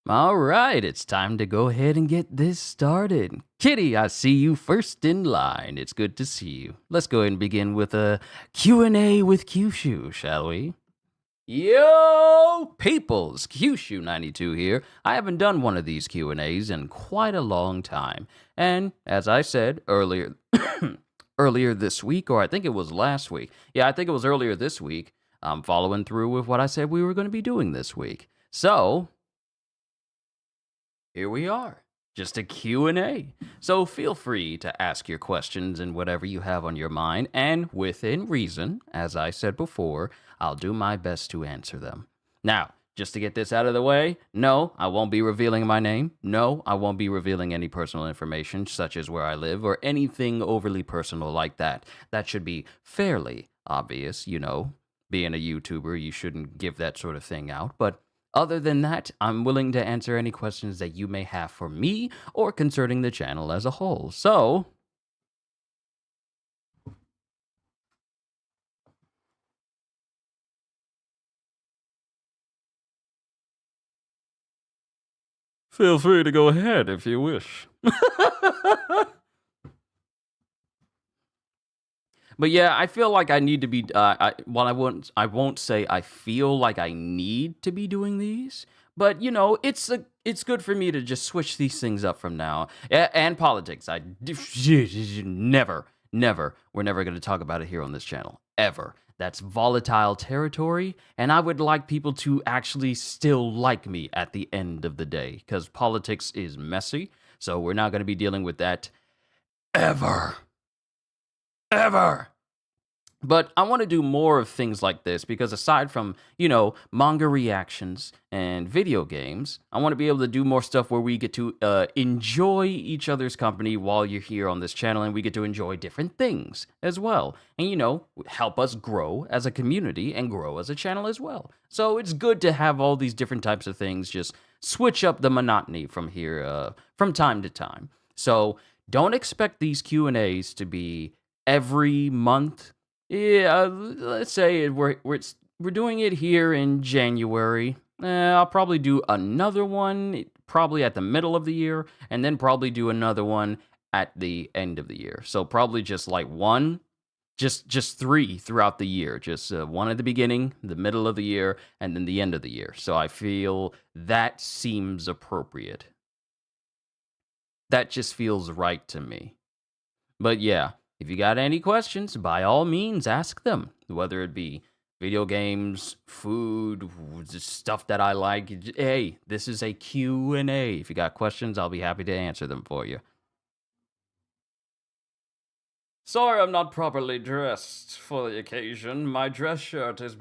All right, it's time to go ahead and get this started. Kitty, I see you first in line. It's good to see you. Let's go ahead and begin with a Q&A with Qushu, shall we? Yo, peoples, Qushu92 here. I haven't done one of these Q&As in quite a long time. And as I said earlier earlier this week, or I think it was last week. Yeah, I think it was earlier this week. I'm following through with what I said we were going to be doing this week. So, here we are. Just a Q&A. So feel free to ask your questions and whatever you have on your mind, and within reason, as I said before, I'll do my best to answer them. Now, just to get this out of the way, no, I won't be revealing my name. No, I won't be revealing any personal information, such as where I live, or anything overly personal like that. That should be fairly obvious, you know. Being a YouTuber, you shouldn't give that sort of thing out, but other than that, I'm willing to answer any questions that you may have for me or concerning the channel as a whole. So, feel free to go ahead if you wish. But yeah, I feel like I need to be. I won't say I feel like I need to be doing these, but you know, it's good for me to just switch these things up from now. And politics, never, we're never going to talk about it here on this channel ever. That's volatile territory, and I would like people to actually still like me at the end of the day, because politics is messy. So we're not going to be dealing with that ever. Ever. But I want to do more of things like this because aside from, you know, manga reactions and video games, I want to be able to do more stuff where we get to enjoy each other's company while you're here on this channel, and we get to enjoy different things as well. And, you know, help us grow as a community and grow as a channel as well. So it's good to have all these different types of things, just switch up the monotony from here, from time to time. So don't expect these Q&As to be every month. Yeah, let's say we're doing it here in January. I'll probably do another one probably at the middle of the year, and then probably do another one at the end of the year. So probably just like one, just three throughout the year. Just one at the beginning, the middle of the year, and then the end of the year. So I feel that seems appropriate. That just feels right to me. But yeah, if you got any questions, by all means, ask them. Whether it be video games, food, stuff that I like. Hey, this is a Q&A. If you got questions, I'll be happy to answer them for you. Sorry I'm not properly dressed for the occasion. My dress shirt is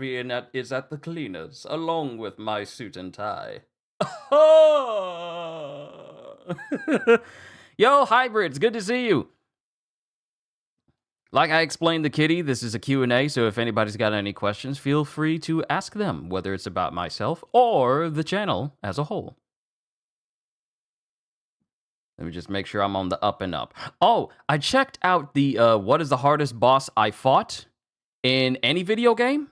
at the cleaners, along with my suit and tie. Yo, hybrids, good to see you. Like I explained to Kitty, this is a Q&A, so if anybody's got any questions, feel free to ask them, whether it's about myself or the channel as a whole. Let me just make sure I'm on the up and up. Oh, I checked out the what is the hardest boss I fought in any video game?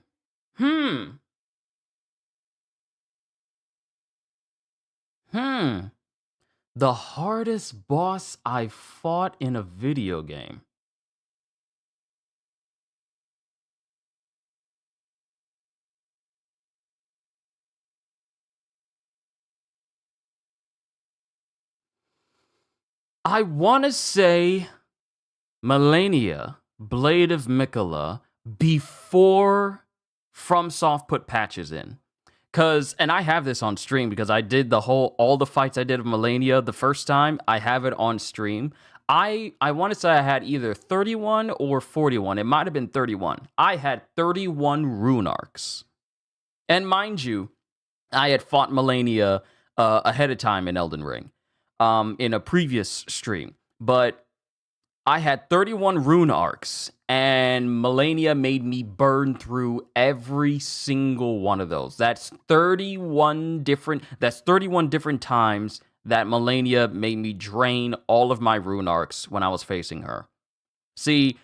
The hardest boss I fought in a video game. I want to say Melania, Blade of Mikola, before FromSoft put patches in. And I have this on stream because I did all the fights I did of Melania the first time, I have it on stream. I want to say I had either 31 or 41. It might have been 31. I had 31 rune arcs. And mind you, I had fought Melania ahead of time in Elden Ring. In a previous stream, but I had 31 rune arcs, and Melania made me burn through every single one of those. That's 31 different times that Melania made me drain all of my rune arcs when I was facing her. See,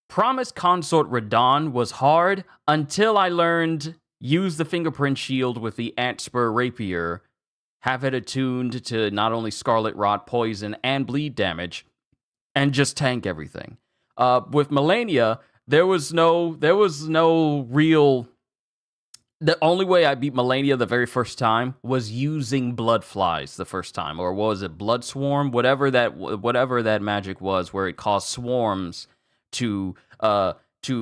Promised Consort Radahn was hard until I learned use the fingerprint shield with the Ant Spur Rapier have it attuned to not only Scarlet Rot, poison, and bleed damage, and just tank everything. With Melania, there was no real. The only way I beat Melania the very first time was using blood flies the first time, or what was it, blood swarm, whatever that magic was, where it caused swarms to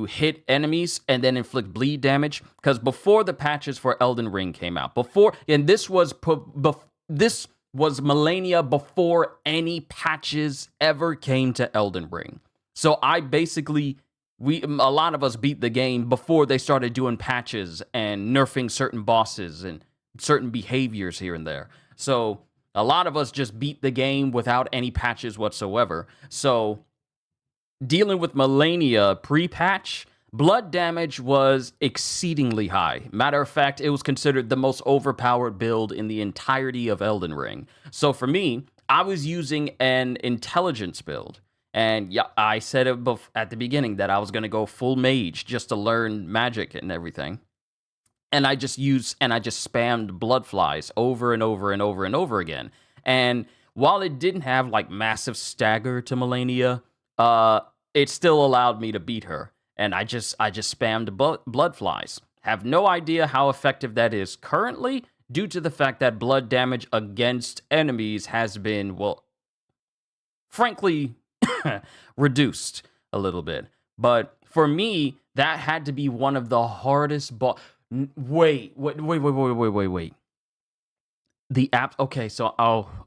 hit enemies and then inflict bleed damage. Because before the patches for Elden Ring came out, this was Melania before any patches ever came to Elden Ring. So I basically, a lot of us beat the game before they started doing patches and nerfing certain bosses and certain behaviors here and there. So a lot of us just beat the game without any patches whatsoever. So dealing with Melania pre-patch, blood damage was exceedingly high. Matter of fact, it was considered the most overpowered build in the entirety of Elden Ring. So for me, I was using an intelligence build. And yeah, I said it at the beginning that I was going to go full mage just to learn magic and everything. And I just spammed blood flies over and over and over and over again. And while it didn't have like massive stagger to Melania, it still allowed me to beat her. And I just spammed blood flies. Have no idea how effective that is currently, due to the fact that blood damage against enemies has been, well, frankly, reduced a little bit. But for me, that had to be one of the hardest Wait. The app. Okay, so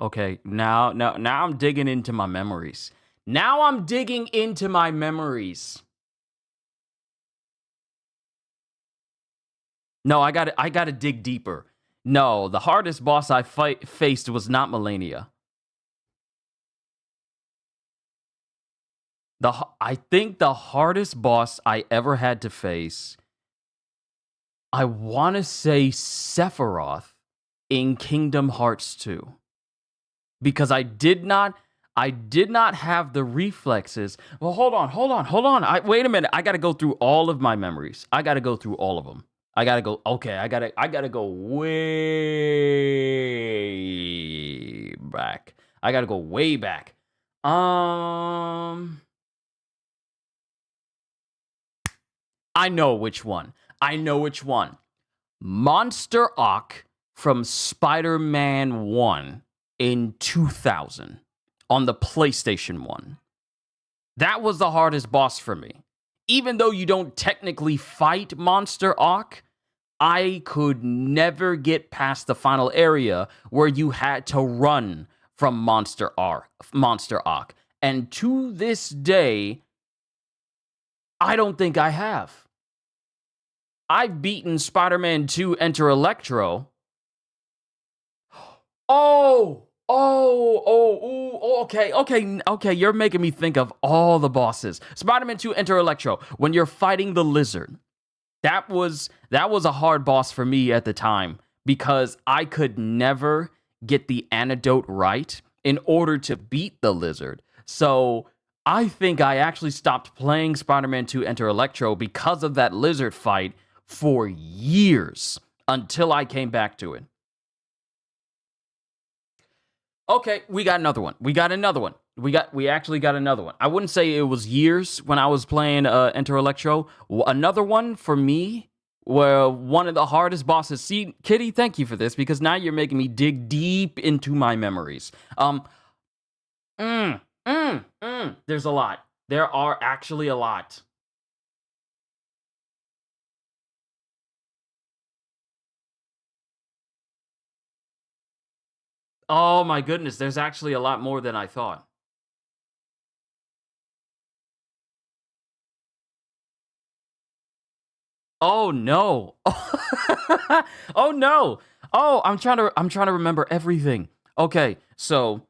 okay. Now I'm digging into my memories. No, I got to dig deeper. No, the hardest boss I faced was not Melania. I think the hardest boss I ever had to face, I want to say Sephiroth in Kingdom Hearts 2. Because I did not have the reflexes. Well, hold on. Wait a minute. I got to go through all of my memories. I got to go through all of them. I got to go way back. I know which one. Monster Ock from Spider-Man 1 in 2000 on the PlayStation 1. That was the hardest boss for me. Even though you don't technically fight Monster Ock, I could never get past the final area where you had to run from Monster Ock. And to this day, I don't think I have. I've beaten Spider-Man 2 Enter Electro. Okay. You're making me think of all the bosses. Spider-Man 2 Enter Electro, when you're fighting the lizard. That was a hard boss for me at the time, because I could never get the antidote right in order to beat the lizard. So I think I actually stopped playing Spider-Man 2 Enter Electro because of that lizard fight for years, until I came back to it. Okay, we got another one. We actually got another one. I wouldn't say it was years when I was playing Enter Electro. Another one for me, where one of the hardest bosses. See, Kitty, thank you for this, because now you're making me dig deep into my memories. There's a lot. There are actually a lot. Oh my goodness, there's actually a lot more than I thought. Oh no. Oh no. Oh, I'm trying to remember everything. Okay, so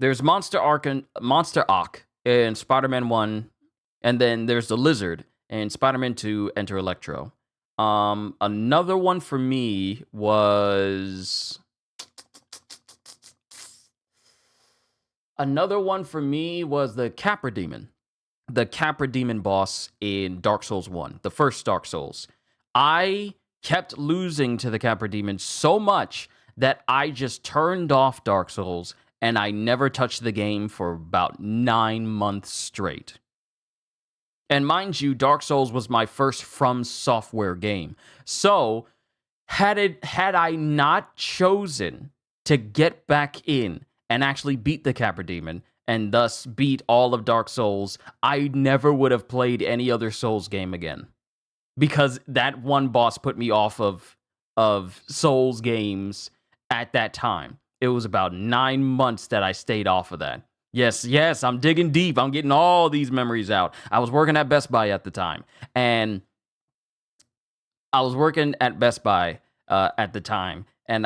there's Monster Ock in Spider-Man 1, and then there's the lizard in Spider-Man 2 Enter Electro. Another one for me was the Capra Demon. The Capra Demon boss in Dark Souls 1, the first Dark Souls. I kept losing to the Capra Demon so much that I just turned off Dark Souls and I never touched the game for about 9 months straight. And mind you, Dark Souls was my first From Software game. So, had I not chosen to get back in and actually beat the Capra Demon and thus beat all of Dark Souls, I never would have played any other Souls game again. Because that one boss put me off of Souls games at that time. It was about 9 months that I stayed off of that. Yes, I'm digging deep. I'm getting all these memories out. I was working at Best Buy at the time. And I was working at Best Buy at the time. And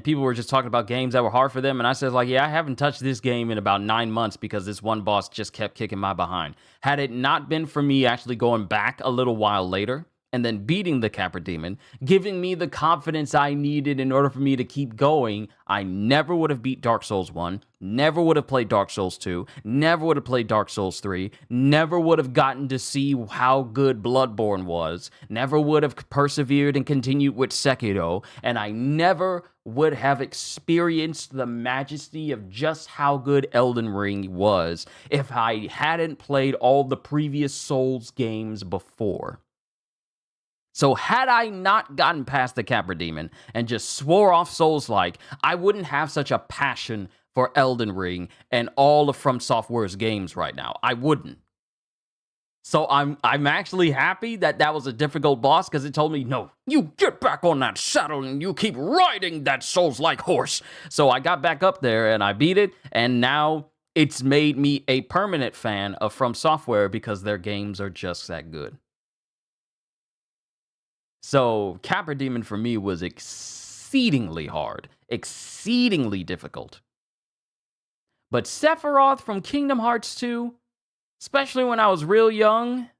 people were just talking about games that were hard for them. And I said, like, yeah, I haven't touched this game in about 9 months because this one boss just kept kicking my behind. Had it not been for me actually going back a little while later and then beating the Capra Demon, giving me the confidence I needed in order for me to keep going, I never would have beat Dark Souls 1, never would have played Dark Souls 2, never would have played Dark Souls 3, never would have gotten to see how good Bloodborne was, never would have persevered and continued with Sekiro, and I never would have experienced the majesty of just how good Elden Ring was if I hadn't played all the previous Souls games before. So had I not gotten past the Capra Demon and just swore off Souls-like, I wouldn't have such a passion for Elden Ring and all of From Software's games right now. I wouldn't. So I'm actually happy that was a difficult boss because it told me, no, you get back on that saddle and you keep riding that Souls-like horse. So I got back up there and I beat it, and now it's made me a permanent fan of From Software because their games are just that good. So, Capra Demon for me was exceedingly hard, exceedingly difficult. But Sephiroth from Kingdom Hearts 2, especially when I was real young,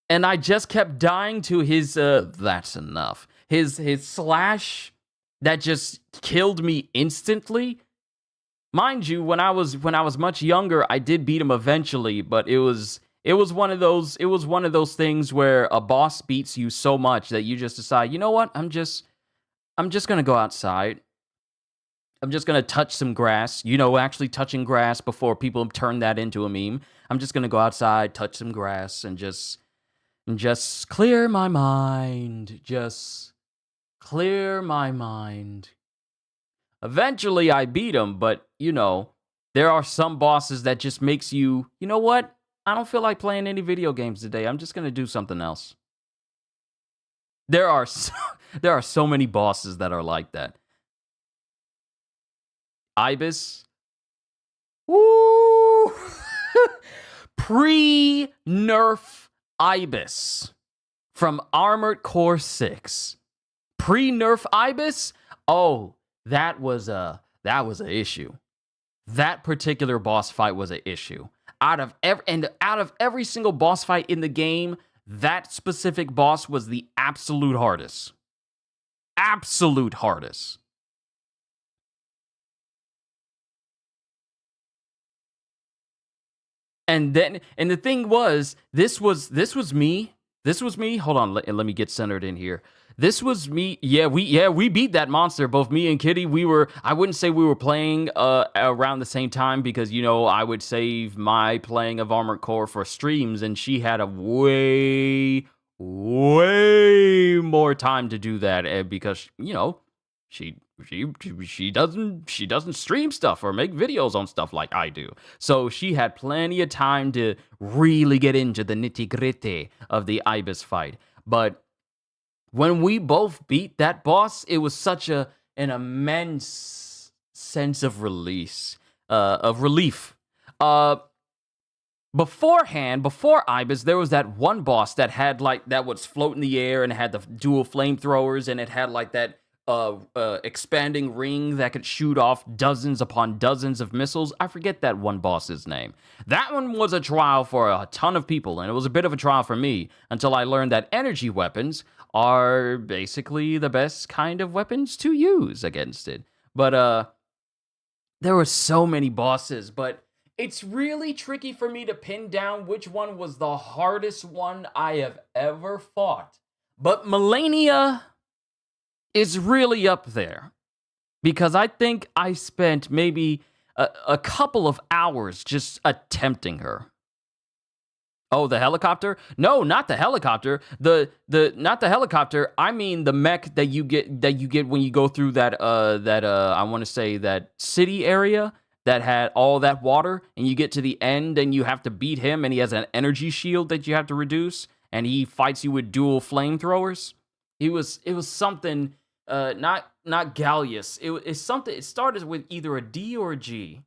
and I just kept dying to his, that's enough. His slash that just killed me instantly. Mind you, when I was much younger, I did beat him eventually, but it was one of those things where a boss beats you so much that you just decide, you know what? I'm just going to go outside. I'm just going to touch some grass, actually touching grass before people turn that into a meme. I'm just going to go outside, touch some grass and just clear my mind. Just clear my mind. Eventually I beat him, but there are some bosses that just makes you know what? I don't feel like playing any video games today. I'm just going to do something else. There are so many bosses that are like that. Ibis. Woo! Pre-nerf Ibis from Armored Core 6. Pre-nerf Ibis? Oh, that was a issue. That particular boss fight was an issue. Out of every single boss fight in the game, that specific boss was the absolute hardest. Absolute hardest. And the thing was, this was me. Hold on, let me get centered in here. This was me. We beat that monster. Both me and Kitty. I wouldn't say we were playing around the same time because I would save my playing of Armored Core for streams, and she had a way more time to do that because she doesn't stream stuff or make videos on stuff like I do. So she had plenty of time to really get into the nitty-gritty of the Ibis fight. But when we both beat that boss, it was such an immense sense of relief. Beforehand, before Ibis, there was that one boss that had that was float in the air and had the dual flamethrowers, and it had that expanding ring that could shoot off dozens upon dozens of missiles. I forget that one boss's name. That one was a trial for a ton of people, and it was a bit of a trial for me until I learned that energy weapons are basically the best kind of weapons to use against it. But there were so many bosses, but it's really tricky for me to pin down which one was the hardest one I have ever fought. But Melania is really up there because I think I spent maybe a couple of hours just attempting her. Oh, the helicopter? No, not the helicopter. The not the helicopter. I mean the mech that you get when you go through that I want to say that city area that had all that water and you get to the end and you have to beat him and he has an energy shield that you have to reduce and he fights you with dual flamethrowers. It was something not Gallius. It's something it started with either a D or a G.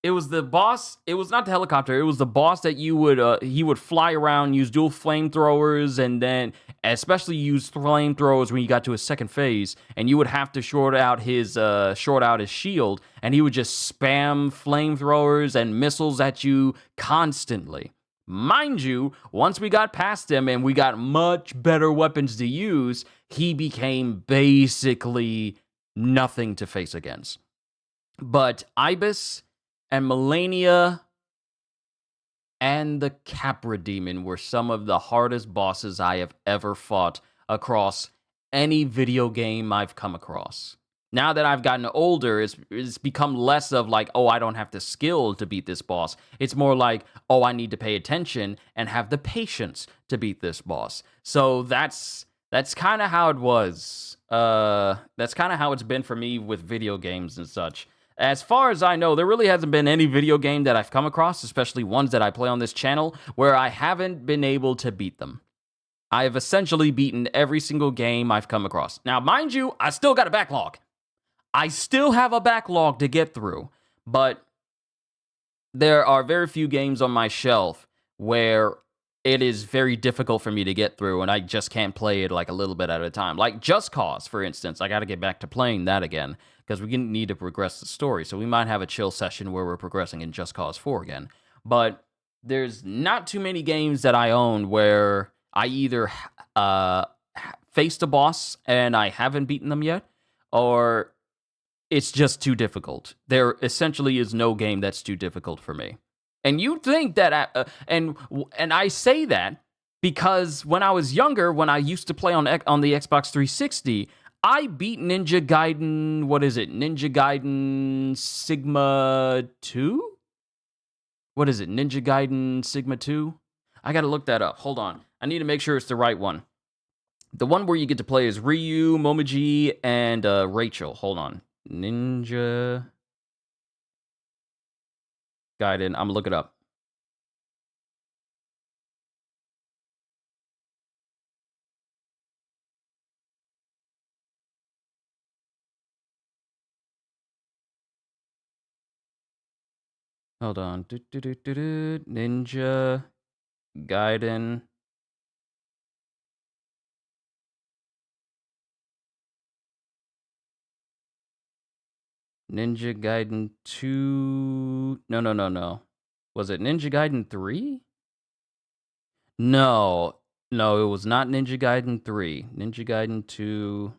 It was the boss. It was not the helicopter. It was the boss that you would he would fly around, use dual flamethrowers, and then especially use flamethrowers when you got to his second phase, and you would have to short out his shield, and he would just spam flamethrowers and missiles at you constantly. Mind you, once we got past him and we got much better weapons to use, he became basically nothing to face against. But Ibis and Melania and the Capra Demon were some of the hardest bosses I have ever fought across any video game I've come across. Now that I've gotten older, it's become less of like, oh, I don't have the skill to beat this boss. It's more like, oh, I need to pay attention and have the patience to beat this boss. So that's kind of how it was. That's kind of how it's been for me with video games and such. As far as I know, there really hasn't been any video game that I've come across, especially ones that I play on this channel, where I haven't been able to beat them. I have essentially beaten every single game I've come across. Now, mind you, I still got a backlog. I still have a backlog to get through, but there are very few games on my shelf where it is very difficult for me to get through, and I just can't play it like a little bit at a time. Like Just Cause, for instance. I got to get back to playing that again, because we need to progress the story. So we might have a chill session where we're progressing in Just Cause 4 again. But there's not too many games that I own where I either faced a boss and I haven't beaten them yet, or it's just too difficult. There essentially is no game that's too difficult for me. And you think that, and I say that because when I was younger, when I used to play on the Xbox 360, I beat Ninja Gaiden, what is it? Ninja Gaiden Sigma 2? What is it? Ninja Gaiden Sigma 2? I gotta look that up. Hold on. I need to make sure it's the right one. The one where you get to play is Ryu, Momiji, and Rachel. Hold on. Ninja Gaiden. I'm gonna look it up. Hold on. Ninja Gaiden. Ninja Gaiden 2. No. Was it Ninja Gaiden 3? No, it was not Ninja Gaiden 3. Ninja Gaiden 2.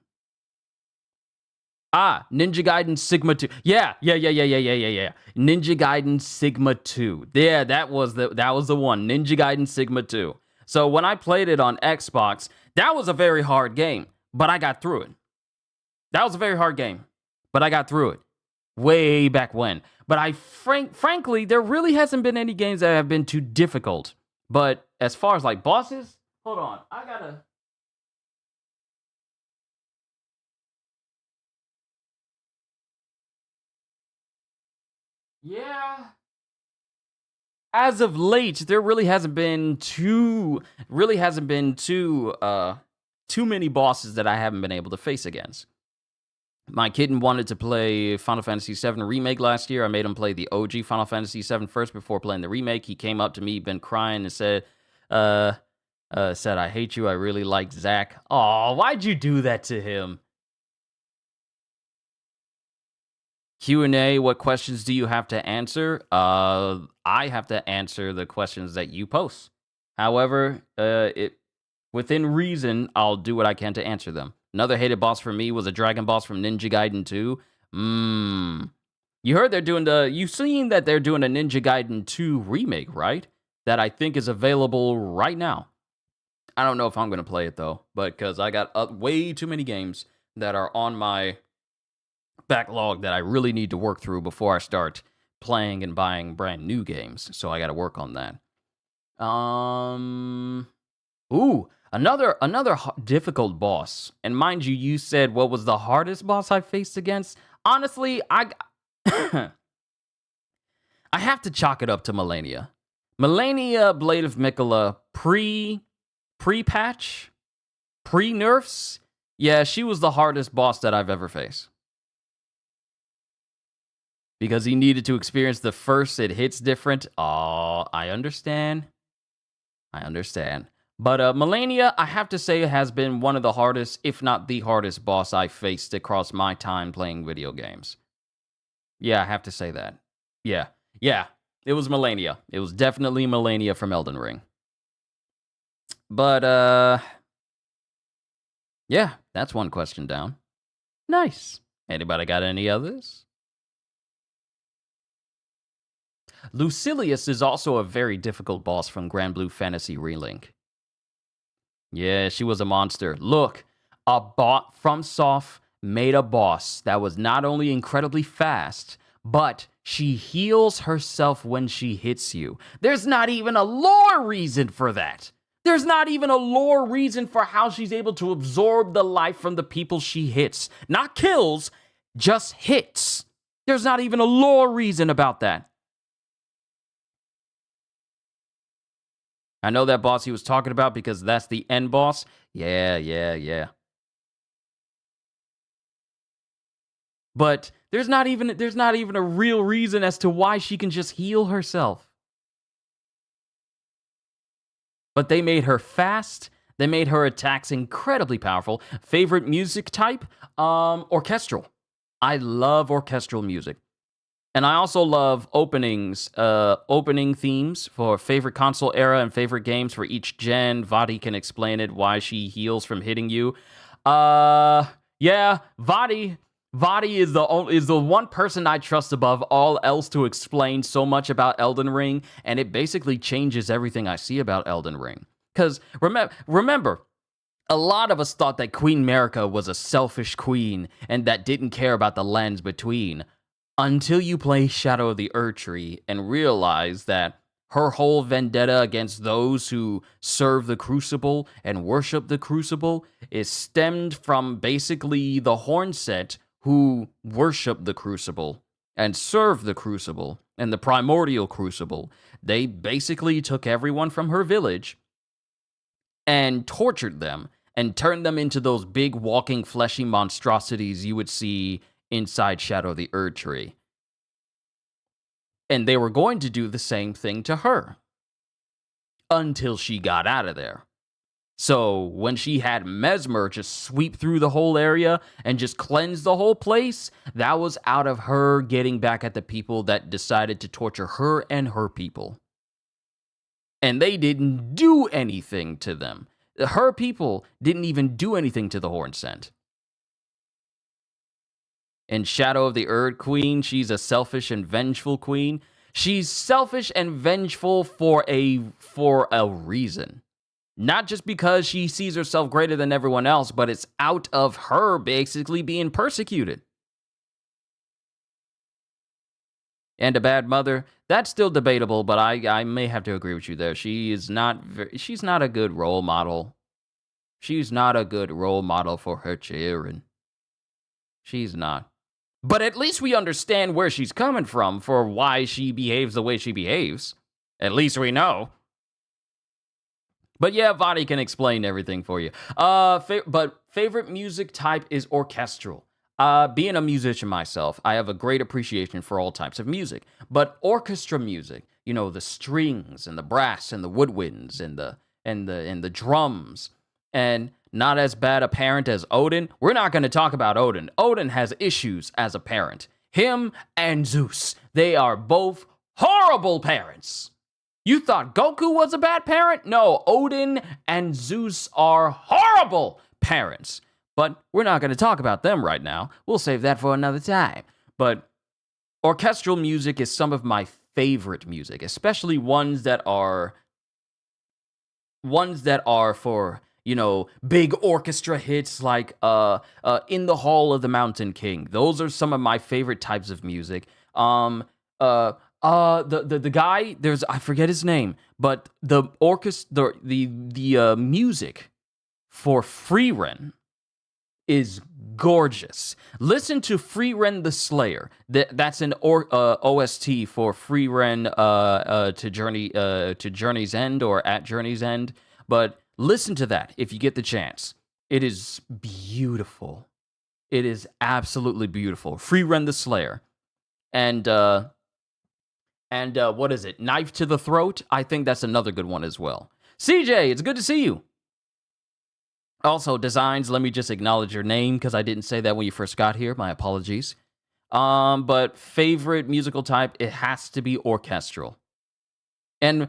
Ninja Gaiden Sigma 2. Yeah. Ninja Gaiden Sigma 2. Yeah, that was the one. Ninja Gaiden Sigma 2. So when I played it on Xbox, that was a very hard game, but I got through it. That was a very hard game, but I got through it way back when. But frankly, there really hasn't been any games that have been too difficult. But as far as like bosses, hold on, I gotta. Yeah. As of late, there really hasn't been too many bosses that I haven't been able to face against. My kitten wanted to play Final Fantasy VII Remake last year. I made him play the OG Final Fantasy VII first before playing the remake. He came up to me, been crying, and said, I hate you. I really like Zack. Aw, why'd you do that to him? Q&A, what questions do you have to answer? I have to answer the questions that you post. However, within reason, I'll do what I can to answer them. Another hated boss for me was a dragon boss from Ninja Gaiden 2. You heard you've seen that they're doing a Ninja Gaiden 2 remake, right? That I think is available right now. I don't know if I'm going to play it though, but because I got way too many games that are on my backlog that I really need to work through before I start playing and buying brand new games. So I got to work on that. Ooh, another difficult boss. And mind you, you said what was the hardest boss I faced against? Honestly, I I have to chalk it up to Melania. Melania Blade of Mikola pre-patch, pre-nerfs. Yeah, she was the hardest boss that I've ever faced. Because he needed to experience the first, it hits different. Oh, I understand. But Melania, I have to say, has been one of the hardest, if not the hardest boss I faced across my time playing video games. Yeah, I have to say that. Yeah. It was Melania. It was definitely Melania from Elden Ring. But, yeah, that's one question down. Nice. Anybody got any others? Lucilius is also a very difficult boss from Grand Blue Fantasy Relink. Yeah, she was a monster. Look, a bot from Soft made a boss that was not only incredibly fast, but she heals herself when she hits you. There's not even a lore reason for that. There's not even a lore reason for how she's able to absorb the life from the people she hits. Not kills, just hits. There's not even a lore reason about that. I know that boss he was talking about because that's the end boss. Yeah. But there's not even a real reason as to why she can just heal herself. But they made her fast. They made her attacks incredibly powerful. Favorite music type? Orchestral. I love orchestral music. And I also love opening themes for favorite console era and favorite games for each gen. Vadi can explain it, why she heals from hitting you. Yeah, Vadi is the one person I trust above all else to explain so much about Elden Ring, and it basically changes everything I see about Elden Ring. Because remember, a lot of us thought that Queen Marika was a selfish queen and that didn't care about the lands between. Until you play Shadow of the Erdtree and realize that her whole vendetta against those who serve the Crucible and worship the Crucible is stemmed from basically the Hornset who worship the Crucible and serve the Crucible and the Primordial Crucible. They basically took everyone from her village and tortured them and turned them into those big walking fleshy monstrosities you would see inside Shadow of the Erdtree. And they were going to do the same thing to her until she got out of there. So when she had Mesmer just sweep through the whole area and just cleanse the whole place, that was out of her getting back at the people that decided to torture her and her people. And they didn't do anything to them. Her people didn't even do anything to the Hornsent. In Shadow of the Erd Queen, she's a selfish and vengeful queen. She's selfish and vengeful for a reason. Not just because she sees herself greater than everyone else, but it's out of her basically being persecuted. And a bad mother, that's still debatable, but I may have to agree with you there. She's not a good role model. She's not a good role model for her children. She's not. But at least we understand where she's coming from for why she behaves the way she behaves. At least we know. But yeah, Vadi can explain everything for you. But favorite music type is orchestral. Being a musician myself, I have a great appreciation for all types of music. But orchestra music, you know, the strings and the brass and the woodwinds and the drums, and not as bad a parent as Odin. We're not going to talk about Odin. Odin has issues as a parent. Him and Zeus, they are both horrible parents. You thought Goku was a bad parent? No, Odin and Zeus are horrible parents. But we're not going to talk about them right now. We'll save that for another time. But orchestral music is some of my favorite music, especially ones that are ones that are for, big orchestra hits like In the Hall of the Mountain King. Those are some of my favorite types of music. Uh the guy, there's, I forget his name, but the orchestra, the music for Free Ren is gorgeous. Listen to Free Ren the Slayer. That's an OST for Free Ren to Journey's End, or at Journey's End. But listen to that if you get the chance. It is beautiful. It is absolutely beautiful. Free Ren the Slayer. And what is it? Knife to the Throat? I think that's another good one as well. CJ, it's good to see you. Also, Designs, let me just acknowledge your name because I didn't say that when you first got here. My apologies. But favorite musical type, it has to be orchestral. And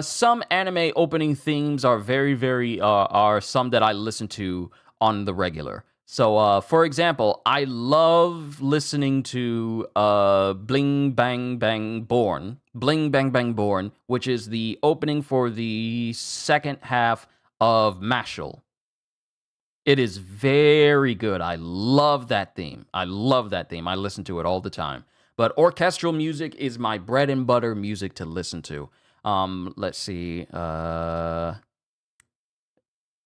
some anime opening themes are are some that I listen to on the regular. So, for example, I love listening to Bling Bang Bang Born, which is the opening for the second half of Mashal. It is very good. I love that theme. I listen to it all the time. But orchestral music is my bread and butter music to listen to. Let's see.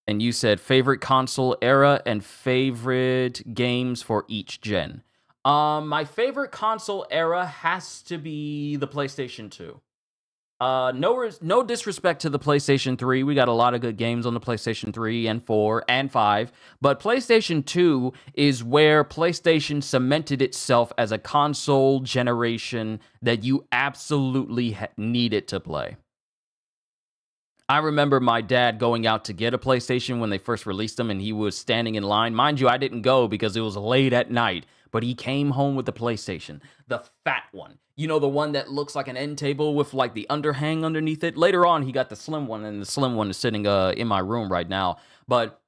And you said favorite console era and favorite games for each gen. My favorite console era has to be the PlayStation 2. No disrespect to the PlayStation 3. We got a lot of good games on the PlayStation 3 and 4 and 5, but PlayStation 2 is where PlayStation cemented itself as a console generation that you absolutely needed to play. I remember my dad going out to get a PlayStation when they first released them, and he was standing in line. Mind you, I didn't go because it was late at night, but he came home with the PlayStation, the fat one. You know, the one that looks like an end table with like the underhang underneath it. Later on, he got the slim one, and the slim one is sitting in my room right now. But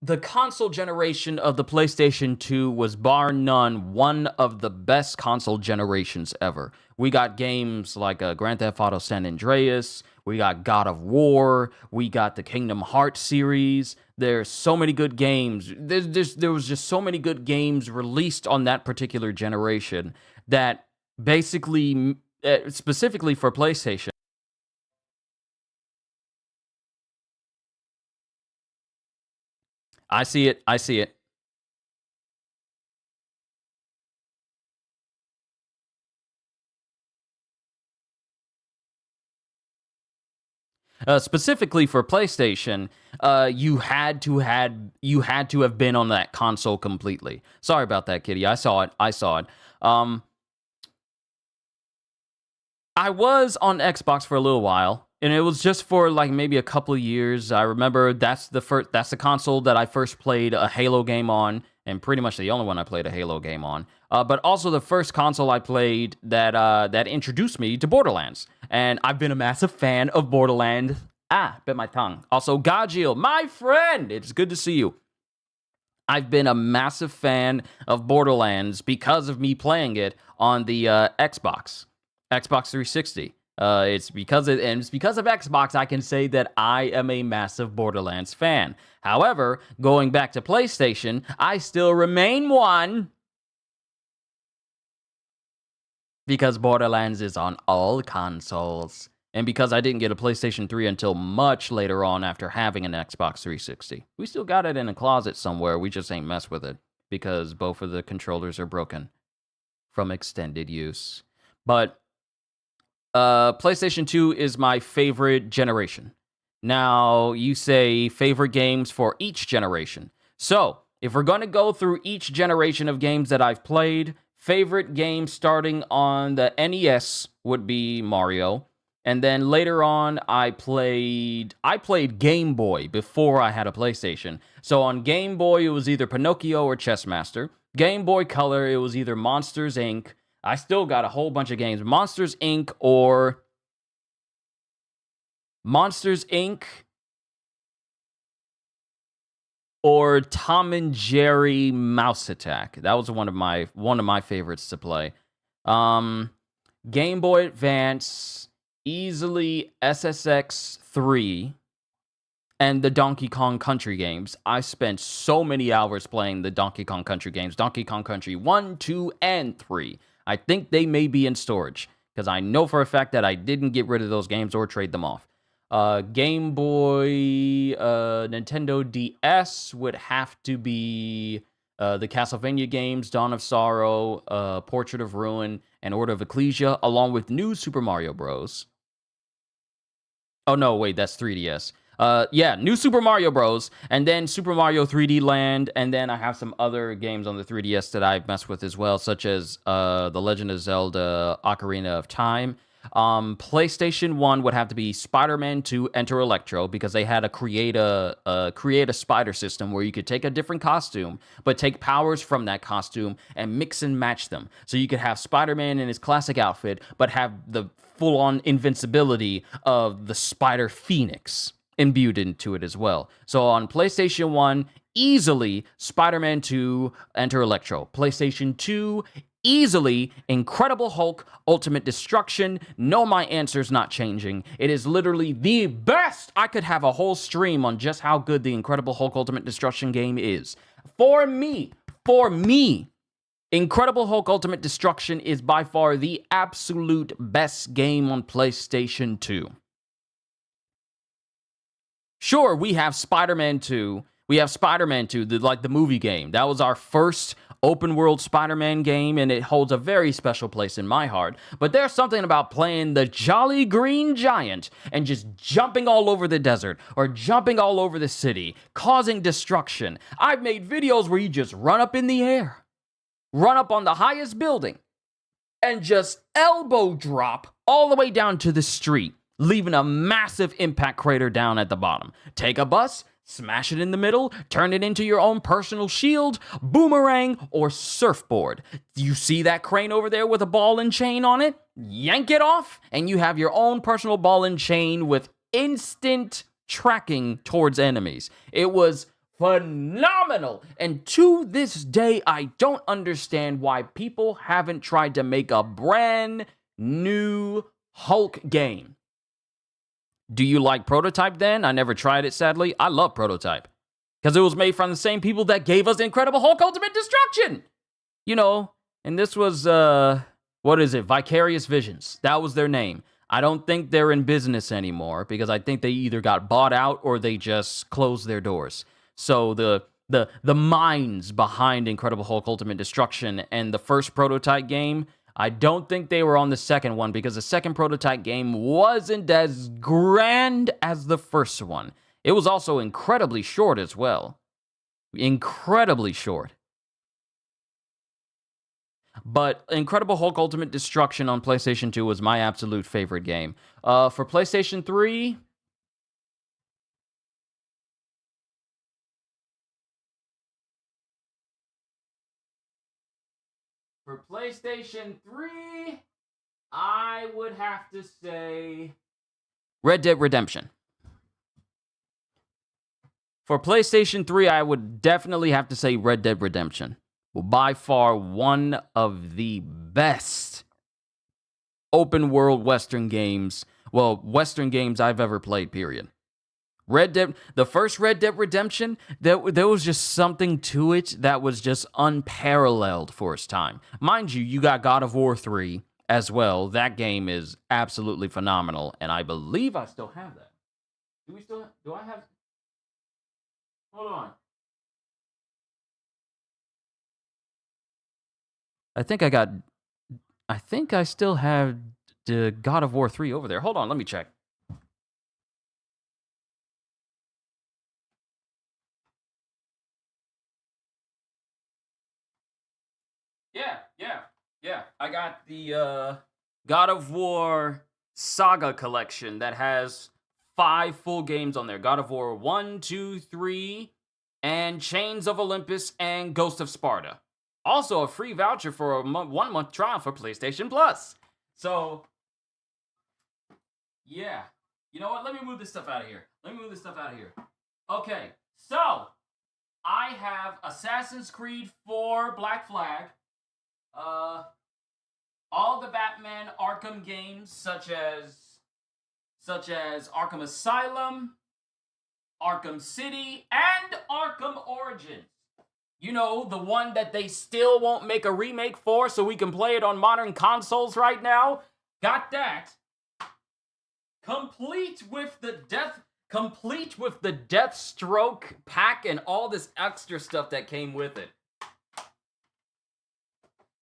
the console generation of the PlayStation 2 was bar none one of the best console generations ever. We got games like Grand Theft Auto San Andreas, we got God of War, we got the Kingdom Hearts series. There's so many good games. There was just so many good games released on that particular generation that basically, specifically for PlayStation, I see it. Specifically for PlayStation, you had to have been on that console completely. Sorry about that, Kitty. I saw it. I was on Xbox for a little while, and it was just for like maybe a couple of years. I remember that's the console that I first played a Halo game on, and pretty much the only one I played a Halo game on. But also the first console I played that introduced me to Borderlands, and I've been a massive fan of Borderlands. Bit my tongue. Also, Gajil, my friend, it's good to see you. I've been a massive fan of Borderlands because of me playing it on the Xbox 360. It's because of Xbox I can say that I am a massive Borderlands fan. However, going back to PlayStation, I still remain one because Borderlands is on all consoles. And because I didn't get a PlayStation 3 until much later on after having an Xbox 360. We still got it in a closet somewhere, we just ain't messed with it because both of the controllers are broken from extended use. But PlayStation 2 is my favorite generation. Now, you say favorite games for each generation. So, if we're going to go through each generation of games that I've played, favorite game starting on the NES would be Mario. And then later on, I played Game Boy before I had a PlayStation. So on Game Boy, it was either Pinocchio or Chess Master. Game Boy Color, it was either Monsters, Inc. I still got a whole bunch of games. Monsters, Inc. or Tom and Jerry Mouse Attack. That was one of my favorites to play. Game Boy Advance, easily SSX 3 and the Donkey Kong Country games. I spent so many hours playing the Donkey Kong Country games. Donkey Kong Country 1, 2, and 3. I think they may be in storage, because I know for a fact that I didn't get rid of those games or trade them off. Game Boy, Nintendo DS would have to be the Castlevania games, Dawn of Sorrow, Portrait of Ruin, and Order of Ecclesia, along with New Super Mario Bros. Oh, no, wait, that's 3DS. Yeah, New Super Mario Bros. And then Super Mario 3D Land. And then I have some other games on the 3DS that I've messed with as well, such as The Legend of Zelda Ocarina of Time. PlayStation 1 would have to be Spider-Man 2 Enter Electro, because they had a create a spider system where you could take a different costume, but take powers from that costume and mix and match them. So you could have Spider-Man in his classic outfit, but have the full-on invincibility of the Spider Phoenix imbued into it as well. So on PlayStation 1, easily Spider-Man 2 Enter Electro. PlayStation 2, easily Incredible Hulk Ultimate Destruction. No, my answer's not changing. It is literally the best. I could have a whole stream on just how good the Incredible Hulk Ultimate Destruction game is. For me, Incredible Hulk Ultimate Destruction is by far the absolute best game on PlayStation 2. Sure, we have Spider-Man 2. We have Spider-Man 2, the movie game. That was our first open-world Spider-Man game, and it holds a very special place in my heart. But there's something about playing the Jolly Green Giant and just jumping all over the desert or jumping all over the city, causing destruction. I've made videos where you just run up in the air, run up on the highest building, and just elbow drop all the way down to the street, leaving a massive impact crater down at the bottom. Take a bus, smash it in the middle, turn it into your own personal shield, boomerang, or surfboard. You see that crane over there with a ball and chain on it? Yank it off, and you have your own personal ball and chain with instant tracking towards enemies. It was phenomenal. And to this day, I don't understand why people haven't tried to make a brand new Hulk game. Do you like Prototype then? I never tried it, sadly. I love Prototype, because it was made from the same people that gave us Incredible Hulk Ultimate Destruction. You know, and this was, what is it? Vicarious Visions. That was their name. I don't think they're in business anymore, because I think they either got bought out or they just closed their doors. So the minds behind Incredible Hulk Ultimate Destruction and the first Prototype game, I don't think they were on the second one, because the second Prototype game wasn't as grand as the first one. It was also incredibly short as well. Incredibly short. But Incredible Hulk Ultimate Destruction on PlayStation 2 was my absolute favorite game. For PlayStation 3... For PlayStation 3, I would have to say Red Dead Redemption. For PlayStation 3, I would definitely have to say Red Dead Redemption. Well, by far one of the best open world Western games, Western games I've ever played, period. The first Red Dead Redemption, there was just something to it that was just unparalleled for its time. Mind you, you got God of War 3 as well. That game is absolutely phenomenal, and I believe I still have that. Do I have... Hold on. I think I still have the God of War 3 over there. Hold on, let me check. Yeah. I got the God of War Saga collection that has 5 full games on there. God of War 1, 2, 3, and Chains of Olympus and Ghost of Sparta. Also a free voucher for a 1-month trial for PlayStation Plus. So, yeah. You know what? Let me move this stuff out of here. Okay, so I have Assassin's Creed 4 Black Flag. All the Batman Arkham games, such as such as Arkham Asylum, Arkham City, and Arkham Origins. You know, the one that they still won't make a remake for so we can play it on modern consoles right now. Got that. Complete with the Deathstroke pack and all this extra stuff that came with it.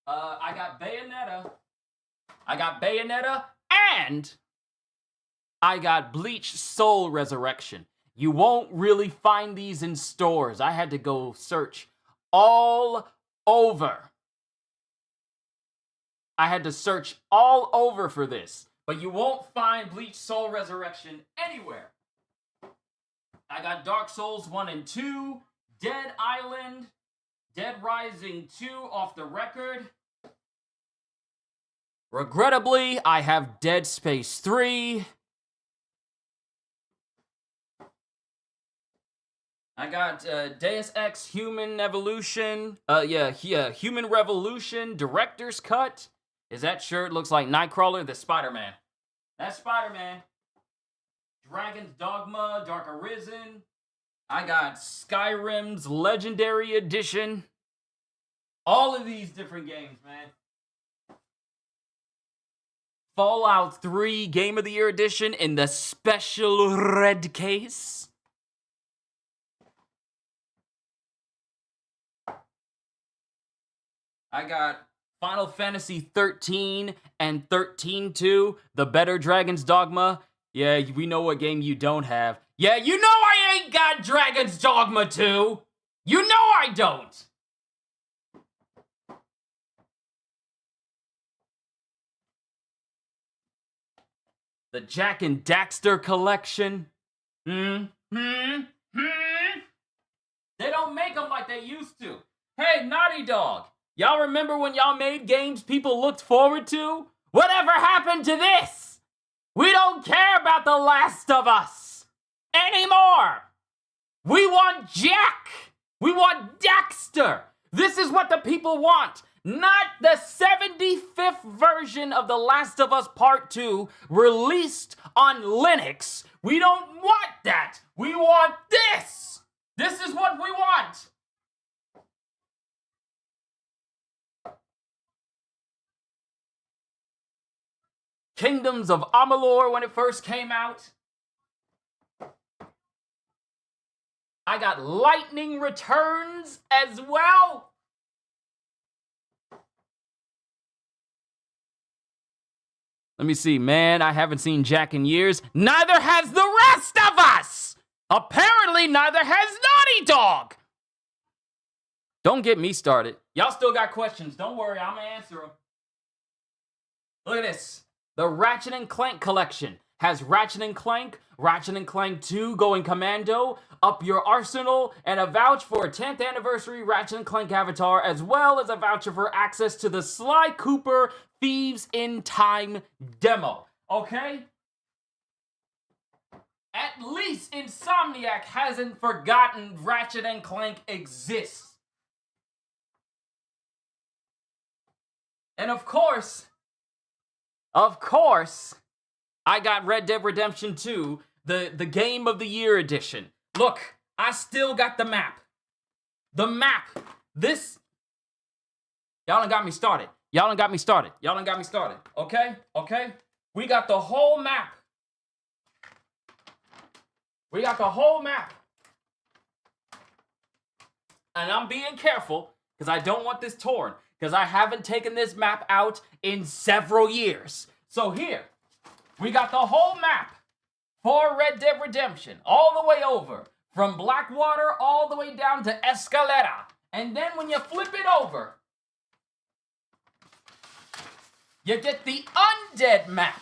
I got Bayonetta, and I got Bleach Soul Resurrection. You won't really find these in stores. I had to go search all over. I had to search all over for this, but you won't find Bleach Soul Resurrection anywhere. I got Dark Souls 1 and 2, Dead Island, Dead Rising 2 off the record. Regrettably, I have Dead Space 3. I got Deus Ex Human Evolution. Human Revolution Director's Cut. Is that shirt looks like Nightcrawler? The Spider-Man. That's Spider-Man. Dragon's Dogma, Dark Arisen. I got Skyrim's Legendary Edition. All of these different games, man. Fallout 3 Game of the Year Edition in the special red case. I got Final Fantasy 13 and 13-2, the better Dragon's Dogma. Yeah, we know what game you don't have. Yeah, you know I ain't got Dragon's Dogma 2. You know I don't. The Jack and Daxter collection. They don't make them like they used to. Hey, Naughty Dog. Y'all remember when y'all made games people looked forward to? Whatever happened to this? We don't care about The Last of Us anymore. We want Jack. We want Daxter. This is what the people want. Not the 75th version of The Last of Us Part 2 released on Linux. We don't want that. We want this. This is what we want. Kingdoms of Amalur when it first came out. I got Lightning Returns as well. Let me see, man. I haven't seen Jack in years. Neither has the rest of us. Apparently, neither has Naughty Dog. Don't get me started. Y'all still got questions. Don't worry, I'm gonna answer them. Look at this. The Ratchet & Clank collection has Ratchet & Clank 2 Going Commando, Up Your Arsenal, and a voucher for a 10th anniversary Ratchet & Clank avatar, as well as a voucher for access to the Sly Cooper Thieves in Time demo. Okay? At least Insomniac hasn't forgotten Ratchet & Clank exists. And of course, I got Red Dead Redemption 2, the Game of the Year edition. Look, I still got the map. The map. This. Y'all done got me started. Okay? We got the whole map. And I'm being careful because I don't want this torn. Because I haven't taken this map out in several years. So here, we got the whole map for Red Dead Redemption, all the way over, from Blackwater all the way down to Escalera. And then when you flip it over, you get the Undead map.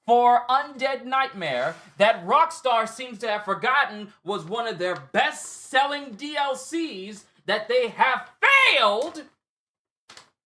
For Undead Nightmare that Rockstar seems to have forgotten was one of their best-selling DLCs that they have failed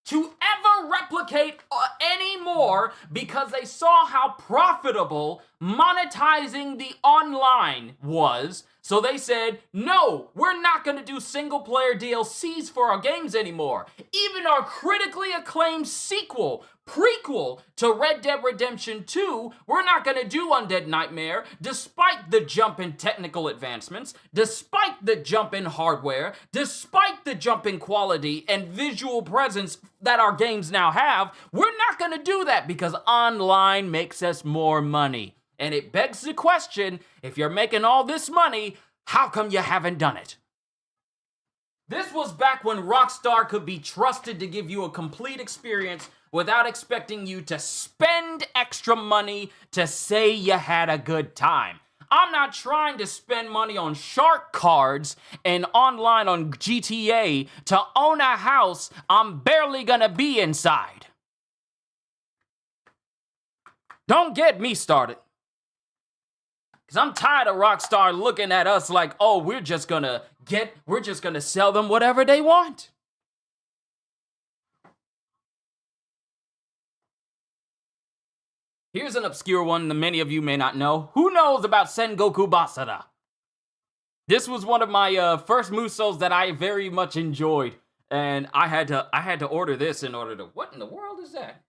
to ever replicate anymore because they saw how profitable monetizing the online was. So they said, no, we're not going to do single-player DLCs for our games anymore. Even our critically acclaimed sequel, prequel to Red Dead Redemption 2, we're not going to do Undead Nightmare, despite the jump in technical advancements, despite the jump in hardware, despite the jump in quality and visual presence that our games now have. We're not going to do that because online makes us more money. And it begs the question, if you're making all this money, how come you haven't done it? This was back when Rockstar could be trusted to give you a complete experience without expecting you to spend extra money to say you had a good time. I'm not trying to spend money on shark cards and online on GTA to own a house I'm barely gonna be inside. Don't get me started. Because I'm tired of Rockstar looking at us like, oh, we're just gonna sell them whatever they want. Here's an obscure one that many of you may not know. Who knows about Sengoku Basara? This was one of my first Musos that I very much enjoyed. And I had to order this in order to... What in the world is that?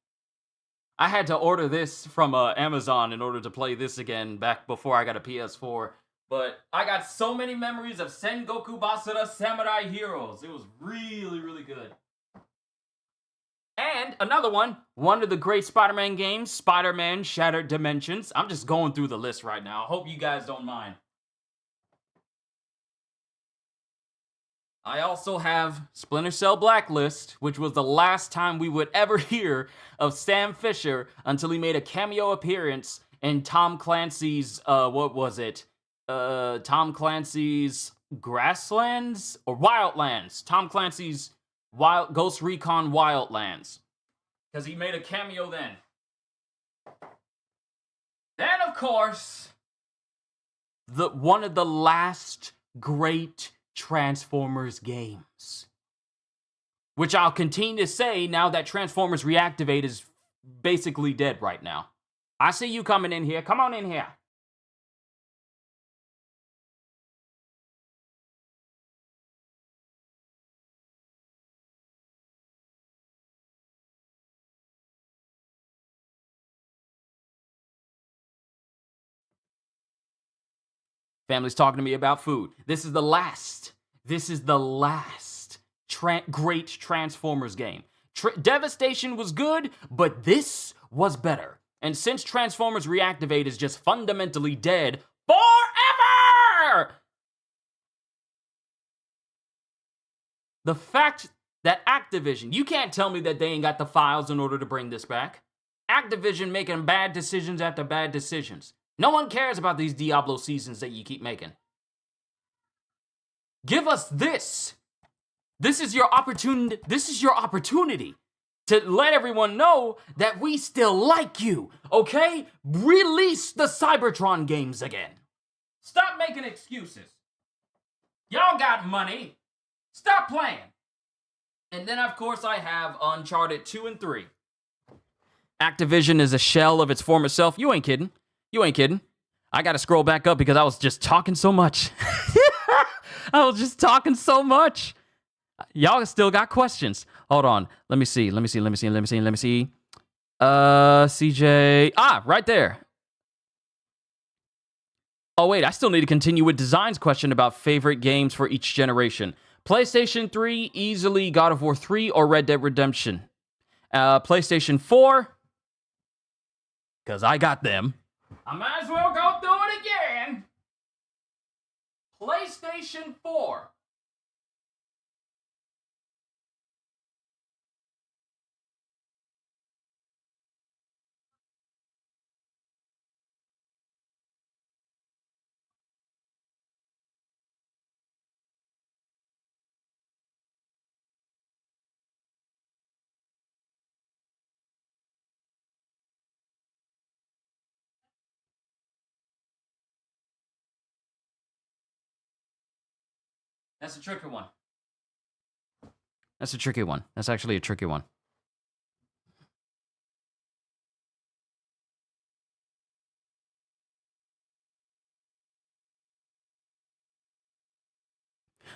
I had to order this from Amazon in order to play this again back before I got a PS4. But I got so many memories of Sengoku Basara Samurai Heroes. It was really, really good. And another one of the great Spider-Man games, Spider-Man Shattered Dimensions. I'm just going through the list right now. I hope you guys don't mind. I also have Splinter Cell Blacklist, which was the last time we would ever hear of Sam Fisher until he made a cameo appearance in Tom Clancy's, what was it? Tom Clancy's Grasslands or Wildlands. Tom Clancy's Ghost Recon Wildlands. Because he made a cameo then. Then, of course, one of the last great Transformers games. Which I'll continue to say now that Transformers Reactivate is basically dead right now. I see you coming in here. Come on in here. Family's talking to me about food. This is the last great Transformers game. Devastation was good, but this was better. And since Transformers Reactivate is just fundamentally dead forever, the fact that Activision, you can't tell me that they ain't got the files in order to bring this back. Activision making bad decisions after bad decisions. No one cares about these Diablo seasons that you keep making. Give us this. This is your opportunity. This is your opportunity to let everyone know that we still like you, okay? Release the Cybertron games again. Stop making excuses. Y'all got money. Stop playing. And then, of course, I have Uncharted 2 and 3. Activision is a shell of its former self. You ain't kidding. You ain't kidding. I gotta scroll back up because I was just talking so much. I was just talking so much. Y'all still got questions. Hold on. Let me see. CJ. Right there. Oh, wait. I still need to continue with Design's question about favorite games for each generation. PlayStation 3, easily God of War 3 or Red Dead Redemption. PlayStation 4, because I got them. I might as well go through it again. PlayStation 4. That's a tricky one. That's a tricky one. That's actually a tricky one.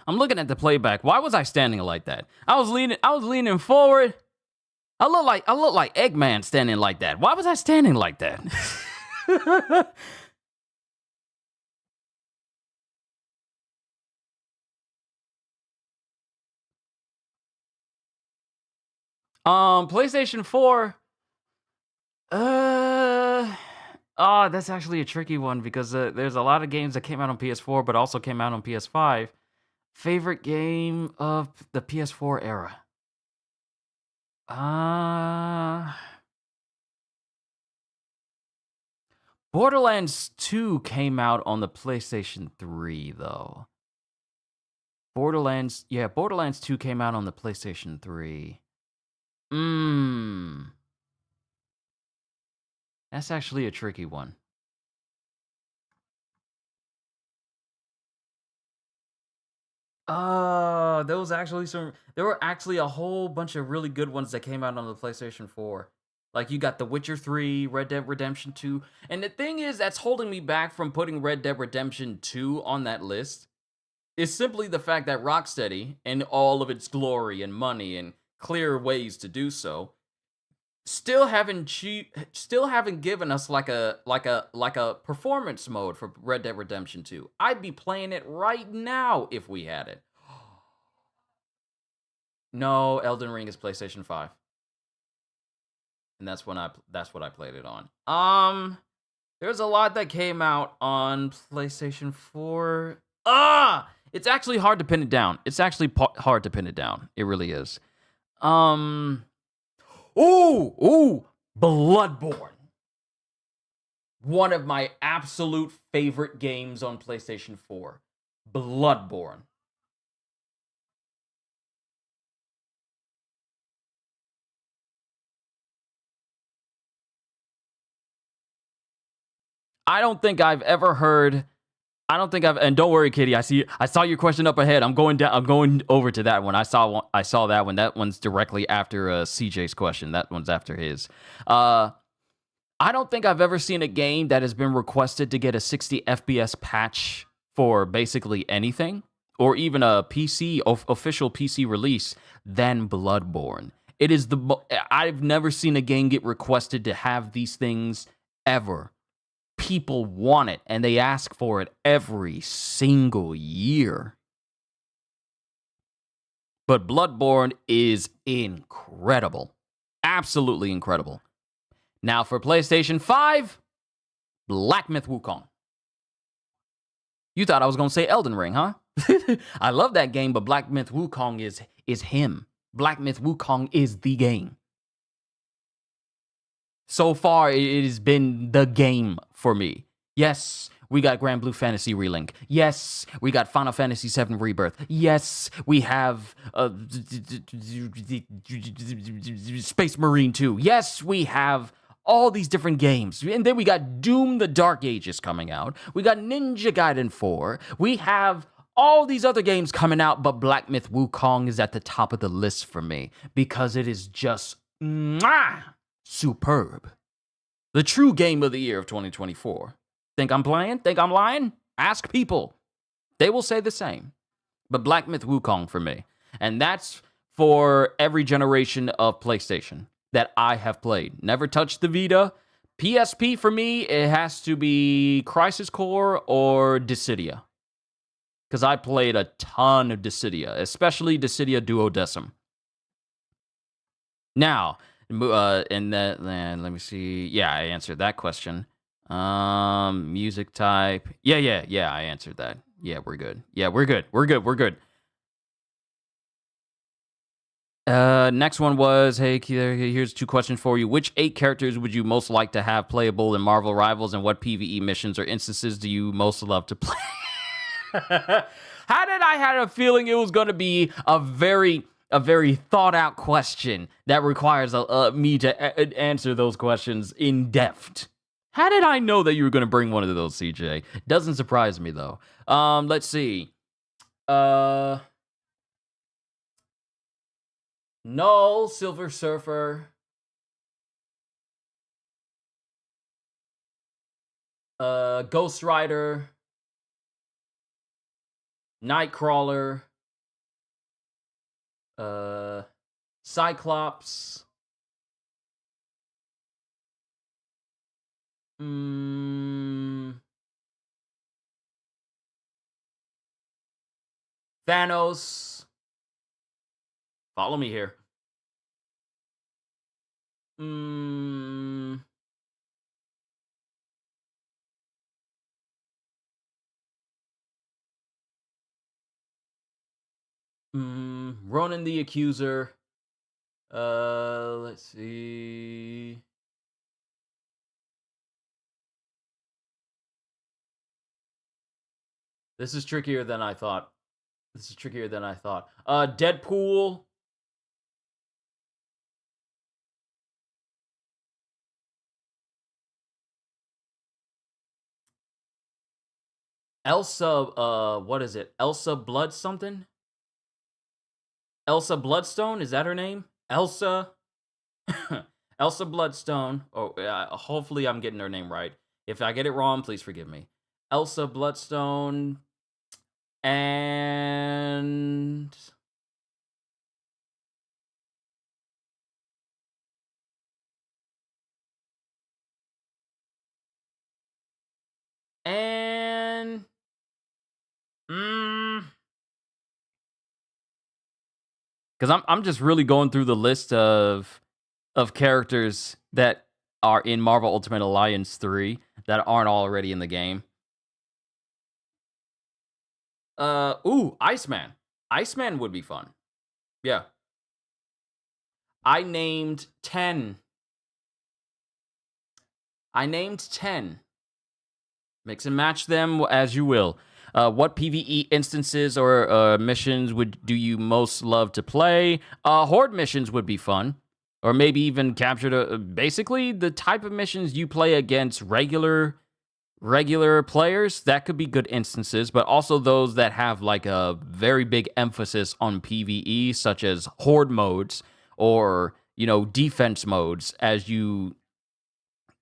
I'm looking at the playback. Why was I standing like that? I was leaning forward. I look like Eggman standing like that. Why was I standing like that? PlayStation 4. Oh, that's actually a tricky one because there's a lot of games that came out on PS4 but also came out on PS5. Favorite game of the PS4 era? Uh Borderlands 2 came out on the PlayStation 3 though. Borderlands 2 came out on the PlayStation 3. That's actually a tricky one. There were actually a whole bunch of really good ones that came out on the PlayStation 4. Like you got The Witcher 3, Red Dead Redemption 2. And the thing is that's holding me back from putting Red Dead Redemption 2 on that list is simply the fact that Rocksteady, in all of its glory and money and clear ways to do so, still haven't given us like a performance mode for Red Dead Redemption 2. I'd be playing it right now if we had it. No, Elden Ring is PlayStation 5. And that's what I played it on. There's a lot that came out on PlayStation 4. It's actually hard to pin it down. Hard to pin it down. It really is. Bloodborne. One of my absolute favorite games on PlayStation 4. Bloodborne. And don't worry, Kitty. I saw your question up ahead. I'm going over to that one. I saw that one. That one's directly after CJ's question. That one's after his. I don't think I've ever seen a game that has been requested to get a 60 FPS patch for basically anything, or even a official PC release, than Bloodborne. I've never seen a game get requested to have these things ever. People want it, and they ask for it every single year. But Bloodborne is incredible. Absolutely incredible. Now for PlayStation 5, Black Myth Wukong. You thought I was going to say Elden Ring, huh? I love that game, but Black Myth Wukong is him. Black Myth Wukong is the game. So far, it has been the game for me. Yes, we got Grand Blue Fantasy Relink. Yes, we got Final Fantasy VII Rebirth. Yes, we have Space Marine 2. Yes, we have all these different games. And then we got Doom the Dark Ages coming out. We got Ninja Gaiden 4. We have all these other games coming out, but Black Myth Wukong is at the top of the list for me because it is just superb. The true game of the year of 2024. Think I'm playing? Think I'm lying? Ask people. They will say the same. But Black Myth Wukong for me. And that's for every generation of PlayStation that I have played. Never touched the Vita. PSP for me, it has to be Crisis Core or Dissidia. Because I played a ton of Dissidia, especially Dissidia Duodecim. Now, and then let me see. Yeah, I answered that question. Music type. Yeah, I answered that. Yeah, we're good. Next one was, hey, here's 2 questions for you. Which 8 characters would you most like to have playable in Marvel Rivals, and what PvE missions or instances do you most love to play? How did I have a feeling it was going to be a very thought out question that requires me to answer those questions in depth? How did I know that you were going to bring one of those, CJ? Doesn't surprise me though. Let's see. Null, Silver Surfer, Ghost Rider, Nightcrawler, Uh, Cyclops. Mm, Thanos. Follow me here. Mm, Ronan the Accuser. Let's see. This is trickier than I thought. Deadpool. Elsa, what is it? Elsa Blood something? Elsa Bloodstone, is that her name? Elsa Elsa Bloodstone. Oh, hopefully I'm getting her name right. If I get it wrong, please forgive me. Elsa Bloodstone and and mm, because I'm just really going through the list of characters that are in Marvel Ultimate Alliance 3 that aren't already in the game. Iceman. Iceman would be fun. Yeah. I named 10. Mix and match them as you will. What PvE instances or missions do you most love to play? Horde missions would be fun. Or maybe even capture basically the type of missions you play against regular players. That could be good instances, but also those that have like a very big emphasis on PvE, such as horde modes or defense modes, as you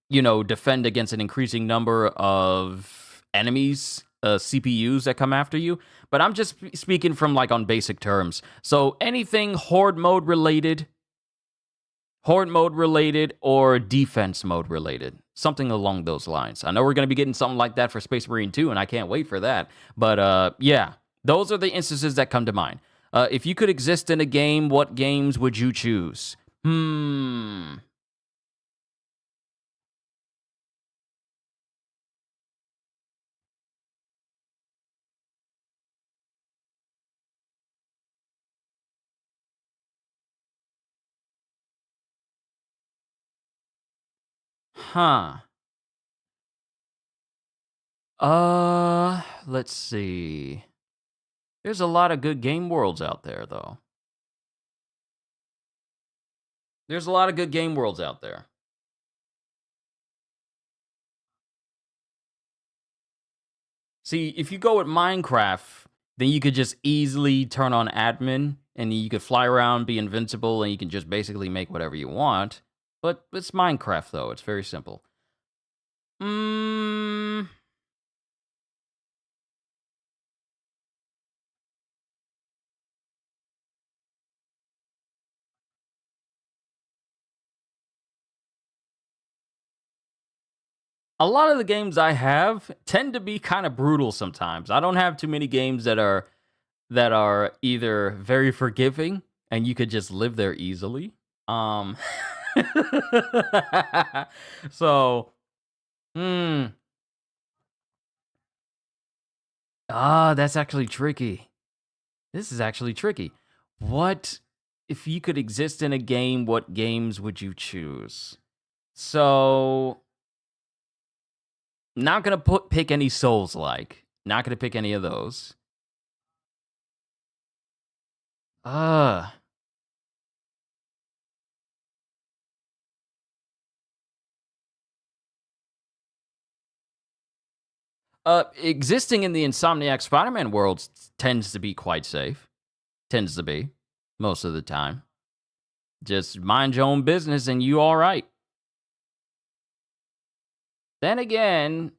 defend against an increasing number of enemies, CPUs that come after you. But I'm just speaking from like on basic terms. So anything horde mode related or defense mode related, something along those lines. I know we're going to be getting something like that for Space Marine 2, and I can't wait for that. But yeah, those are the instances that come to mind. If you could exist in a game, what games would you choose? Huh. Let's see. There's a lot of good game worlds out there, though. There's a lot of good game worlds out there. See, if you go with Minecraft, then you could just easily turn on admin and you could fly around, be invincible, and you can just basically make whatever you want. But it's Minecraft, though. It's very simple. Mm, a lot of the games I have tend to be kind of brutal sometimes. I don't have too many games that are either very forgiving and you could just live there easily. Um so, hmm. That's actually tricky. This is actually tricky. What if you could exist in a game, what games would you choose? So, not going to pick any Souls like. Not going to pick any of those. Uh Existing in the Insomniac Spider-Man world tends to be quite safe. Tends to be most of the time. Just mind your own business and you all right. Then again,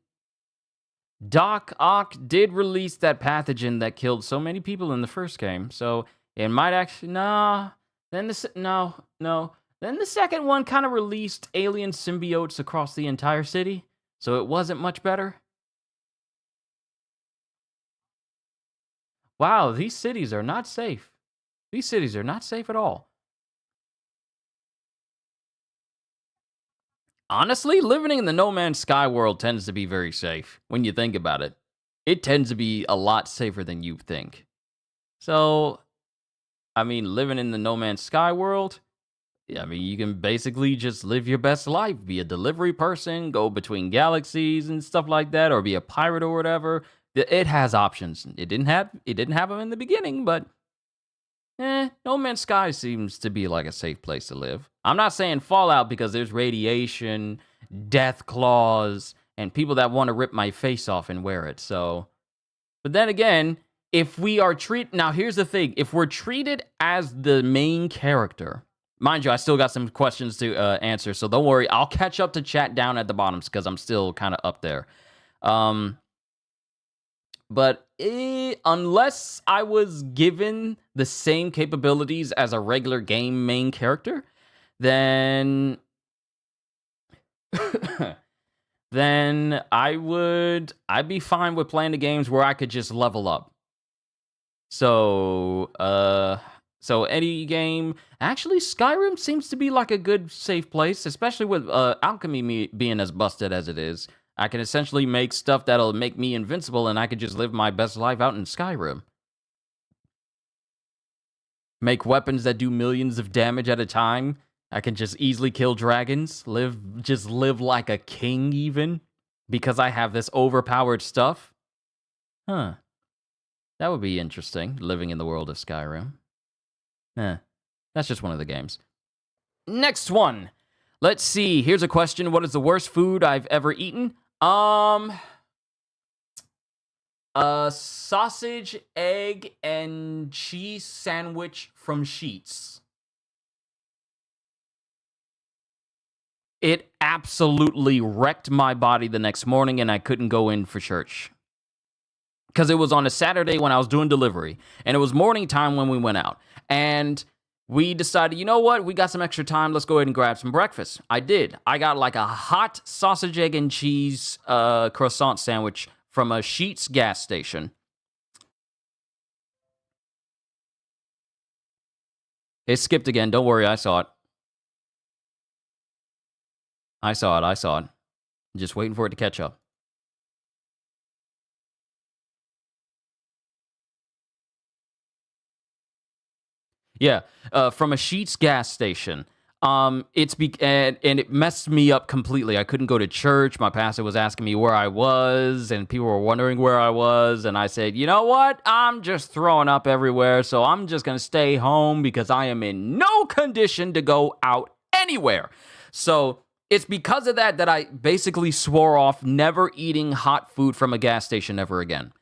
Doc Ock did release that pathogen that killed so many people in the first game. So It might actually nah. Then no. Then the second one kind of released alien symbiotes across the entire city, so it wasn't much better. Wow, these cities are not safe. These cities are not safe at all. Honestly, living in the No Man's Sky world tends to be very safe when you think about it. It tends to be a lot safer than you think. So, I mean, living in the No Man's Sky world, yeah, I mean, you can basically just live your best life, be a delivery person, go between galaxies and stuff like that, or be a pirate or whatever. It has options. It didn't have them in the beginning, but No Man's Sky seems to be like a safe place to live. I'm not saying Fallout because there's radiation, death claws, and people that want to rip my face off and wear it. So, but then again, if we are now here's the thing: if we're treated as the main character, mind you, I still got some questions to answer, so don't worry. I'll catch up to chat down at the bottoms because I'm still kind of up there. But unless I was given the same capabilities as a regular game main character, then then I'd be fine with playing the games where I could just level up. So any game, actually Skyrim seems to be like a good safe place, especially with alchemy being as busted as it is. I can essentially make stuff that'll make me invincible, and I could just live my best life out in Skyrim. Make weapons that do millions of damage at a time. I can just easily kill dragons. Just live like a king, even because I have this overpowered stuff. Huh. That would be interesting, living in the world of Skyrim. That's just one of the games. Next one. Let's see. Here's a question. What is the worst food I've ever eaten? A sausage, egg, and cheese sandwich from Sheetz. It absolutely wrecked my body the next morning, and I couldn't go in for church. Because it was on a Saturday when I was doing delivery, and it was morning time when we went out. And we decided, you know what? We got some extra time. Let's go ahead and grab some breakfast. I did. I got like a hot sausage, egg, and cheese croissant sandwich from a Sheetz gas station. It skipped again. Don't worry. I saw it. I saw it. Just waiting for it to catch up. Yeah, from a Sheetz gas station. And it messed me up completely. I couldn't go to church. My pastor was asking me where I was, and people were wondering where I was. And I said, you know what? I'm just throwing up everywhere, so I'm just gonna stay home because I am in no condition to go out anywhere. So it's because of that I basically swore off never eating hot food from a gas station ever again.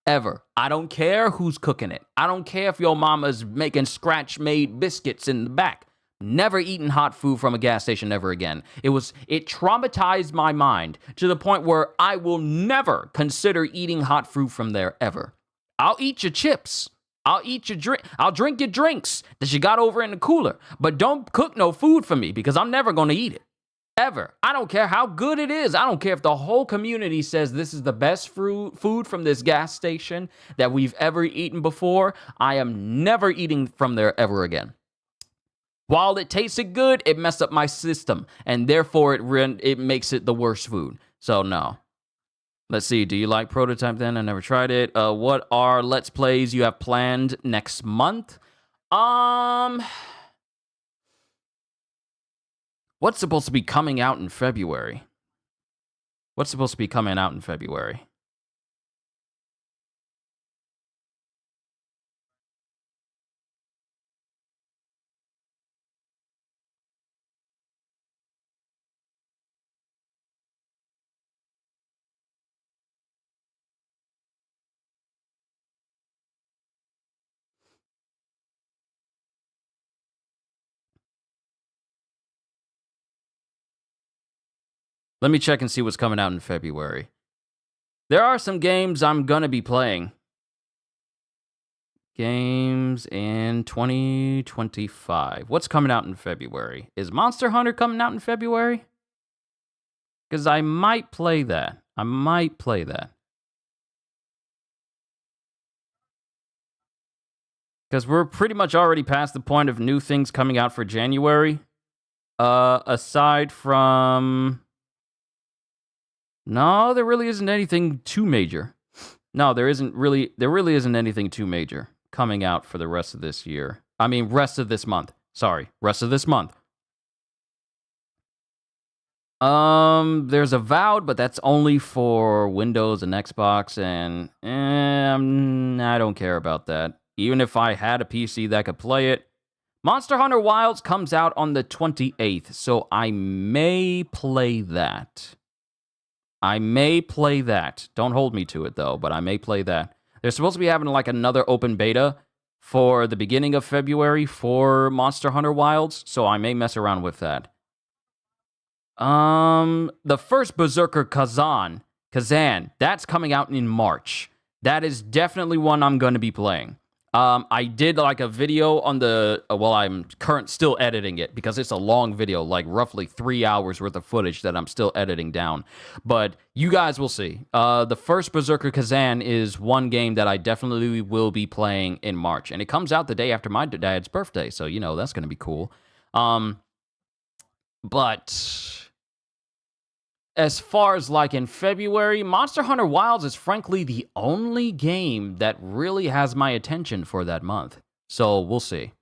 Ever. I don't care who's cooking it. I don't care if your mama's making scratch-made biscuits in the back. Never eaten hot food from a gas station ever again. It traumatized my mind to the point where I will never consider eating hot food from there ever. I'll eat your chips. I'll eat your drink. I'll drink your drinks that you got over in the cooler. But don't cook no food for me because I'm never going to eat it. Ever. I don't care how good it is. I don't care if the whole community says this is the best food from this gas station that we've ever eaten before. I am never eating from there ever again. While it tasted good, it messed up my system, and therefore it makes it the worst food. So no. Let's see. Do you like Prototype then? I never tried it. What are Let's Plays you have planned next month? What's supposed to be coming out in February? What's supposed to be coming out in February? Let me check and see what's coming out in February. There are some games I'm gonna be playing. Games in 2025. What's coming out in February? Is Monster Hunter coming out in February? Because I might play that. I might play that. Because we're pretty much already past the point of new things coming out for January. Aside from... No, there really isn't anything too major. No, there really isn't anything too major coming out for the rest of this year. I mean, rest of this month. Sorry, rest of this month. There's Avowed, but that's only for Windows and Xbox, and I don't care about that. Even if I had a PC that could play it. Monster Hunter Wilds comes out on the 28th, so I may play that. Don't hold me to it, though, but I may play that. They're supposed to be having, like, another open beta for the beginning of February for Monster Hunter Wilds, so I may mess around with that. The first Berserker Kazan, that's coming out in March. That is definitely one I'm going to be playing. I did like a video on the, I'm still editing it because it's a long video, like roughly 3 hours worth of footage that I'm still editing down. But you guys will see. The first Berserker Kazan is one game that I definitely will be playing in March. And it comes out the day after my dad's birthday, so, you know, that's going to be cool. But... as far as, like, in February, Monster Hunter Wilds is frankly the only game that really has my attention for that month. So, we'll see.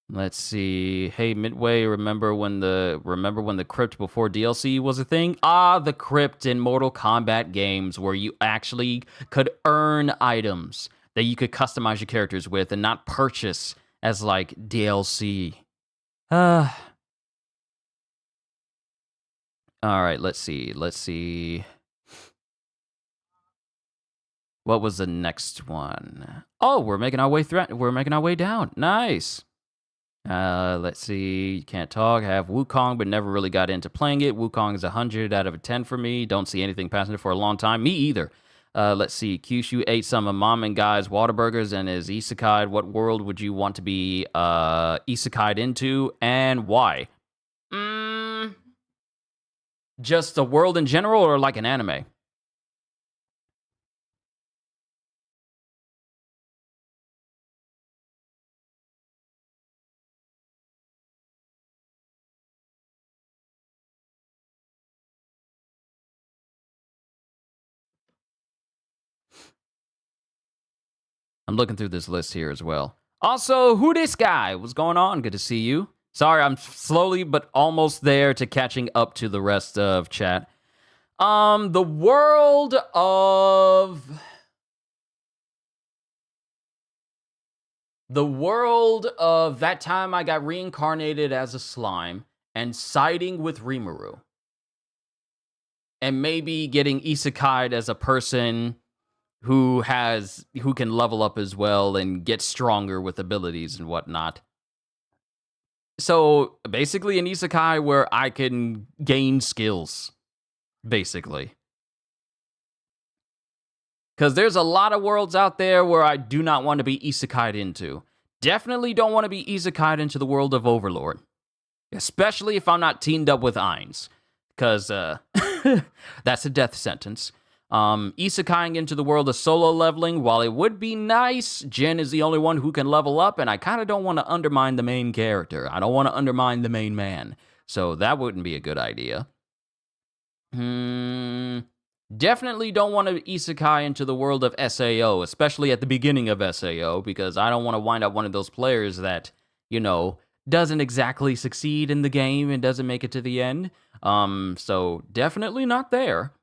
Let's see. Hey, Midway, remember when the crypt before DLC was a thing? The crypt in Mortal Kombat games where you actually could earn items that you could customize your characters with and not purchase as, like, DLC. All right, let's see. What was the next one? Oh, we're making our way down. Nice. Let's see. You can't talk. I have Wukong, but never really got into playing it. Wukong is 100 out of 10 for me. Don't see anything passing it for a long time. Me either. Let's see. Qushu ate some of Mom and Guy's Whataburgers and is isekai'd. What world would you want to be isekai'd into, and why? Just the world in general, or like an anime? I'm looking through this list here as well. Also, who this guy? What's going on? Good to see you. Sorry, I'm slowly but almost there to catching up to the rest of chat. The world of that time I got reincarnated as a slime and siding with Rimuru. And maybe getting isekai'd as a person who can level up as well and get stronger with abilities and whatnot. So basically an isekai where I can gain skills, basically. Because there's a lot of worlds out there where I do not want to be isekai'd into. Definitely don't want to be isekai'd into the world of Overlord. Especially if I'm not teamed up with Ainz. Because that's a death sentence. Isekai'ing into the world of solo leveling, while it would be nice, Jin is the only one who can level up, and I kind of don't want to undermine the main character. I don't want to undermine the main man. So that wouldn't be a good idea. Definitely don't want to isekai into the world of SAO, especially at the beginning of SAO, because I don't want to wind up one of those players that, you know, doesn't exactly succeed in the game and doesn't make it to the end. So definitely not there.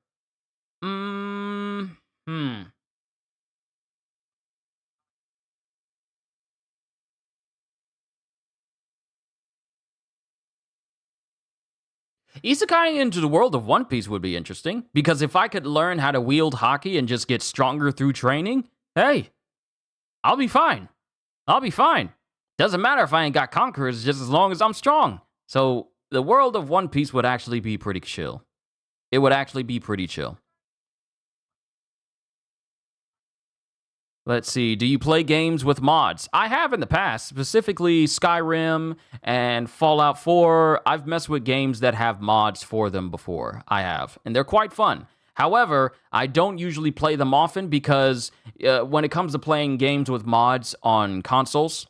Isekai'ing into the world of One Piece would be interesting, because if I could learn how to wield haki and just get stronger through training, hey, I'll be fine. Doesn't matter if I ain't got conquerors, just as long as I'm strong. So the world of One Piece would actually be pretty chill. It would actually be pretty chill. Let's see. Do you play games with mods? I have in the past, specifically Skyrim and Fallout 4. I've messed with games that have mods for them before. I have, and they're quite fun. However, I don't usually play them often because when it comes to playing games with mods on consoles,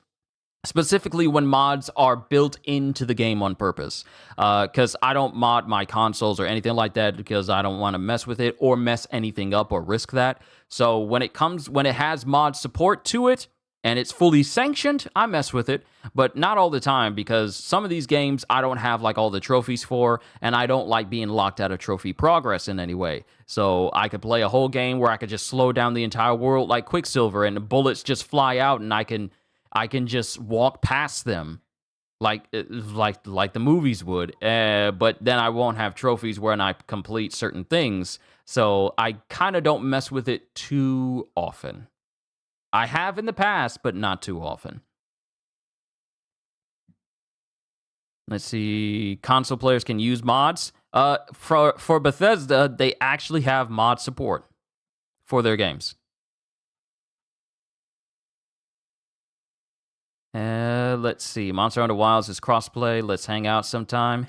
specifically when mods are built into the game on purpose, because I don't mod my consoles or anything like that because I don't want to mess with it or mess anything up or risk that. So when it has mod support to it and it's fully sanctioned, I mess with it, but not all the time because some of these games I don't have like all the trophies for, and I don't like being locked out of trophy progress in any way. So I could play a whole game where I could just slow down the entire world like Quicksilver and the bullets just fly out and I can just walk past them like the movies would. But then I won't have trophies when I complete certain things. So I kind of don't mess with it too often. I have in the past, but not too often. Let's see. Console players can use mods. For Bethesda, they actually have mod support for their games. Let's see. Monster Hunter Wilds is crossplay. Let's hang out sometime.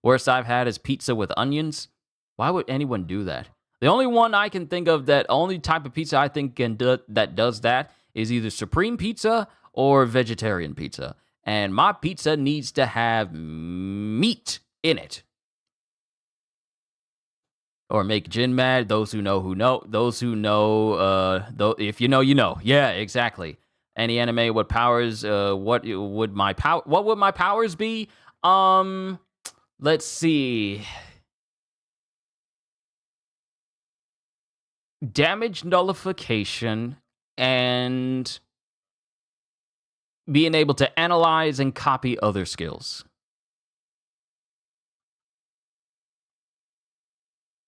Worst I've had is pizza with onions. Why would anyone do that? The only one I can think of that only type of pizza I think that does that is either supreme pizza or vegetarian pizza. And my pizza needs to have meat in it. Or make Jin mad. Those who know who know. Those who know. If you know, you know. Yeah, exactly. Any anime? What powers? What would my power? What would my powers be? Let's see. Damage nullification and being able to analyze and copy other skills.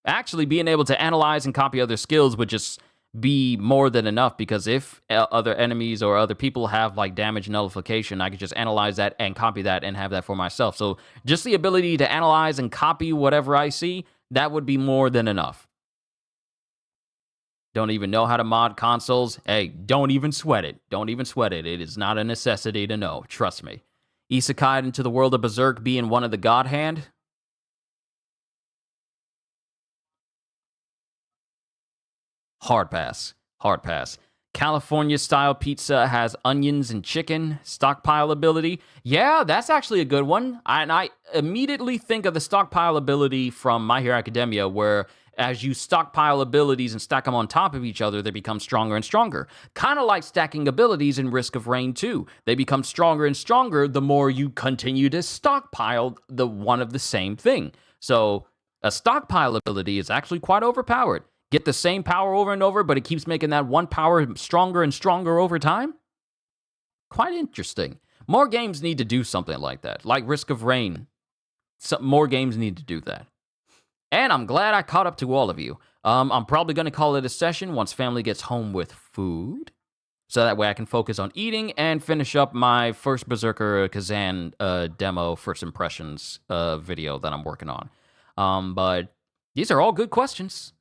Actually, being able to analyze and copy other skills would just be more than enough because if other enemies or other people have like damage nullification, I could just analyze that and copy that and have that for myself. So just the ability to analyze and copy whatever I see, that would be more than enough. Don't even know how to mod consoles? Hey, don't even sweat it. Don't even sweat it. It is not a necessity to know. Trust me. Isekai into the world of Berserk being one of the God Hand? Hard pass. Hard pass. California style pizza has onions and chicken. Stockpile ability. Yeah, that's actually a good one. I immediately think of the stockpile ability from My Hero Academia, where as you stockpile abilities and stack them on top of each other, they become stronger and stronger. Kind of like stacking abilities in Risk of Rain 2. They become stronger and stronger the more you continue to stockpile the one of the same thing. So a stockpile ability is actually quite overpowered. Get the same power over and over, but it keeps making that one power stronger and stronger over time? Quite interesting. More games need to do something like that, like Risk of Rain. More games need to do that. And I'm glad I caught up to all of you. I'm probably going to call it a session once family gets home with food. So that way I can focus on eating and finish up my first Berserker Kazan demo first impressions video that I'm working on. But these are all good questions.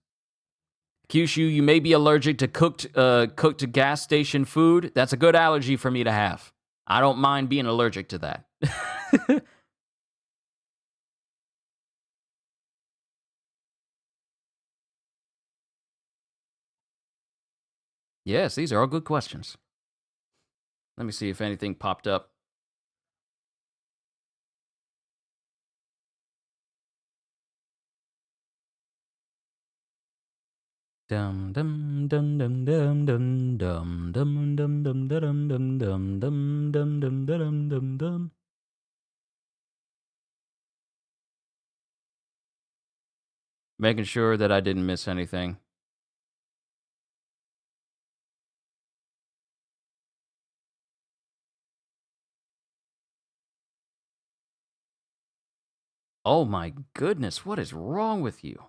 Qushu, you may be allergic to cooked gas station food. That's a good allergy for me to have. I don't mind being allergic to that. Yes, these are all good questions. Let me see if anything popped up. Dum dum dum dum dum dum dum dum dum dum dum dum dum dum dum dum dum dum dum. Making sure that I didn't miss anything. Oh my goodness, what is wrong with you?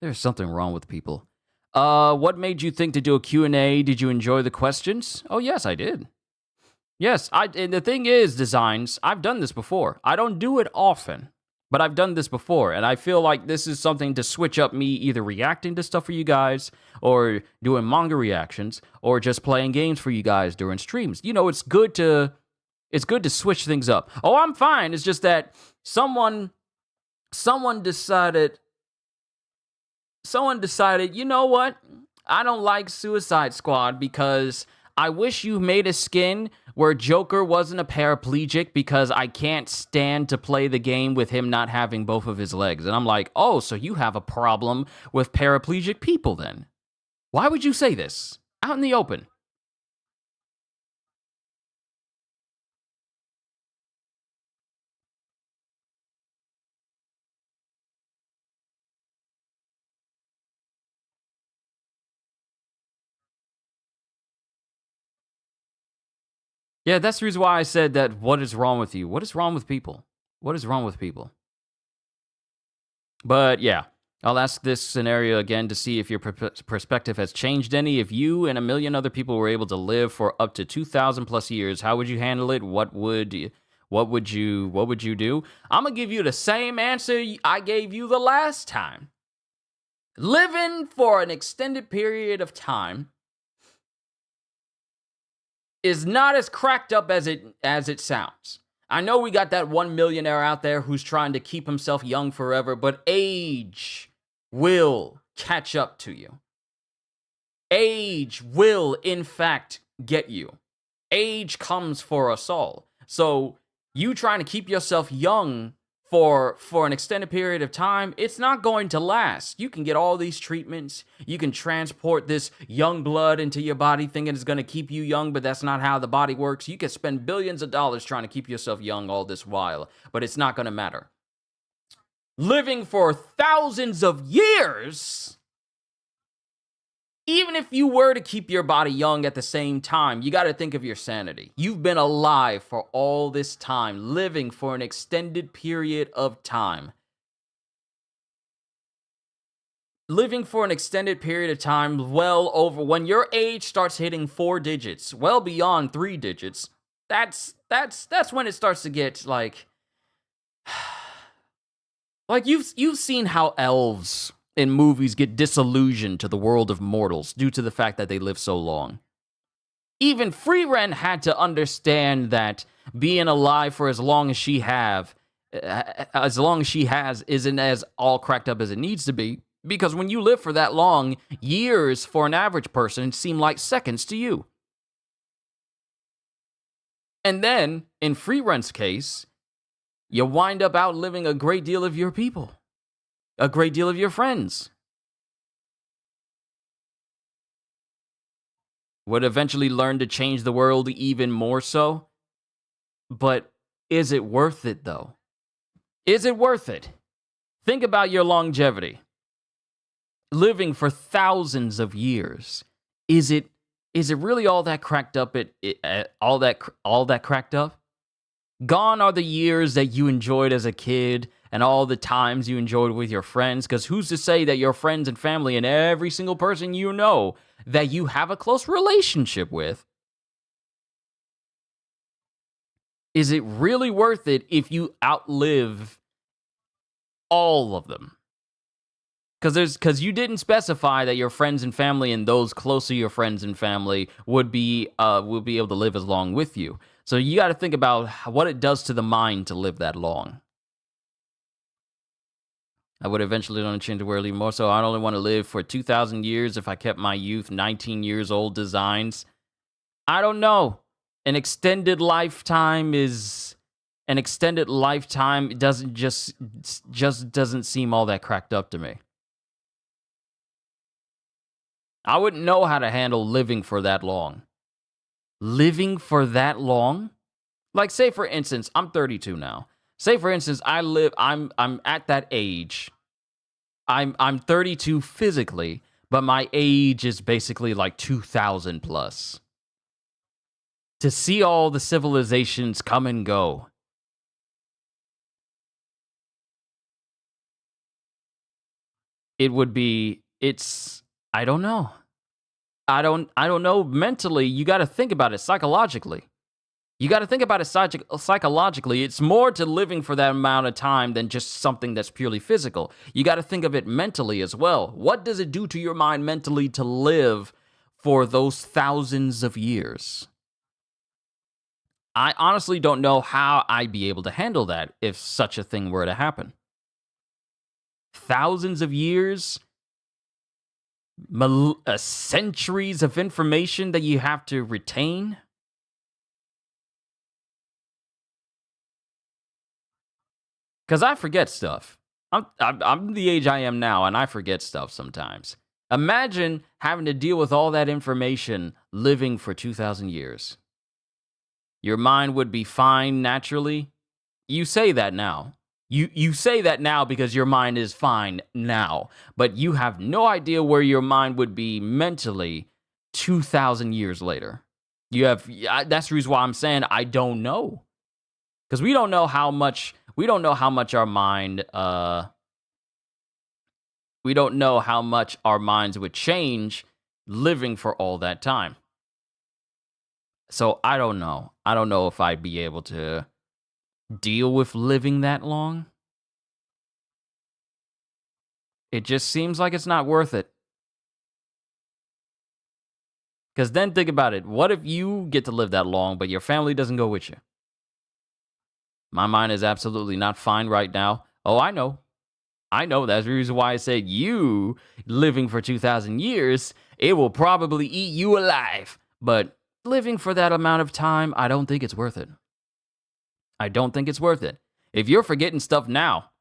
There's something wrong with people. What made you think to do a Q&A? Did you enjoy the questions? Oh, yes, I did. Yes, and the thing is, Designs, I've done this before. I don't do it often, but I've done this before, and I feel like this is something to switch up me either reacting to stuff for you guys, or doing manga reactions, or just playing games for you guys during streams. You know, it's good to switch things up. Oh, I'm fine. It's just that someone decided, you know what? I don't like Suicide Squad because I wish you made a skin where Joker wasn't a paraplegic because I can't stand to play the game with him not having both of his legs. And I'm like, oh, so you have a problem with paraplegic people then? Why would you say this out in the open? Yeah, that's the reason why I said that. What is wrong with you? What is wrong with people? What is wrong with people? But yeah, I'll ask this scenario again to see if your perspective has changed any. If you and a million other people were able to live for up to 2,000 plus years, how would you handle it? What would you do? I'm gonna give you the same answer I gave you the last time. Living for an extended period of time is not as cracked up as it sounds. I know we got that one millionaire out there who's trying to keep himself young forever, but age will catch up to you. Age will, in fact, get you. Age comes for us all. So, you trying to keep yourself young for an extended period of time, it's not going to last. You can get all these treatments. You can transport this young blood into your body thinking it's going to keep you young, but that's not how the body works. You can spend billions of dollars trying to keep yourself young all this while, but it's not going to matter. Living for thousands of years, even if you were to keep your body young at the same time, you got to think of your sanity. You've been alive for all this time, living for an extended period of time. Living for an extended period of time, well over, when your age starts hitting 4 digits, well beyond 3 digits, that's when it starts to get like you've seen how elves in movies get disillusioned to the world of mortals due to the fact that they live so long. Even Frieren had to understand that being alive for as long as she has isn't as all cracked up as it needs to be, because when you live for that long, years for an average person seem like seconds to you. And then, in Friren's case, you wind up outliving a great deal of your people, a great deal of your friends. Would eventually learn to change the world even more so. But is it worth it, though? Is it worth it? Think about your longevity. Living for thousands of years. Is it really all that cracked up? All that cracked up? Gone are the years that you enjoyed as a kid and all the times you enjoyed with your friends, because who's to say that your friends and family and every single person you know that you have a close relationship with, is it really worth it if you outlive all of them? Because you didn't specify that your friends and family and those close to your friends and family would be able to live as long with you. So you got to think about what it does to the mind to live that long. I would eventually want to change the world even more. So I only want to live for 2,000 years if I kept my youth, 19 years old Designs. I don't know. An extended lifetime it doesn't just doesn't seem all that cracked up to me. I wouldn't know how to handle living for that long. Living for that long? Like, say for instance, I'm 32 now. Say for instance, I'm at that age. I'm 32 physically, but my age is basically like 2,000 plus. To see all the civilizations come and go. it would be it's I don't know. I don't know mentally, you got to think about it psychologically. You got to think about it psychologically. It's more to living for that amount of time than just something that's purely physical. You got to think of it mentally as well. What does it do to your mind mentally to live for those thousands of years? I honestly don't know how I'd be able to handle that if such a thing were to happen. Thousands of years, centuries of information that you have to retain. Because I forget stuff. I'm the age I am now, and I forget stuff sometimes. Imagine having to deal with all that information living for 2,000 years. Your mind would be fine naturally. You say that now. You say that now because your mind is fine now, but you have no idea where your mind would be mentally 2,000 years later. That's the reason why I'm saying I don't know, because we don't know how much our mind we don't know how much our minds would change living for all that time. So I don't know. I don't know if I'd be able to deal with living that long. It just seems like it's not worth it. Because then think about it. What if you get to live that long, but your family doesn't go with you? My mind is absolutely not fine right now. Oh, I know. I know. That's the reason why I said you living for 2,000 years, it will probably eat you alive. But living for that amount of time, I don't think it's worth it. I don't think it's worth it. If you're forgetting stuff now,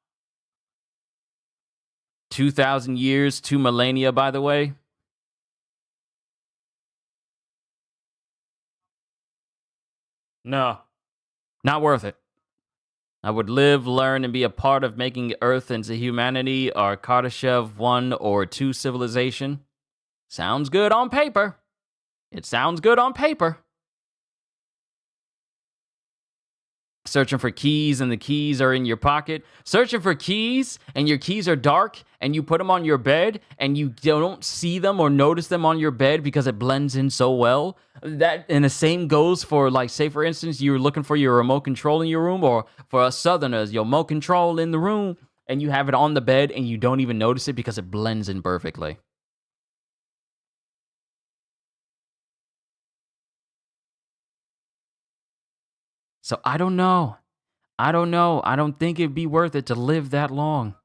2,000 years, 2 millennia, by the way, no, not worth it. I would live, learn, and be a part of making Earth into humanity or Kardashev 1 or 2 civilization. Sounds good on paper. It sounds good on paper. Searching for keys and the keys are in your pocket. Searching for keys and your keys are dark and you put them on your bed and you don't see them or notice them on your bed because it blends in so well. That and the same goes for, like, say for instance you're looking for your remote control in your room, or for us southerners, your remote control in the room, and you have it on the bed and you don't even notice it because it blends in perfectly. So I don't know. I don't know. I don't think it'd be worth it to live that long.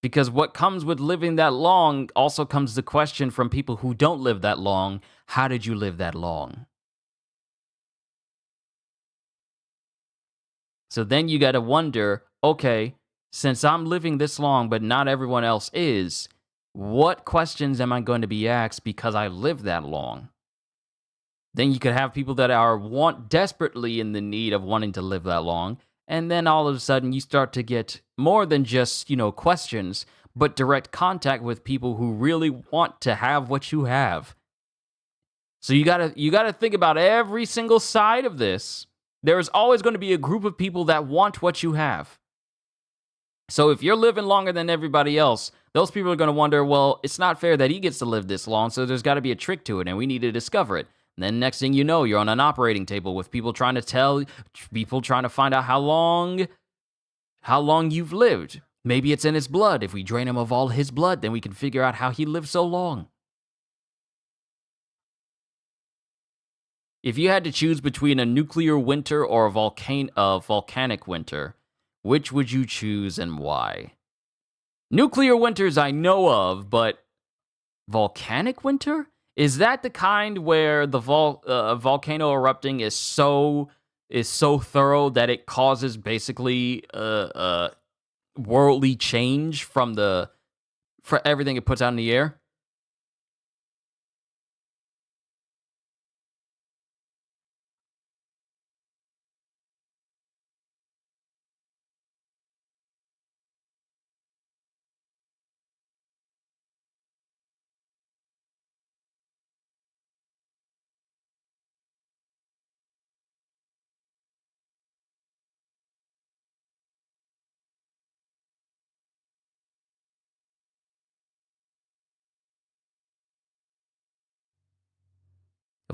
Because what comes with living that long also comes the question from people who don't live that long: how did you live that long? So then you got to wonder, okay, since I'm living this long, but not everyone else is, what questions am I going to be asked because I lived that long? Then you could have people that are want desperately in the need of wanting to live that long, and then all of a sudden you start to get more than just, questions, but direct contact with people who really want to have what you have. So you got to think about every single side of this. There's always going to be a group of people that want what you have. So if you're living longer than everybody else, those people are going to wonder, well, it's not fair that he gets to live this long, so there's got to be a trick to it, and we need to discover it. And then next thing you know, you're on an operating table with people trying to find out how long you've lived. Maybe it's in his blood. If we drain him of all his blood, then we can figure out how he lived so long. If you had to choose between a nuclear winter or a volcanic winter, which would you choose and why? Nuclear winters I know of, but volcanic winter? Is that the kind where the volcano erupting is so thorough that it causes basically worldly change for everything it puts out in the air?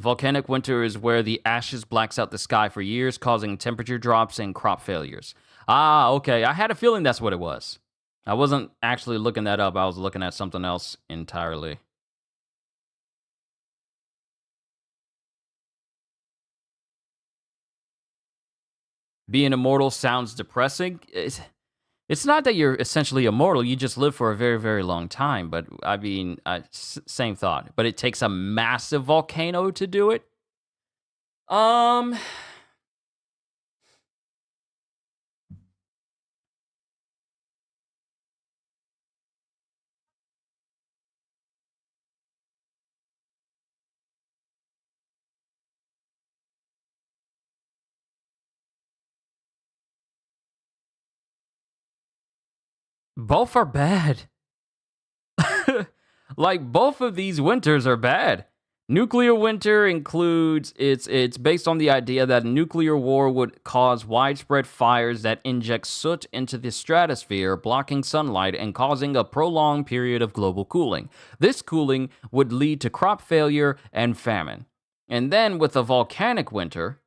Volcanic winter is where the ashes blacks out the sky for years, causing temperature drops and crop failures. Ah, okay. I had a feeling that's what it was. I wasn't actually looking that up. I was looking at something else entirely. Being immortal sounds depressing. It's not that you're essentially immortal. You just live for a very, very long time. But I mean, same thought. But it takes a massive volcano to do it. Um, both are bad. Like both of these winters are bad. Nuclear winter includes it's based on the idea that a nuclear war would cause widespread fires that inject soot into the stratosphere, blocking sunlight and causing a prolonged period of global cooling. This cooling would lead to crop failure and famine. And then with a volcanic winter,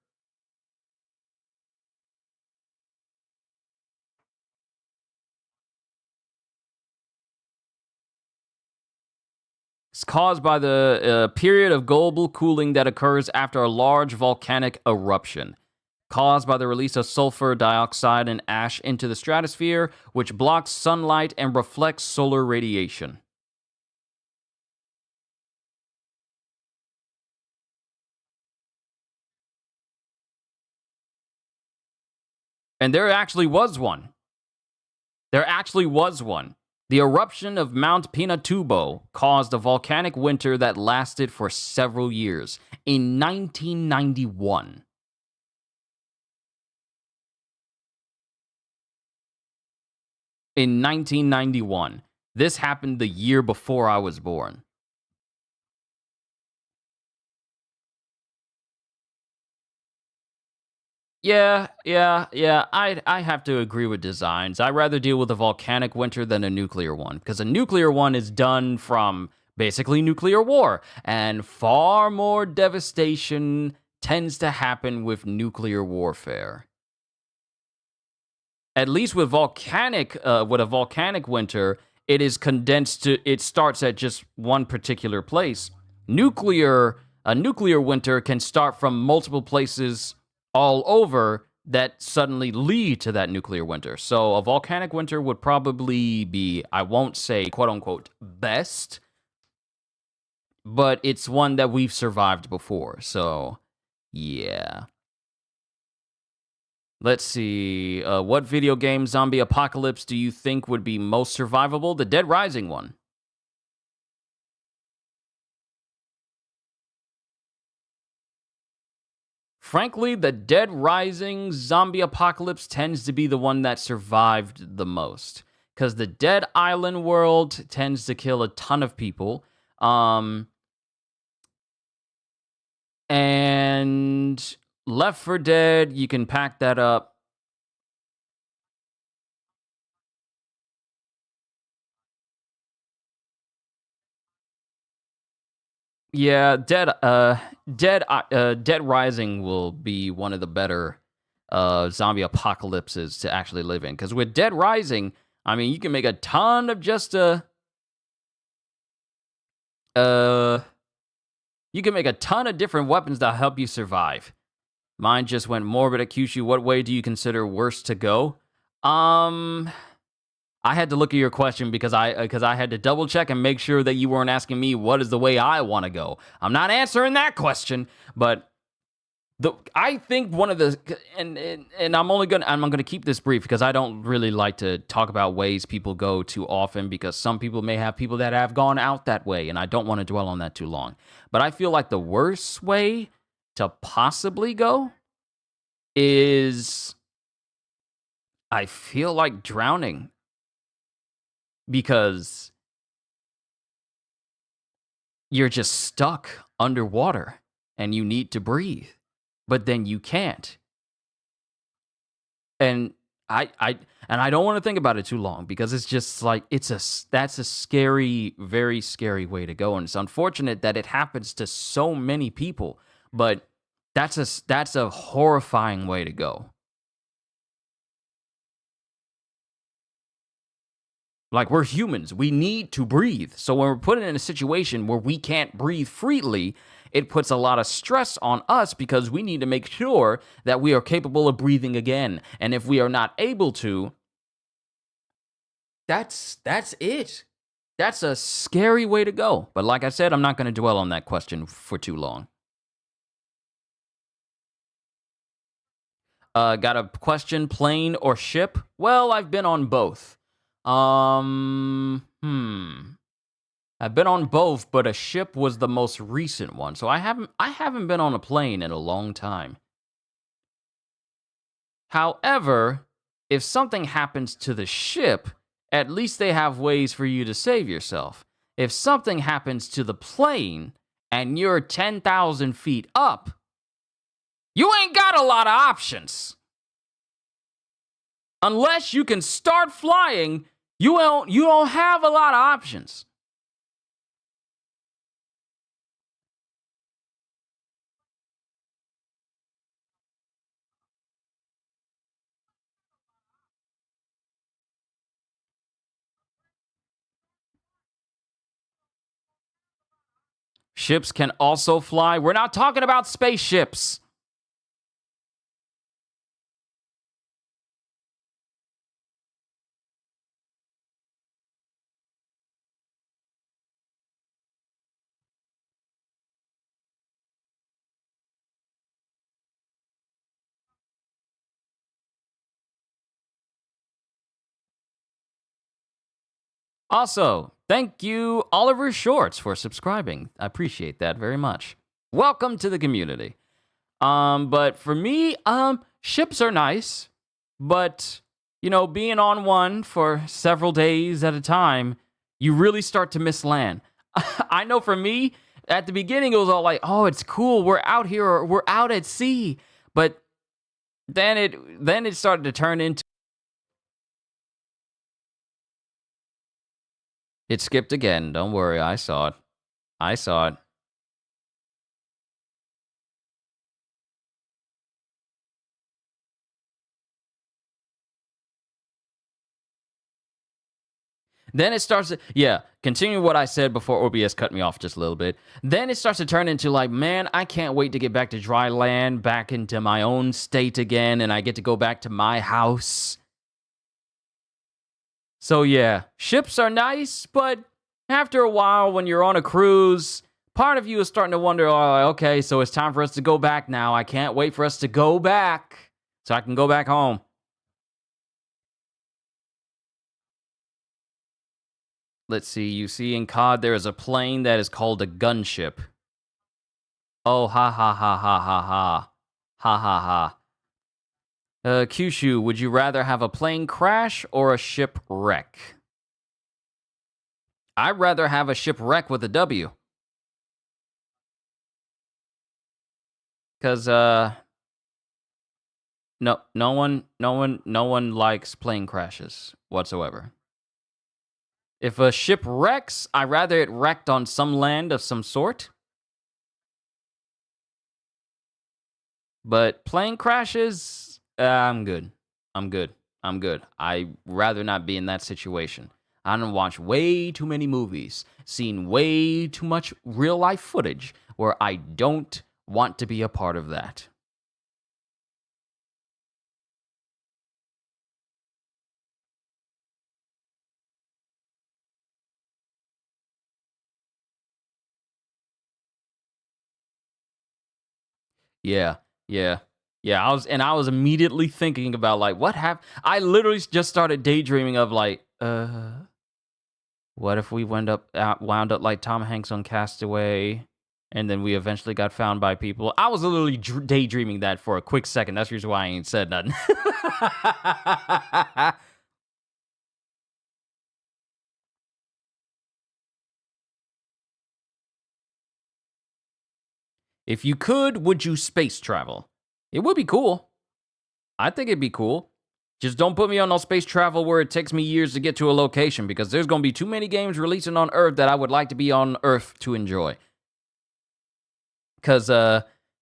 it's caused by the period of global cooling that occurs after a large volcanic eruption, caused by the release of sulfur dioxide and ash into the stratosphere, which blocks sunlight and reflects solar radiation. And there actually was one. There actually was one. The eruption of Mount Pinatubo caused a volcanic winter that lasted for several years. In 1991. In 1991. This happened the year before I was born. Yeah. I have to agree with designs. I'd rather deal with a volcanic winter than a nuclear one, because a nuclear one is done from basically nuclear war, and far more devastation tends to happen with nuclear warfare. At least with a volcanic winter, it is condensed to it starts at just one particular place. A nuclear winter can start from multiple places all over that suddenly lead to that nuclear winter. So a volcanic winter would probably be, I won't say quote unquote best, but it's one that we've survived before. So yeah. Let's see. What video game zombie apocalypse do you think would be most survivable? The Dead Rising one. Frankly, the Dead Rising zombie apocalypse tends to be the one that survived the most. Because the Dead Island world tends to kill a ton of people. And Left 4 Dead, you can pack that up. Yeah, Dead Rising will be one of the better zombie apocalypses to actually live in. Because with Dead Rising, I mean, you can make a ton of just uh, you can make a ton of different weapons that help you survive. Mine just went morbid at Qushu. What way do you consider worse to go? I had to look at your question because I had to double check and make sure that you weren't asking me what is the way I want to go. I'm not answering that question, but I think one of the and I'm gonna keep this brief because I don't really like to talk about ways people go too often, because some people may have people that have gone out that way, and I don't want to dwell on that too long. But I feel like the worst way to possibly go is, I feel like drowning, because you're just stuck underwater and you need to breathe, but then you can't. And I don't want to think about it too long, because it's just like that's a scary, very scary way to go, and it's unfortunate that it happens to so many people. But that's a horrifying way to go. Like, we're humans. We need to breathe. So when we're put in a situation where we can't breathe freely, it puts a lot of stress on us because we need to make sure that we are capable of breathing again. And if we are not able to, that's it. That's a scary way to go. But like I said, I'm not going to dwell on that question for too long. Got a question, plane or ship? Well, I've been on both. I've been on both, but a ship was the most recent one. So I haven't been on a plane in a long time. However, if something happens to the ship, at least they have ways for you to save yourself. If something happens to the plane and you're 10,000 feet up, you ain't got a lot of options. Unless you can start flying, you don't have a lot of options. Ships can also fly. We're not talking about spaceships. Also, thank you, Oliver Shorts, for subscribing. I appreciate that very much. Welcome to the community. But for me, ships are nice, but being on one for several days at a time, you really start to miss land. I know for me, at the beginning it was all like, "Oh, it's cool. We're out here, or we're out at sea." But then it started to turn into. It skipped again. Don't worry, I saw it. I saw it. Then it starts to, yeah, continue what I said before OBS cut me off just a little bit. Then it starts to turn into like, man, I can't wait to get back to dry land, back into my own state again, and I get to go back to my house. So yeah, ships are nice, but after a while, when you're on a cruise, part of you is starting to wonder, oh, okay, so it's time for us to go back now. I can't wait for us to go back so I can go back home. Let's see, you see in COD there is a plane that is called a gunship. Oh, ha ha ha ha ha ha. Ha ha ha. Qushu, would you rather have a plane crash or a ship wreck? I'd rather have a ship wreck with a W. Cause no one likes plane crashes whatsoever. If a ship wrecks, I'd rather it wrecked on some land of some sort. But plane crashes, I'm good. I'm good. I'm good. I'd rather not be in that situation. I done watched way too many movies, seen way too much real life footage where I don't want to be a part of that. Yeah, yeah, yeah. I was immediately thinking about like what happened. I literally just started daydreaming of like, what if we wound up like Tom Hanks on Castaway, and then we eventually got found by people. I was literally daydreaming that for a quick second. That's the reason why I ain't said nothing. If you could, would you space travel? It would be cool. I think it'd be cool. Just don't put me on no space travel where it takes me years to get to a location because there's going to be too many games releasing on Earth that I would like to be on Earth to enjoy. Because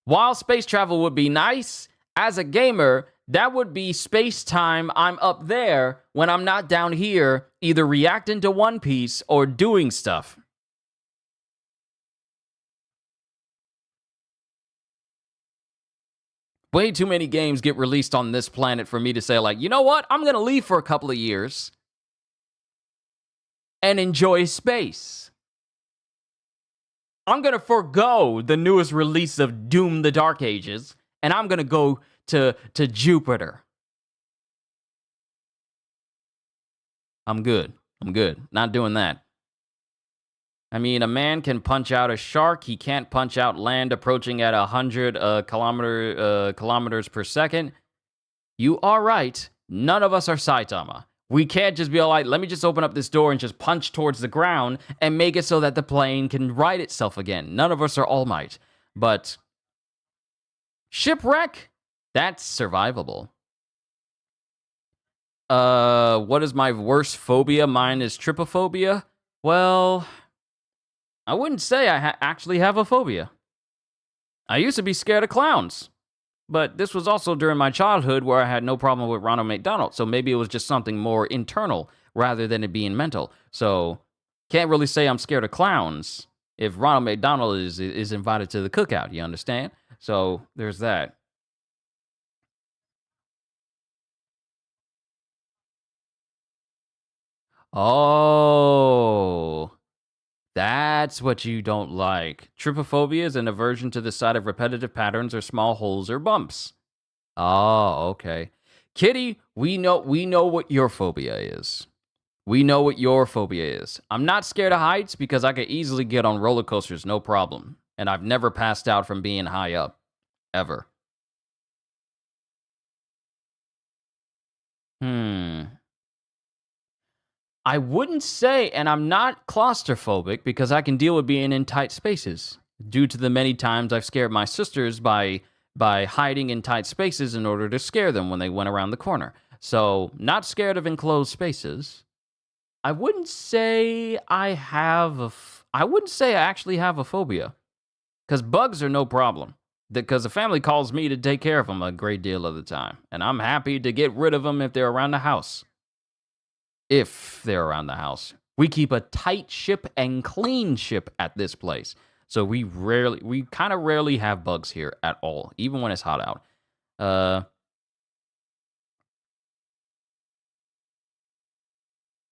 While space travel would be nice, as a gamer, that would be space time. I'm up there when I'm not down here, either reacting to One Piece or doing stuff. Way too many games get released on this planet for me to say, like, you know what? I'm going to leave for a couple of years and enjoy space. I'm going to forego the newest release of Doom the Dark Ages, and I'm going to go to Jupiter. I'm good. Not doing that. I mean, a man can punch out a shark. He can't punch out land approaching at 100 kilometers per second. You are right. None of us are Saitama. We can't just be all like, let me just open up this door and just punch towards the ground and make it so that the plane can right itself again. None of us are All Might. But shipwreck? That's survivable. What is my worst phobia? Mine is trypophobia. Well, I wouldn't say I actually have a phobia. I used to be scared of clowns. But this was also during my childhood where I had no problem with Ronald McDonald. So maybe it was just something more internal rather than it being mental. So can't really say I'm scared of clowns if Ronald McDonald is invited to the cookout. You understand? So there's that. Oh, that's what you don't like. Trypophobia is an aversion to the sight of repetitive patterns or small holes or bumps. Oh, okay. Kitty, we know what your phobia is. We know what your phobia is. I'm not scared of heights because I could easily get on roller coasters, no problem. And I've never passed out from being high up. Ever. I wouldn't say, and I'm not claustrophobic because I can deal with being in tight spaces due to the many times I've scared my sisters by hiding in tight spaces in order to scare them when they went around the corner. So, not scared of enclosed spaces. I wouldn't say I wouldn't say I actually have a phobia cuz bugs are no problem. Because the family calls me to take care of them a great deal of the time, and I'm happy to get rid of them if they're around the house. If they're around the house. We keep a tight ship and clean ship at this place. So we kind of rarely have bugs here at all, even when it's hot out.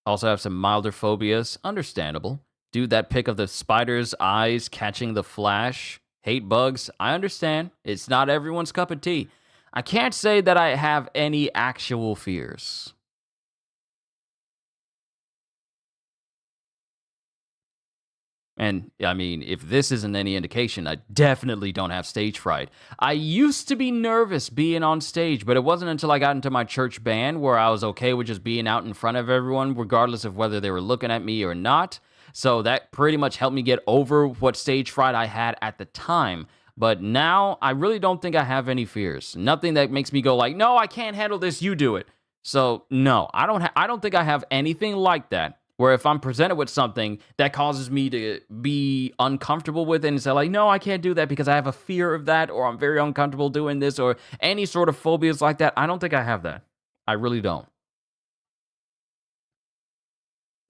Also have some milder phobias. Understandable. Dude, that pic of the spider's eyes catching the flash. Hate bugs. I understand. It's not everyone's cup of tea. I can't say that I have any actual fears. And I mean, if this isn't any indication, I definitely don't have stage fright. I used to be nervous being on stage, but it wasn't until I got into my church band where I was okay with just being out in front of everyone, regardless of whether they were looking at me or not. So that pretty much helped me get over what stage fright I had at the time. But now I really don't think I have any fears. Nothing that makes me go like, "No, I can't handle this, you do it." So, no, I don't think I have anything like that. Where if I'm presented with something that causes me to be uncomfortable with it and say like, no, I can't do that because I have a fear of that, or I'm very uncomfortable doing this, or any sort of phobias like that, I don't think I have that. I really don't.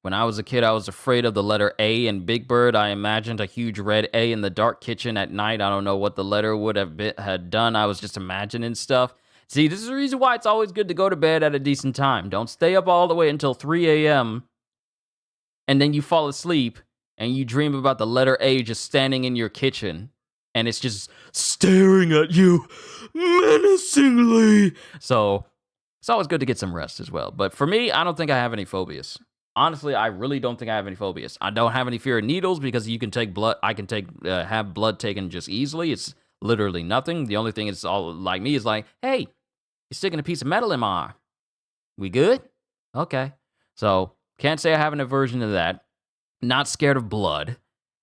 When I was a kid, I was afraid of the letter A in Big Bird. I imagined a huge red A in the dark kitchen at night. I don't know what the letter would have had done. I was just imagining stuff. See, this is the reason why it's always good to go to bed at a decent time. Don't stay up all the way until 3 a.m. and then you fall asleep and you dream about the letter A just standing in your kitchen and it's just staring at you menacingly. So it's always good to get some rest as well. But for me, I don't think I have any phobias. Honestly, I really don't think I have any phobias. I don't have any fear of needles because you can take blood. I can have blood taken just easily. It's literally nothing. The only thing is all like me is like, hey, you're sticking a piece of metal in my arm. We good? Okay. So can't say I have an aversion to that. Not scared of blood.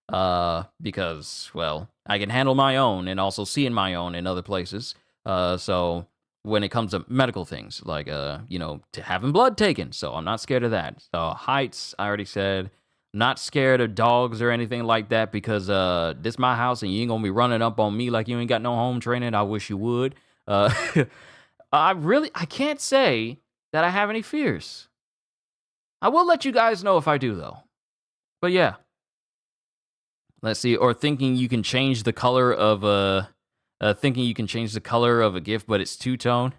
Because, well, I can handle my own and also seeing my own in other places. So when it comes to medical things, like, to having blood taken. So I'm not scared of that. So heights, I already said. Not scared of dogs or anything like that because this my house and you ain't gonna be running up on me like you ain't got no home training. I wish you would. Uh, I can't say that I have any fears. I will let you guys know if I do though. But yeah, let's see. Or thinking you can change the color of thinking you can change the color of a gift, but it's two tone.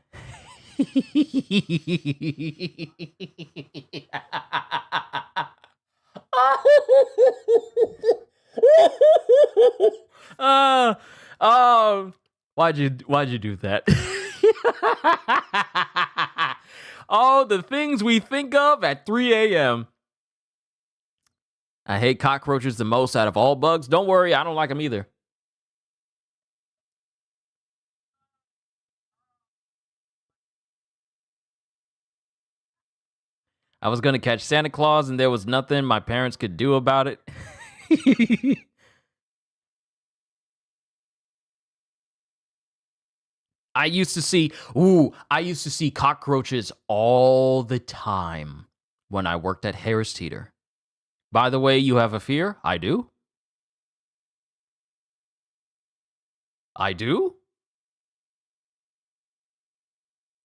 uh, why'd you do that? Oh, the things we think of at 3 a.m. I hate cockroaches the most out of all bugs. Don't worry, I don't like them either. I was going to catch Santa Claus and there was nothing my parents could do about it. I used to see cockroaches all the time when I worked at Harris Teeter. By the way, you have a fear? I do. I do?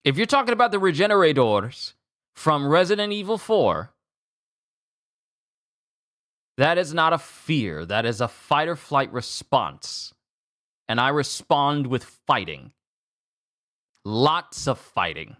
If you're talking about the regenerators from Resident Evil 4, that is not a fear. That is a fight or flight response. And I respond with fighting. Lots of fighting.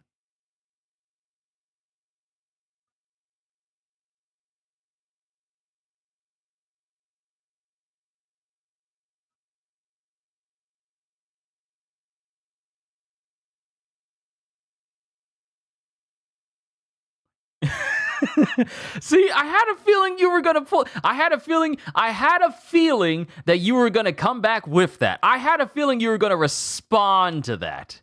See, I had a feeling you were going to pull. I had a feeling that you were going to come back with that. I had a feeling you were going to respond to that.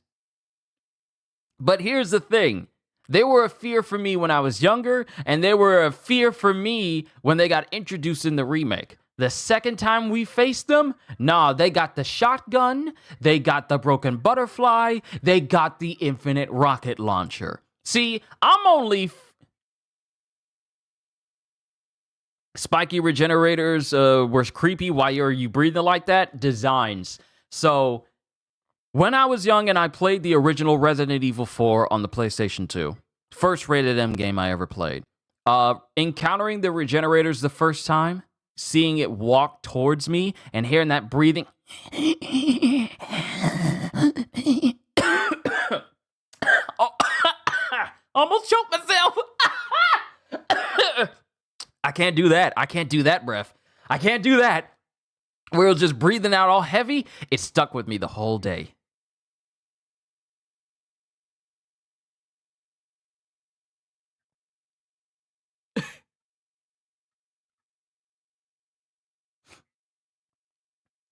But here's the thing. They were a fear for me when I was younger, and they were a fear for me when they got introduced in the remake. The second time we faced them, nah, they got the shotgun, they got the broken butterfly, they got the infinite rocket launcher. See, I'm only... Spiky regenerators were creepy. Why are you breathing like that? Designs. So, when I was young and I played the original Resident Evil 4 on the PlayStation 2, first rated M game I ever played, encountering the regenerators the first time, seeing it walk towards me, and hearing that breathing... Oh, almost choked myself! I can't do that. I can't do that, breath. I can't do that. We were just breathing out all heavy. It stuck with me the whole day.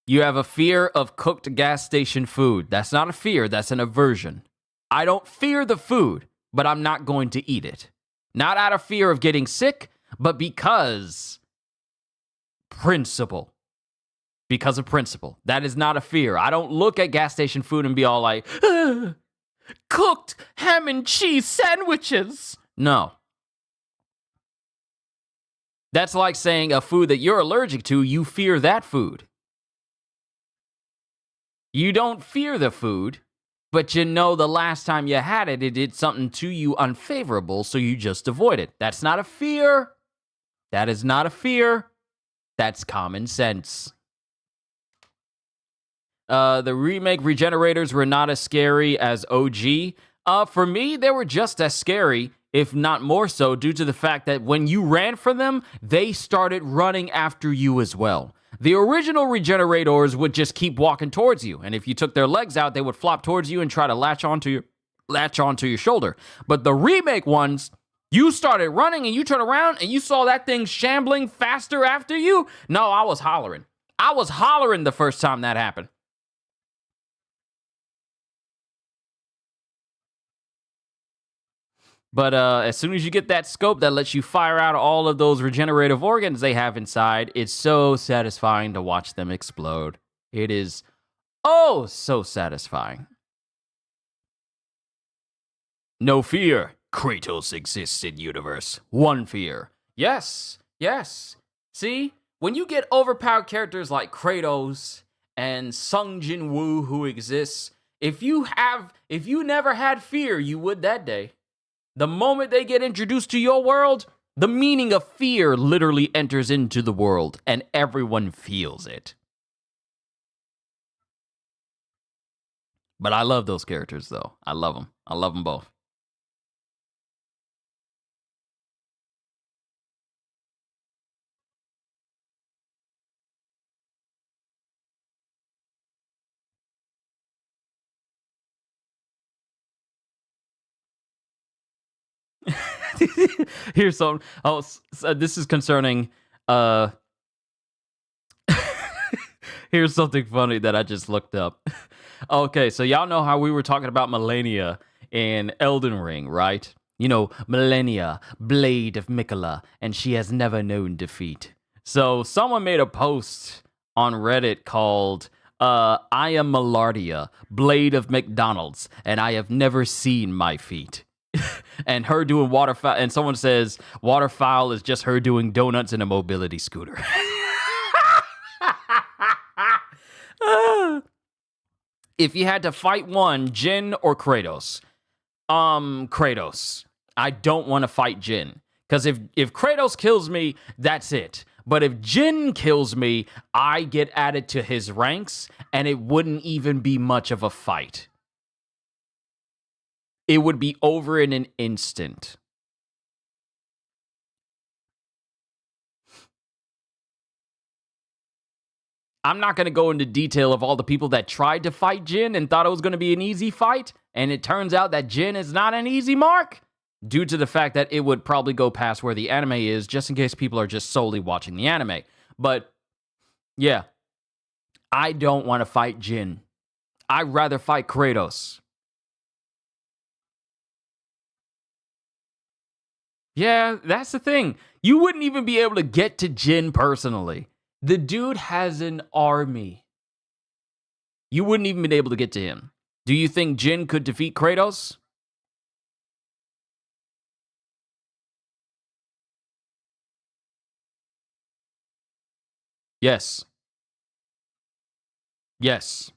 You have a fear of cooked gas station food. That's not a fear, that's an aversion. I don't fear the food, but I'm not going to eat it. Not out of fear of getting sick, but because principle. Because of principle. That is not a fear. I don't look at gas station food and be all like, cooked ham and cheese sandwiches. No. That's like saying a food that you're allergic to, you fear that food. You don't fear the food, but you know the last time you had it, it did something to you unfavorable, so you just avoid it. That's not a fear. That is not a fear. That's common sense. The remake regenerators were not as scary as OG. For me, they were just as scary, if not more so, due to the fact that when you ran from them, they started running after you as well. The original regenerators would just keep walking towards you, and if you took their legs out, they would flop towards you and try to latch onto your shoulder. But the remake ones, you started running and you turned around and you saw that thing shambling faster after you. No, I was hollering. I was hollering the first time that happened. But as soon as you get that scope that lets you fire out all of those regenerative organs they have inside, it's so satisfying to watch them explode. It is oh so satisfying. No fear. Kratos exists in universe. One fear. Yes, yes. See, when you get overpowered characters like Kratos and Sung Jin Woo who exists, if you never had fear, you would that day. The moment they get introduced to your world, the meaning of fear literally enters into the world and everyone feels it. But I love those characters though. I love them. I love them both. Here's some. Oh, so this is concerning. Uh, here's something funny that I just looked up. Okay, so y'all know how we were talking about Millennia in Elden Ring, right? You know, Millennia, Blade of Mikola, and she has never known defeat. So someone made a post on Reddit called I am Malardia, Blade of McDonald's, and I have never seen my feet. And her doing waterfowl, and someone says waterfowl is just her doing donuts in a mobility scooter. If you had to fight one, Jin or Kratos? Kratos. I don't want to fight Jin. Because if Kratos kills me, that's it. But if Jin kills me, I get added to his ranks, and it wouldn't even be much of a fight. It would be over in an instant. I'm not going to go into detail of all the people that tried to fight Jin and thought it was going to be an easy fight, and it turns out that Jin is not an easy mark, due to the fact that it would probably go past where the anime is, just in case people are just solely watching the anime. But, yeah, I don't want to fight Jin. I'd rather fight Kratos. Yeah, that's the thing. You wouldn't even be able to get to Jin personally. The dude has an army. You wouldn't even be able to get to him. Do you think Jin could defeat Kratos? Yes. Yes.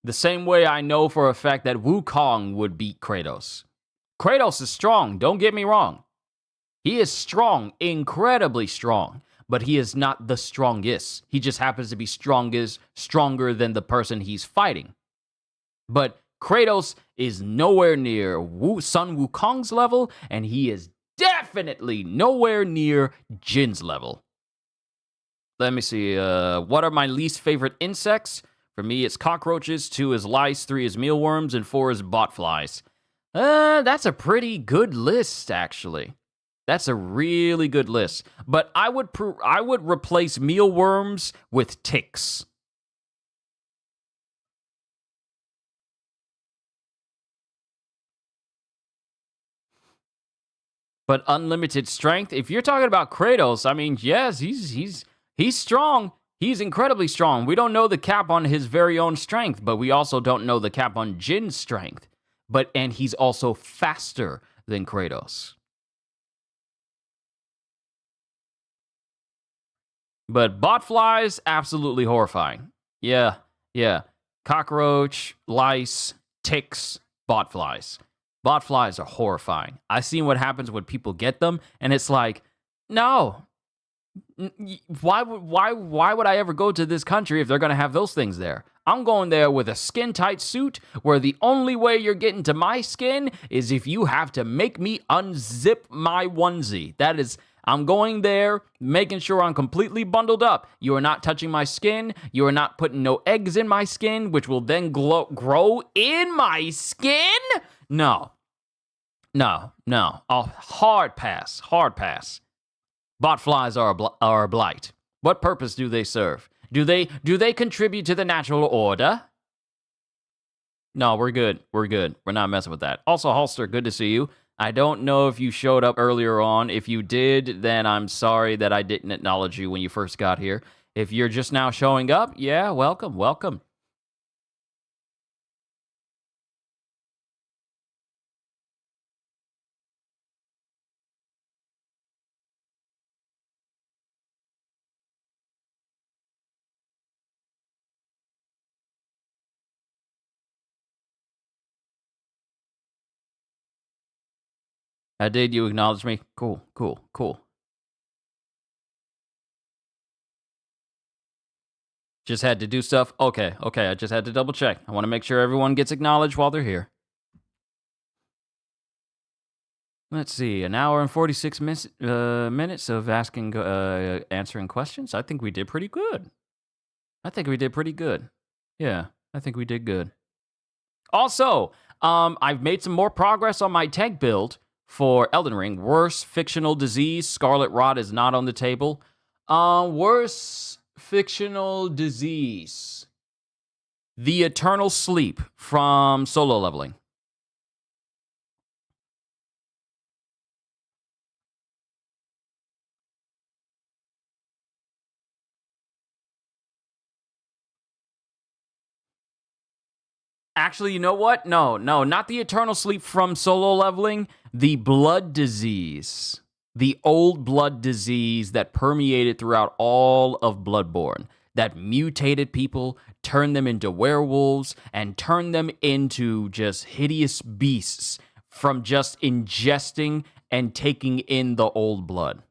The same way I know for a fact that Wukong would beat Kratos. Kratos is strong, don't get me wrong. He is strong, incredibly strong, but he is not the strongest. He just happens to be stronger than the person he's fighting. But Kratos is nowhere near Sun Wukong's level, and he is definitely nowhere near Jin's level. Let me see. What are my least favorite insects? For me, it's cockroaches. 2 is lice. 3 is mealworms. And 4 is botflies. That's a pretty good list, actually. That's a really good list. But I would replace mealworms with ticks. But unlimited strength. If you're talking about Kratos, I mean, yes, he's strong. He's incredibly strong. We don't know the cap on his very own strength, but we also don't know the cap on Jin's strength. And he's also faster than Kratos. But botflies, absolutely horrifying. Yeah, yeah. Cockroach, lice, ticks, botflies. Botflies are horrifying. I've seen what happens when people get them, and it's like, no. Why would I ever go to this country if they're going to have those things there? I'm going there with a skin-tight suit where the only way you're getting to my skin is if you have to make me unzip my onesie. That is, I'm going there, making sure I'm completely bundled up. You are not touching my skin. You are not putting no eggs in my skin, which will then grow in my skin. No. Hard pass. Botflies are a blight. What purpose do they serve? Do they contribute to the natural order? No, we're good. We're not messing with that. Also, Holster, good to see you. I don't know if you showed up earlier on. If you did, then I'm sorry that I didn't acknowledge you when you first got here. If you're just now showing up, yeah, welcome. I did. You acknowledge me? Cool, cool, cool. Just had to do stuff. Okay, okay. I just had to double check. I want to make sure everyone gets acknowledged while they're here. Let's see, an hour and 46 minutes of answering questions. I think we did pretty good. Yeah, I think we did good. Also, I've made some more progress on my tank build for Elden Ring. Worst fictional disease. Scarlet Rot is not on the table. Worst fictional disease. The Eternal Sleep from Solo Leveling. Actually, you know what? No, not the Eternal Sleep from Solo Leveling. The blood disease. The old blood disease that permeated throughout all of Bloodborne. That mutated people, turned them into werewolves, and turned them into just hideous beasts from just ingesting and taking in the old blood.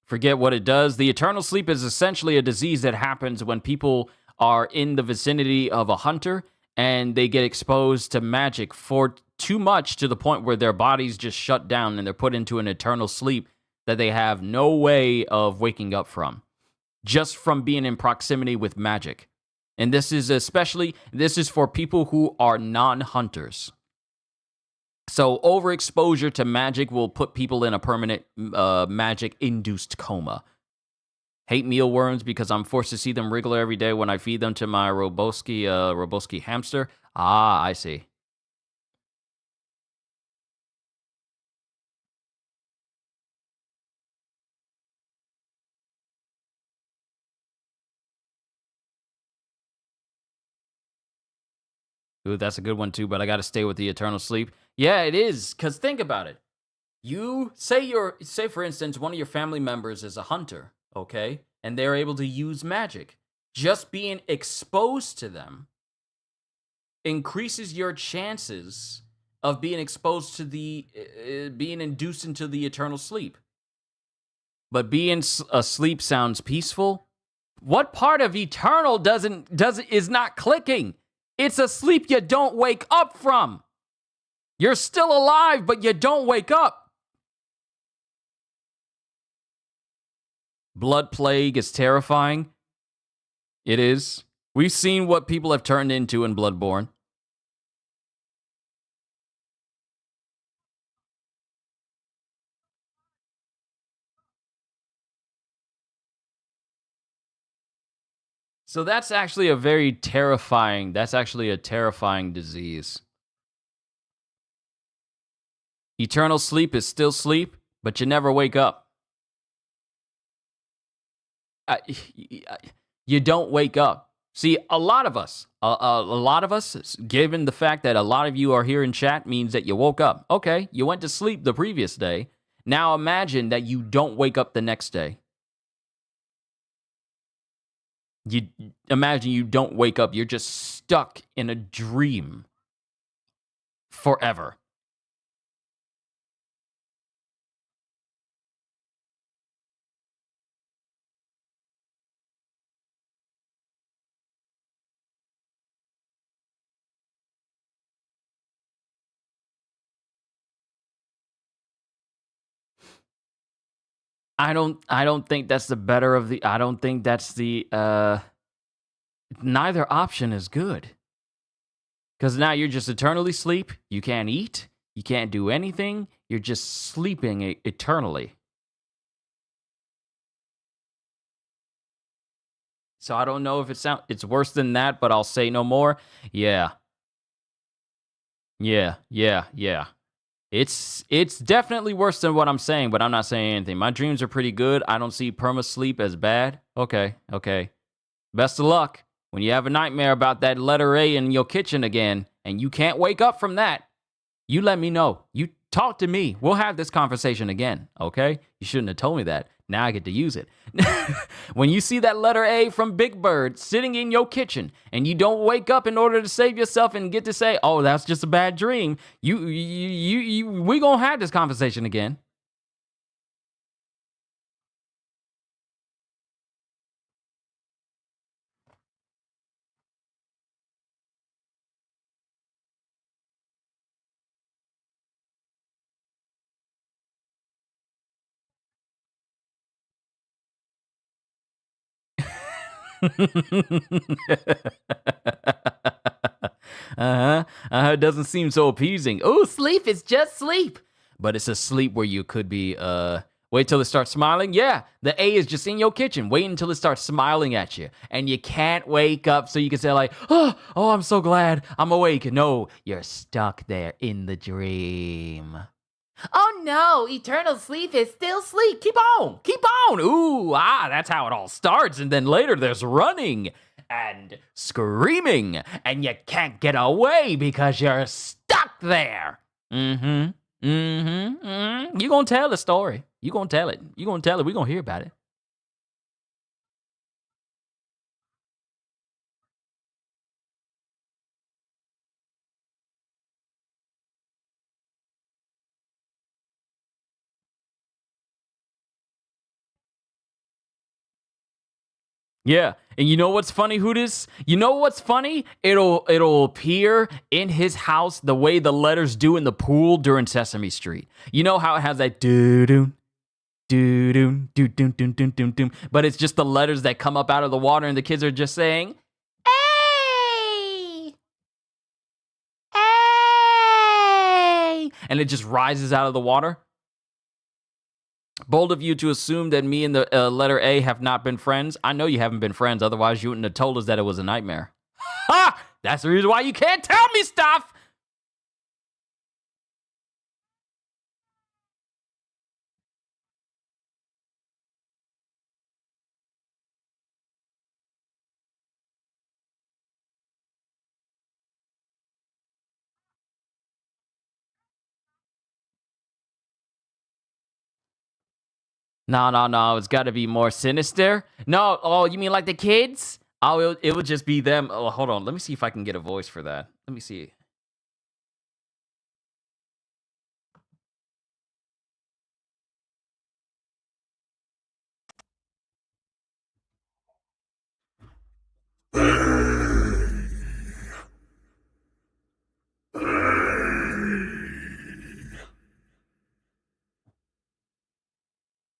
Forget what it does. The eternal sleep is essentially a disease that happens when people are in the vicinity of a hunter and they get exposed to magic for too much to the point where their bodies just shut down and they're put into an eternal sleep that they have no way of waking up from, just from being in proximity with magic. And this is for people who are non-hunters. So overexposure to magic will put people in a permanent magic-induced coma. Hate mealworms because I'm forced to see them wriggle every day when I feed them to my Roboski hamster. Ah, I see. Ooh, that's a good one too, but I got to stay with the eternal sleep. Yeah, it is, because think about it. You say for instance, one of your family members is a hunter, okay? And they're able to use magic. Just being exposed to them increases your chances of being exposed to being induced into the eternal sleep. But being asleep sounds peaceful. What part of eternal is not clicking? It's a sleep you don't wake up from. You're still alive, but you don't wake up. Blood plague is terrifying. It is. We've seen what people have turned into in Bloodborne. So that's actually a terrifying disease. Eternal sleep is still sleep, but you never wake up. You don't wake up. See, a lot of us, given the fact that a lot of you are here in chat, means that you woke up. Okay, you went to sleep the previous day. Now imagine that you don't wake up the next day. You imagine you don't wake up. You're just stuck in a dream forever. I don't think that's the better of the I don't think that's the neither option is good. Cuz now you're just eternally sleep, you can't eat, you can't do anything, you're just sleeping eternally. So I don't know if it's worse than that, but I'll say no more. Yeah. Yeah. It's definitely worse than what I'm saying, but I'm not saying anything. My dreams are pretty good. I don't see perma sleep as bad. Okay. Best of luck. When you have a nightmare about that letter A in your kitchen again, and you can't wake up from that, you let me know. You talk to me. We'll have this conversation again, okay? You shouldn't have told me that. Now I get to use it. When you see that letter A from Big Bird sitting in your kitchen and you don't wake up in order to save yourself and get to say, oh, that's just a bad dream, we gonna have this conversation again. It doesn't seem so appeasing. Oh, sleep is just sleep. But it's a sleep where you could be, wait till it starts smiling. Yeah, the A is just in your kitchen. Wait until it starts smiling at you. And you can't wake up so you can say like, oh, I'm so glad I'm awake. No, you're stuck there in the dream. Oh no, eternal sleep is still sleep. Keep on, keep on. Ooh, that's how it all starts. And then later there's running and screaming, and you can't get away because you're stuck there. You gonna tell the story. You gonna tell it. You gonna tell it. We gonna hear about it. Yeah, and you know what's funny, Hootis? You know what's funny? It'll appear in his house the way the letters do in the pool during Sesame Street. You know how it has that doo doo doo doo doo doo doo doo doo doo, but it's just the letters that come up out of the water, and the kids are just saying, "Hey, hey," and it just rises out of the water. Bold of you to assume that me and the letter A have not been friends. I know you haven't been friends. Otherwise, you wouldn't have told us that it was a nightmare. Ha! That's the reason why you can't tell me stuff. No. It's got to be more sinister. No. Oh, you mean like the kids? Oh, it would just be them. Oh, hold on. Let me see if I can get a voice for that. Let me see.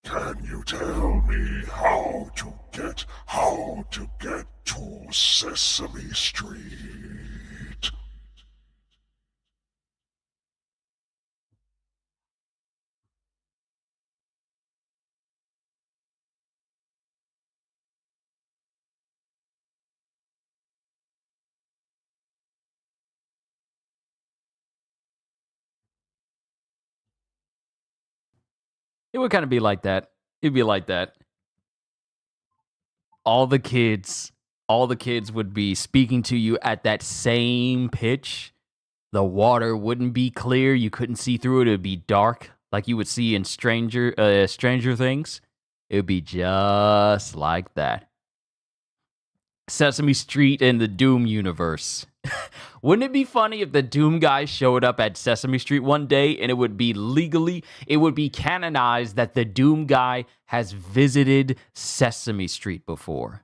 Can you tell me how to get to Sesame Street? It would kind of be like that. It'd be like that. All the kids, all the kids would be speaking to you at that same pitch. The water wouldn't be clear. You couldn't see through it. It would be dark, like you would see in Stranger Things. It would be just like that. Sesame Street in the Doom universe. Wouldn't it be funny if the Doom guy showed up at Sesame Street one day and it would be canonized that the Doom guy has visited Sesame Street before?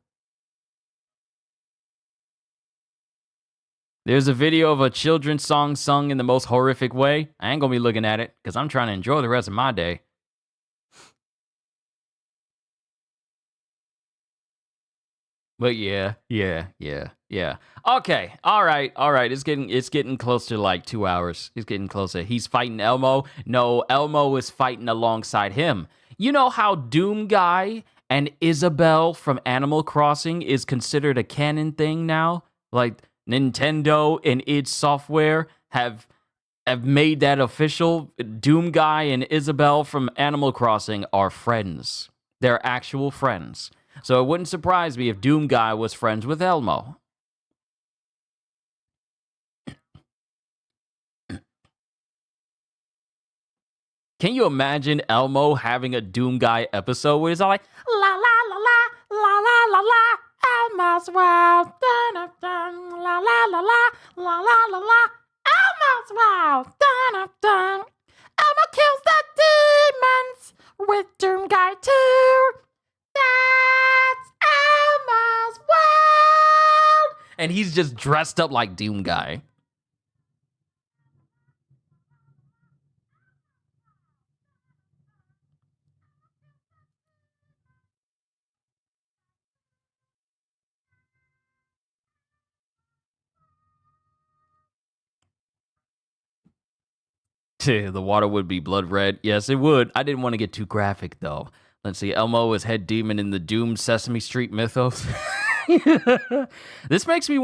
There's a video of a children's song sung in the most horrific way. I ain't gonna be looking at it because I'm trying to enjoy the rest of my day. But yeah. Okay, all right. It's getting close to like 2 hours. It's getting closer. He's fighting Elmo. No, Elmo is fighting alongside him. You know how Doom Guy and Isabelle from Animal Crossing is considered a canon thing now? Like Nintendo and id Software have made that official. Doom Guy and Isabelle from Animal Crossing are friends. They're actual friends. So it wouldn't surprise me if Doom Guy was friends with Elmo. Can you imagine Elmo having a Doom Guy episode where he's all like, la la la la, la la la la, Elmo's world, dun dun dun, la la la la, la la la la, Elmo's world, dun dun dun. Elmo kills the demons with Doom Guy 2. That's Elmo's world. And he's just dressed up like Doom Guy. The water would be blood red. Yes, it would. I didn't want to get too graphic, though. Let's see. Elmo is head demon in the doomed Sesame Street mythos. This makes me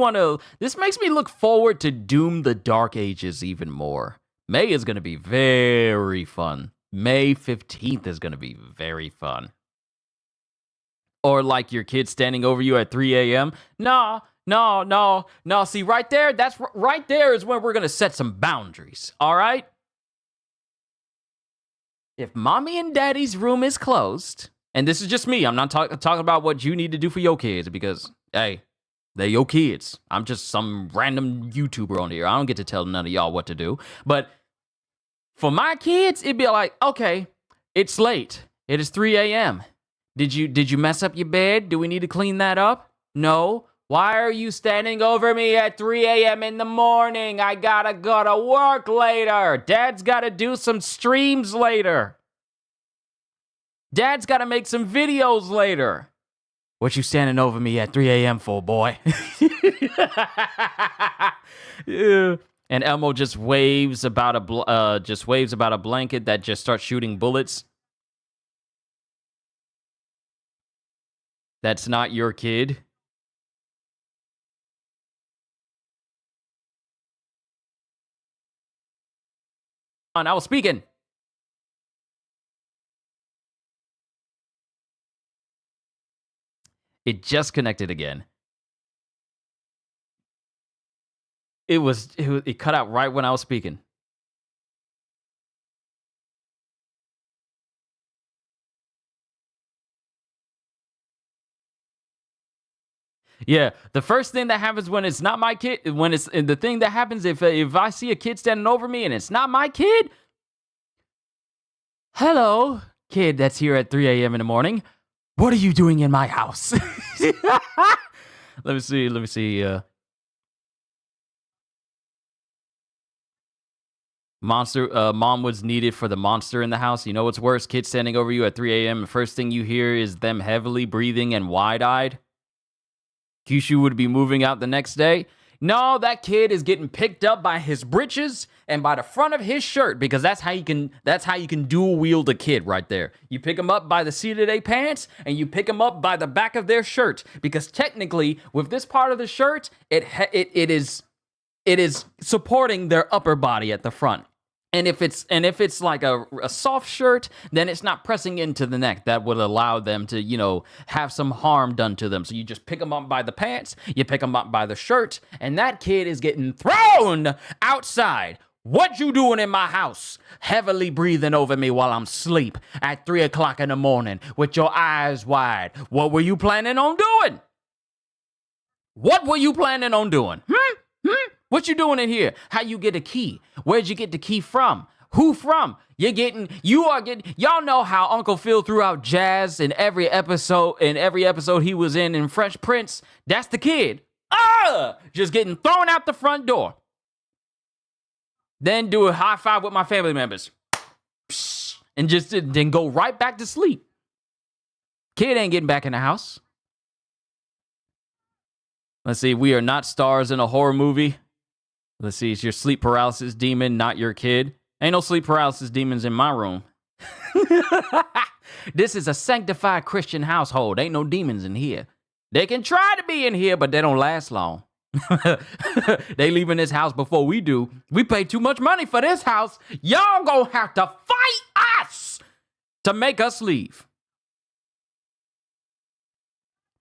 look forward to Doom the Dark Ages even more. May is going to be very fun. May 15th is going to be very fun. Or like your kid standing over you at 3 a.m. No. See, right there is when we're going to set some boundaries. All right? If mommy and daddy's room is closed, and this is just me, I'm not talking about what you need to do for your kids, because, hey, they're your kids. I'm just some random YouTuber on here. I don't get to tell none of y'all what to do. But for my kids, it'd be like, okay, it's late. It is 3 a.m. Did you mess up your bed? Do we need to clean that up? No. Why are you standing over me at 3 a.m. in the morning? I gotta go to work later. Dad's gotta do some streams later. Dad's gotta make some videos later. What you standing over me at 3 a.m. for, boy? Yeah. And Elmo just waves about a blanket that just starts shooting bullets. That's not your kid. I was speaking. It just connected again. It cut out right when I was speaking. Yeah, the first thing that happens when it's not my kid, the thing that happens if I see a kid standing over me and it's not my kid. Hello, kid that's here at 3 a.m. in the morning. What are you doing in my house? Let me see. Monster, mom was needed for the monster in the house. You know what's worse? Kids standing over you at 3 a.m. The first thing you hear is them heavily breathing and wide-eyed. Qushu would be moving out the next day. No, that kid is getting picked up by his britches and by the front of his shirt, because that's how you can dual wield a kid right there. You pick them up by the seat of their pants and you pick them up by the back of their shirt, because technically with this part of the shirt, it is supporting their upper body at the front. And if it's like a soft shirt, then it's not pressing into the neck. That would allow them to, have some harm done to them. So you just pick them up by the pants, you pick them up by the shirt, and that kid is getting thrown outside. What you doing in my house? Heavily breathing over me while I'm asleep at 3 o'clock in the morning with your eyes wide. What were you planning on doing? What were you planning on doing? What you doing in here? How you get a key? Where'd you get the key from? Who from? Y'all know how Uncle Phil threw out jazz in every episode he was in Fresh Prince. That's the kid. Just getting thrown out the front door. Then do a high five with my family members. And then go right back to sleep. Kid ain't getting back in the house. Let's see, we are not stars in a horror movie. Let's see, it's your sleep paralysis demon, not your kid. Ain't no sleep paralysis demons in my room. This is a sanctified Christian household. Ain't no demons in here. They can try to be in here, but they don't last long. They leaving this house before we do. We pay too much money for this house. Y'all gonna have to fight us to make us leave.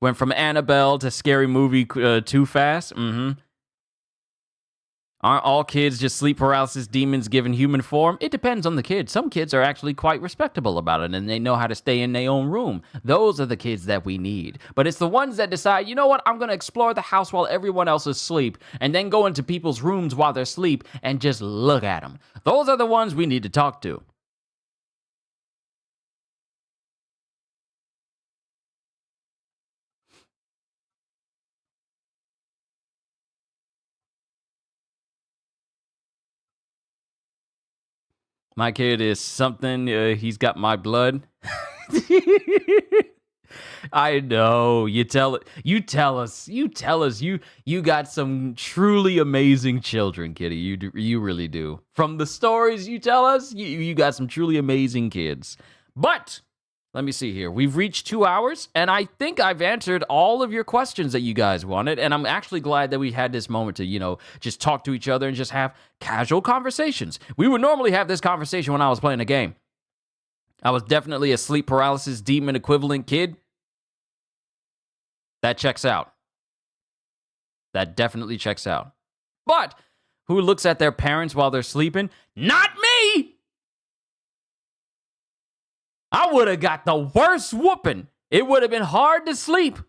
Went from Annabelle to Scary Movie too fast. Aren't all kids just sleep paralysis demons given human form? It depends on the kid. Some kids are actually quite respectable about it and they know how to stay in their own room. Those are the kids that we need. But it's the ones that decide, you know what, I'm going to explore the house while everyone else is asleep and then go into people's rooms while they're asleep and just look at them. Those are the ones we need to talk to. My kid is something. He's got my blood. I know. You tell it. You tell us. You tell us. You got some truly amazing children, Kitty. You really do. From the stories you tell us, you got some truly amazing kids. But let me see here. We've reached 2 hours, and I think I've answered all of your questions that you guys wanted. And I'm actually glad that we had this moment to, just talk to each other and just have casual conversations. We would normally have this conversation when I was playing a game. I was definitely a sleep paralysis demon equivalent kid. That checks out. That definitely checks out. But who looks at their parents while they're sleeping? Not me! I would have got the worst whooping. It would have been hard to sleep.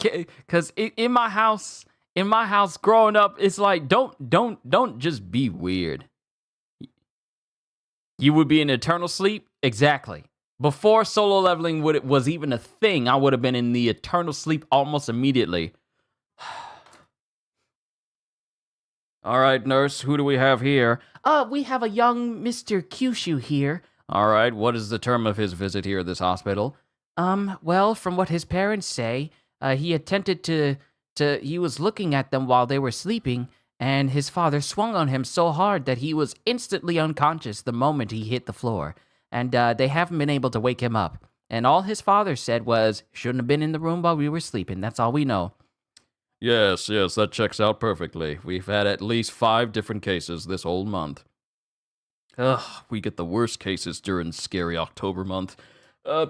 Because in my house growing up, it's like, don't just be weird. You would be in eternal sleep? Exactly. Before solo leveling was even a thing, I would have been in the eternal sleep almost immediately. All right, nurse, who do we have here? We have a young Mr. Qushu here. All right, what is the term of his visit here at this hospital? Well, from what his parents say, he attempted he was looking at them while they were sleeping, and his father swung on him so hard that he was instantly unconscious the moment he hit the floor. And they haven't been able to wake him up. And all his father said was, shouldn't have been in the room while we were sleeping. That's all we know. Yes, that checks out perfectly. We've had at least 5 different cases this whole month. Ugh, we get the worst cases during scary October month.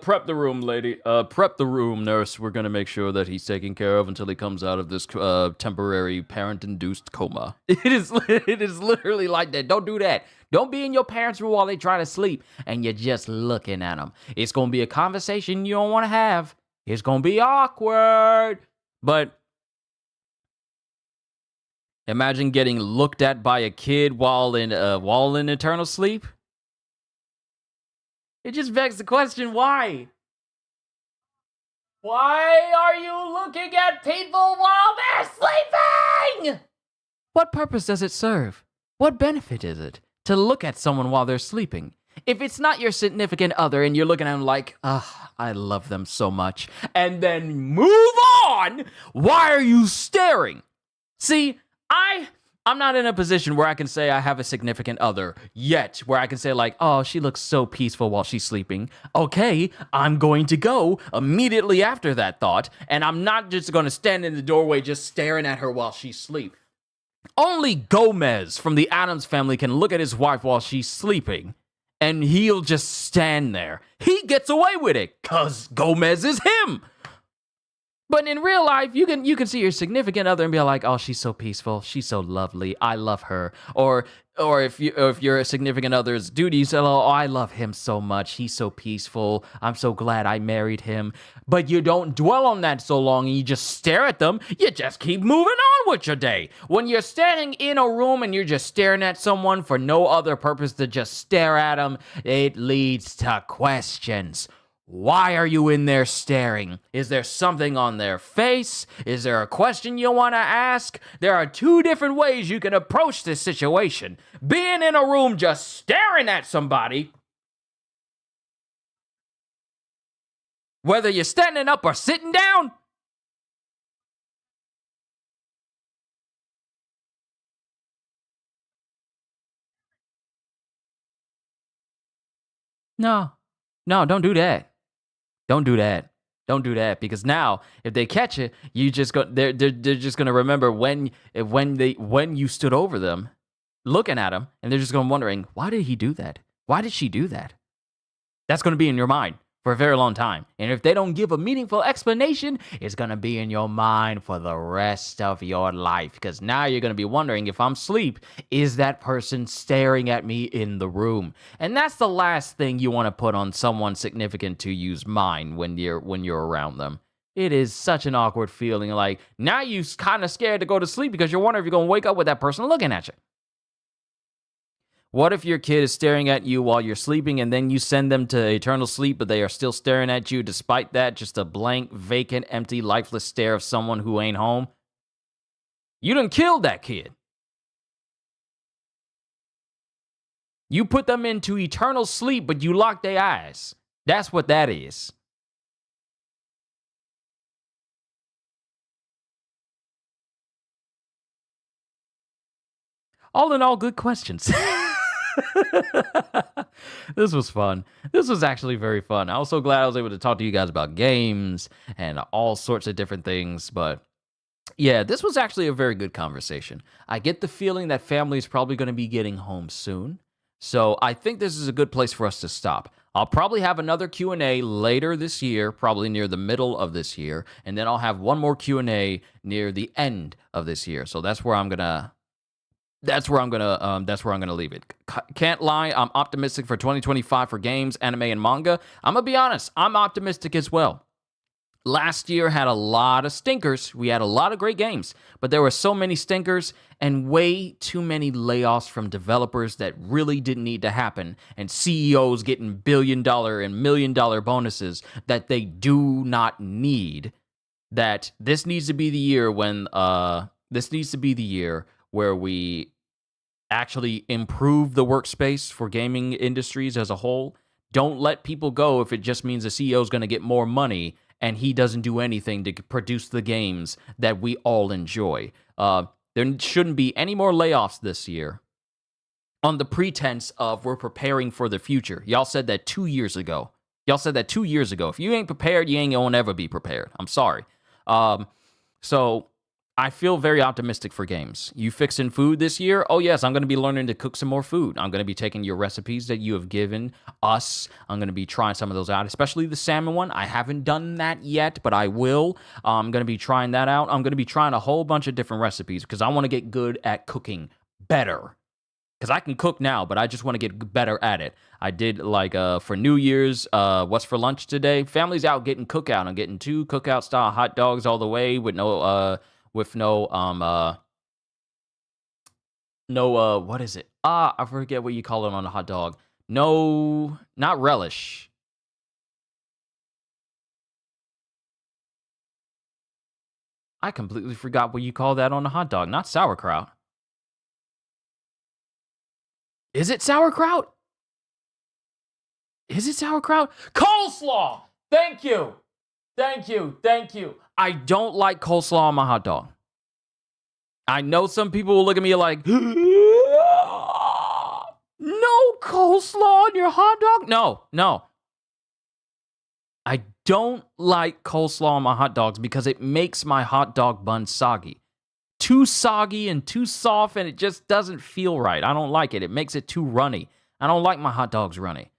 Prep the room, lady. Prep the room, nurse. We're gonna make sure that he's taken care of until he comes out of this temporary parent-induced coma. It is literally like that. Don't do that. Don't be in your parents' room while they try to sleep and you're just looking at them. It's gonna be a conversation you don't want to have. It's gonna be awkward. But imagine getting looked at by a kid while in eternal sleep. It just begs the question, why? Why are you looking at people while they're sleeping? What purpose does it serve? What benefit is it to look at someone while they're sleeping? If it's not your significant other and you're looking at them like, I love them so much, and then move on, why are you staring? See, I'm not in a position where I can say I have a significant other yet, where I can say like, oh, she looks so peaceful while she's sleeping. Okay, I'm going to go immediately after that thought, and I'm not just going to stand in the doorway just staring at her while she's asleep. Only Gomez from the Addams family can look at his wife while she's sleeping, and he'll just stand there. He gets away with it, because Gomez is him. But in real life, you can see your significant other and be like, oh, she's so peaceful, she's so lovely, I love her. Or if your significant other's dude, you say, oh, I love him so much, he's so peaceful, I'm so glad I married him. But you don't dwell on that so long and you just stare at them, you just keep moving on with your day. When you're standing in a room and you're just staring at someone for no other purpose than just stare at them, it leads to questions. Why are you in there staring? Is there something on their face? Is there a question you want to ask? There are 2 different ways you can approach this situation. Being in a room just staring at somebody, whether you're standing up or sitting down. No, don't do that. Don't do that. Don't do that, because now if they catch it, they're just gonna remember when you stood over them looking at him, and they're just going wondering, why did he do that? Why did she do that? That's going to be in your mind for a very long time. And if they don't give a meaningful explanation, it's going to be in your mind for the rest of your life. Because now you're going to be wondering, if I'm asleep, is that person staring at me in the room? And that's the last thing you want to put on someone significant to you's mind when you're around them. It is such an awkward feeling. Like, now you're kind of scared to go to sleep because you're wondering if you're going to wake up with that person looking at you. What if your kid is staring at you while you're sleeping and then you send them to eternal sleep, but they are still staring at you despite that? Just a blank, vacant, empty, lifeless stare of someone who ain't home? You done killed that kid. You put them into eternal sleep, but you lock their eyes. That's what that is. All in all, good questions. This was fun. This was actually very fun. I was so glad I was able to talk to you guys about games and all sorts of different things. But yeah, this was actually a very good conversation. I get the feeling that family is probably going to be getting home soon. So I think this is a good place for us to stop. I'll probably have another Q&A later this year, probably near the middle of this year, and then I'll have one more Q&A near the end of this year. So that's where I'm gonna leave it. Can't lie, I'm optimistic for 2025 for games, anime, and manga. I'm gonna be honest, I'm optimistic as well. Last year had a lot of stinkers. We had a lot of great games, but there were so many stinkers and way too many layoffs from developers that really didn't need to happen, and CEOs getting billion-dollar and million-dollar bonuses that they do not need. That this needs to be the year where we actually improve the workspace for gaming industries as a whole. Don't let people go if it just means the CEO is going to get more money and he doesn't do anything to produce the games that we all enjoy. There shouldn't be any more layoffs this year on the pretense of we're preparing for the future. Y'all said that 2 years ago. If you ain't prepared, you ain't going to ever be prepared. I'm sorry. So I feel very optimistic for games. You fixing food this year? Oh, yes, I'm going to be learning to cook some more food. I'm going to be taking your recipes that you have given us. I'm going to be trying some of those out, especially the salmon one. I haven't done that yet, but I will. I'm going to be trying that out. I'm going to be trying a whole bunch of different recipes because I want to get good at cooking better. Because I can cook now, but I just want to get better at it. I did, for New Year's, what's for lunch today? Family's out getting cookout. I'm getting 2 cookout-style hot dogs all the way with no what is it? I forget what you call it on a hot dog. No, not relish. I completely forgot what you call that on a hot dog. Not sauerkraut. Is it sauerkraut? Coleslaw! Thank you. I don't like coleslaw on my hot dog. I know some people will look at me like, no coleslaw on your hot dog? No. I don't like coleslaw on my hot dogs because it makes my hot dog bun soggy. Too soggy and too soft, and it just doesn't feel right. I don't like it. It makes it too runny. I don't like my hot dogs runny.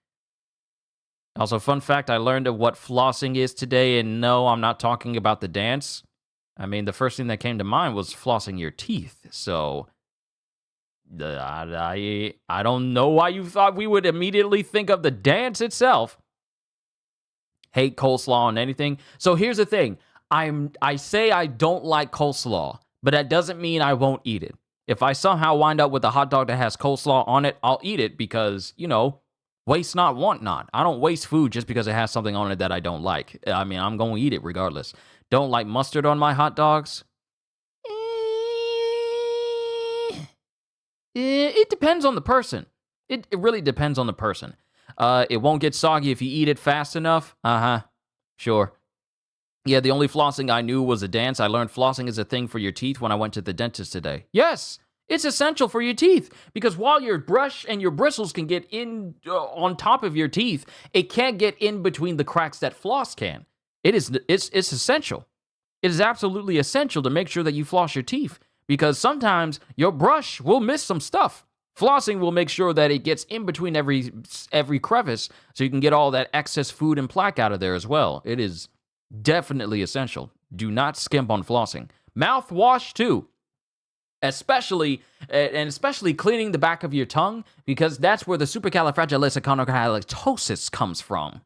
Also, fun fact, I learned of what flossing is today, and no, I'm not talking about the dance. I mean, the first thing that came to mind was flossing your teeth, so I don't know why you thought we would immediately think of the dance itself. Hate coleslaw on anything. So here's the thing. I say I don't like coleslaw, but that doesn't mean I won't eat it. If I somehow wind up with a hot dog that has coleslaw on it, I'll eat it because, waste not, want not. I don't waste food just because it has something on it that I don't like. I mean, I'm going to eat it regardless. Don't like mustard on my hot dogs? It depends on the person. It really depends on the person. It won't get soggy if you eat it fast enough. Sure. Yeah, the only flossing I knew was a dance. I learned flossing is a thing for your teeth when I went to the dentist today. Yes, it's essential for your teeth because while your brush and your bristles can get in on top of your teeth, it can't get in between the cracks that floss can. It's essential. It is absolutely essential to make sure that you floss your teeth because sometimes your brush will miss some stuff. Flossing will make sure that it gets in between every crevice so you can get all that excess food and plaque out of there as well. It is definitely essential. Do not skimp on flossing. Mouthwash too. Especially cleaning the back of your tongue, because that's where the supercalifragilisticexpialidocious comes from.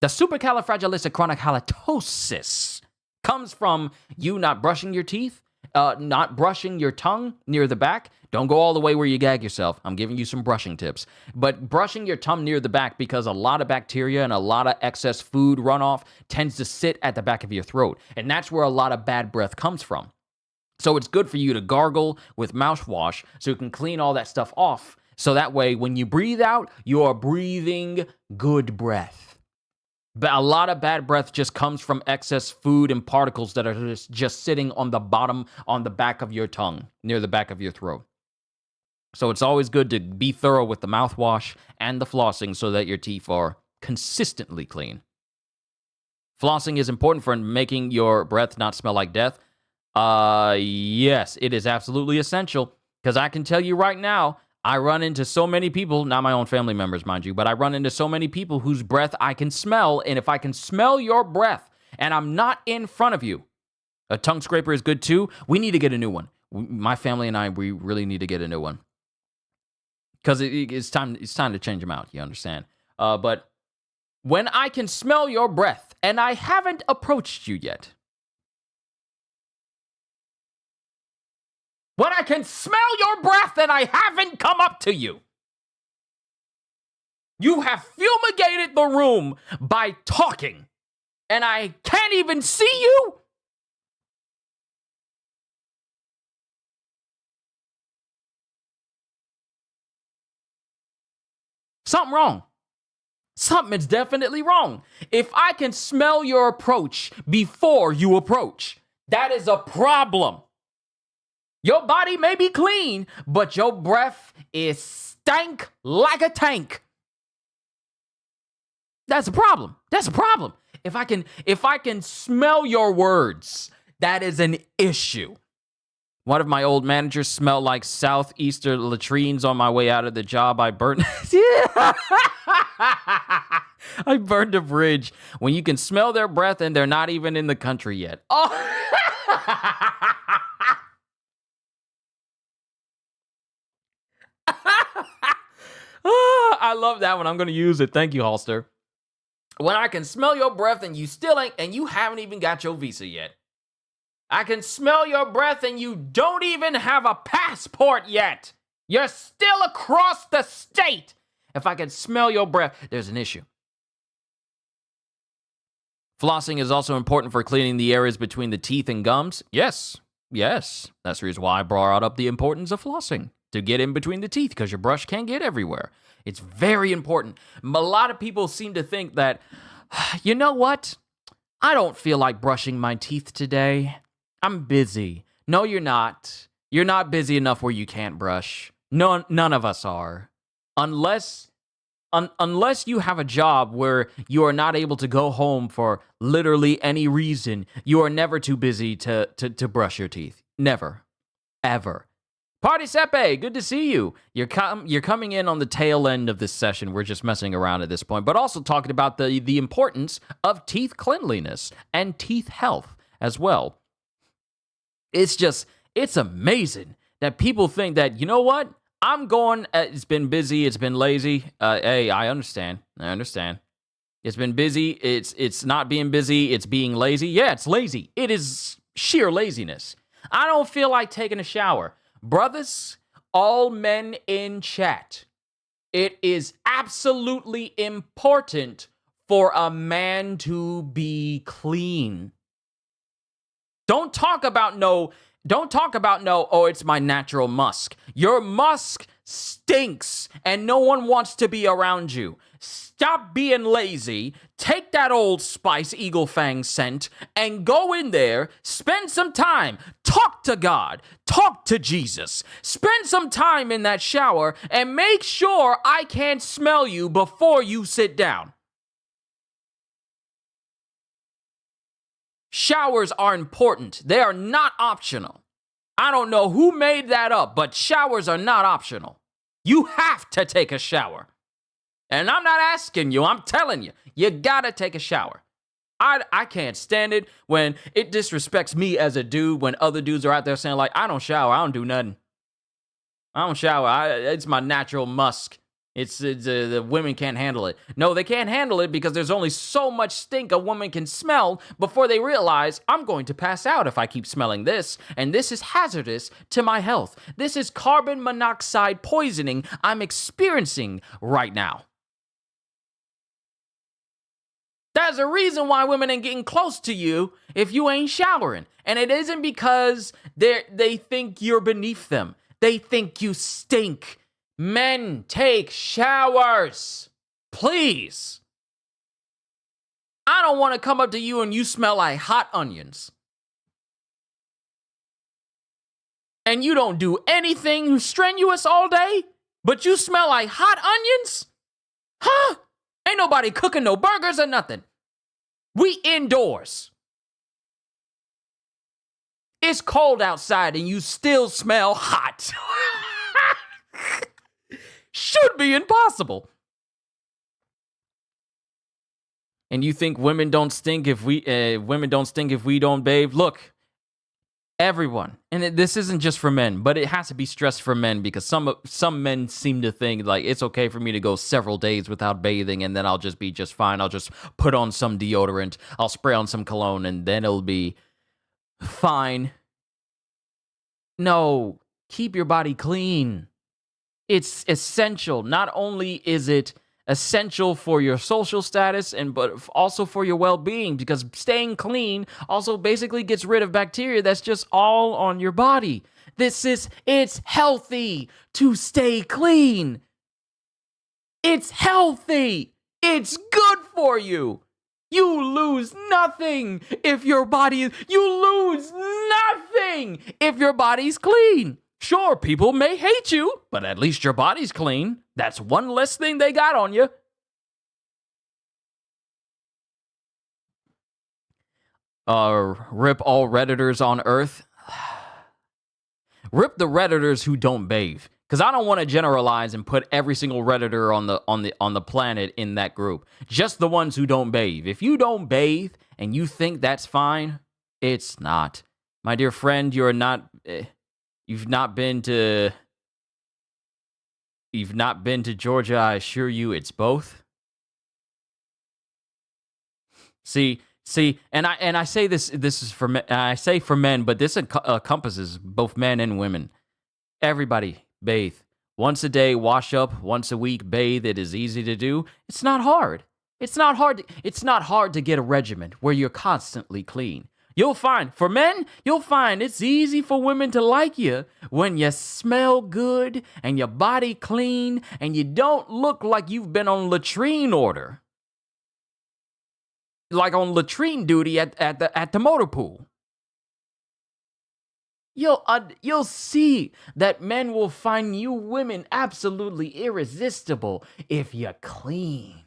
The supercalifragilisticexpialidocious comes from you not brushing your teeth, not brushing your tongue near the back. Don't go all the way where you gag yourself. I'm giving you some brushing tips. But brushing your tongue near the back, because a lot of bacteria and a lot of excess food runoff tends to sit at the back of your throat. And that's where a lot of bad breath comes from. So it's good for you to gargle with mouthwash so you can clean all that stuff off. So that way, when you breathe out, you are breathing good breath. But a lot of bad breath just comes from excess food and particles that are just sitting on the bottom, on the back of your tongue, near the back of your throat. So it's always good to be thorough with the mouthwash and the flossing so that your teeth are consistently clean. Flossing is important for making your breath not smell like death. Yes, it is absolutely essential, because I can tell you right now, I run into so many people, not my own family members, mind you, but I run into so many people whose breath I can smell, and if I can smell your breath and I'm not in front of you, a tongue scraper is good too. We need to get a new one. My family and I, we really need to get a new one, because it's time to change them out, you understand? But when I can smell your breath and I haven't approached you yet, when I can smell your breath and I haven't come up to you, you have fumigated the room by talking, and I can't even see you? Something wrong. Something is definitely wrong. If I can smell your approach before you approach, that is a problem. Your body may be clean, but your breath is stank like a tank. That's a problem. That's a problem. If I can smell your words, that is an issue. One of my old managers smelled like southeaster latrines on my way out of the job. I burned I burned a bridge. When you can smell their breath and they're not even in the country yet. Oh. I love that one. I'm going to use it. Thank you, Holster. When I can smell your breath and you still ain't, and you haven't even got your visa yet. I can smell your breath and you don't even have a passport yet. You're still across the state. If I can smell your breath, there's an issue. Flossing is also important for cleaning the areas between the teeth and gums. Yes. That's the reason why I brought up the importance of flossing. To get in between the teeth, because your brush can't get everywhere. It's very important. A lot of people seem to think that, you know what? I don't feel like brushing my teeth today. I'm busy. No, you're not. You're not busy enough where you can't brush. None of us are. Unless you have a job where you are not able to go home for literally any reason, you are never too busy to brush your teeth. Never. Ever. Party Sepe, good to see you. You're coming in on the tail end of this session. We're just messing around at this point, but also talking about the importance of teeth cleanliness and teeth health as well. It's amazing that people think that, you know what? It's been busy, it's been lazy. Hey, I understand. It's been busy, it's not being busy, it's being lazy. Yeah, it's lazy. It is sheer laziness. I don't feel like taking a shower. Brothers, all men in chat, it is absolutely important for a man to be clean. Don't talk about no, oh, it's my natural musk. Your musk stinks and no one wants to be around you. Stop being lazy, take that Old Spice Eagle Fang scent, and go in there, spend some time, talk to God, talk to Jesus, spend some time in that shower, and make sure I can't smell you before you sit down. Showers are important. They are not optional. I don't know who made that up, but showers are not optional. You have to take a shower. And I'm not asking you, I'm telling you, you gotta take a shower. I can't stand it when it disrespects me as a dude when other dudes are out there saying, like, I don't shower, I don't do nothing. I don't shower, it's my natural musk. The women can't handle it. No, they can't handle it because there's only so much stink a woman can smell before they realize I'm going to pass out if I keep smelling this, and this is hazardous to my health. This is carbon monoxide poisoning I'm experiencing right now. There's a reason why women ain't getting close to you if you ain't showering. And it isn't because they think you're beneath them. They think you stink. Men, take showers. Please. I don't want to come up to you and you smell like hot onions. And you don't do anything strenuous all day, but you smell like hot onions? Huh? Ain't nobody cooking no burgers or nothing. We indoors. It's cold outside and you still smell hot. Should be impossible. And you think women don't stink if we don't bathe? Look, everyone, and this isn't just for men, but it has to be stressed for men because some men seem to think like it's okay for me to go several days without bathing and then I'll just be just fine. I'll just put on some deodorant, I'll spray on some cologne, and then it'll be fine. No, keep your body clean. It's essential. Not only is it essential for your social status but also for your well-being, because staying clean also basically gets rid of bacteria that's just all on your body. It's healthy to stay clean. It's healthy. It's good for you. You lose nothing if your body's clean. Sure, people may hate you, but at least your body's clean. That's one less thing they got on you. Rip all Redditors on Earth. Rip the Redditors who don't bathe. Because I don't want to generalize and put every single Redditor on the planet in that group. Just the ones who don't bathe. If you don't bathe and you think that's fine, it's not. My dear friend, you've not been to Georgia, I assure you it's both. See, and I say this is for men, I say for men, but this encompasses both men and women. Everybody bathe. Once a day, wash up. Once a week, bathe. It is easy to do. It's not hard. It's not hard to get a regimen where you're constantly clean. You'll find, for men, it's easy for women to like you when you smell good and your body clean and you don't look like you've been on latrine order. Like on latrine duty at the motor pool. You'll see that men will find you women absolutely irresistible if you're clean.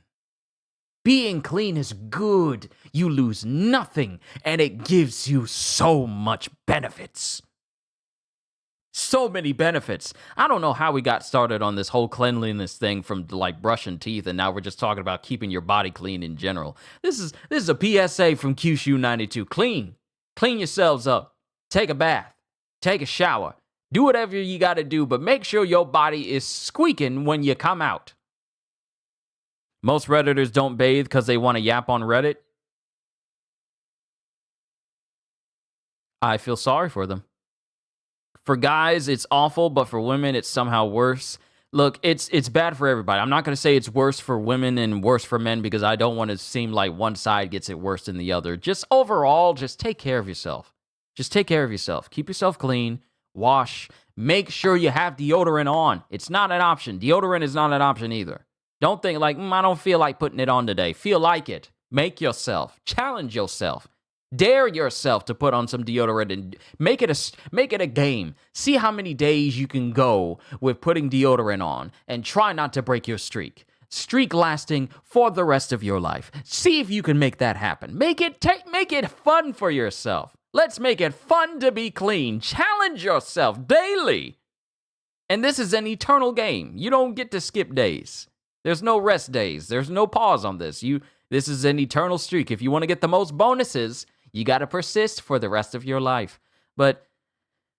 Being clean is good. You lose nothing, and it gives you so much benefits. So many benefits. I don't know how we got started on this whole cleanliness thing from like brushing teeth, and now we're just talking about keeping your body clean in general. This is a PSA from Qushu 92. Clean yourselves up. Take a bath. Take a shower. Do whatever you got to do, but make sure your body is squeaking when you come out. Most Redditors don't bathe because they want to yap on Reddit. I feel sorry for them. For guys, it's awful, but for women, it's somehow worse. Look, it's bad for everybody. I'm not going to say it's worse for women and worse for men because I don't want to seem like one side gets it worse than the other. Just overall, just take care of yourself. Just take care of yourself. Keep yourself clean. Wash. Make sure you have deodorant on. It's not an option. Deodorant is not an option either. Don't think like, I don't feel like putting it on today. Feel like it. Make yourself. Challenge yourself. Dare yourself to put on some deodorant and make it a game. See how many days you can go with putting deodorant on and try not to break your streak. Streak lasting for the rest of your life. See if you can make that happen. Make it fun for yourself. Let's make it fun to be clean. Challenge yourself daily. And this is an eternal game. You don't get to skip days. There's no rest days. There's no pause on this. This is an eternal streak. If you want to get the most bonuses, you got to persist for the rest of your life. But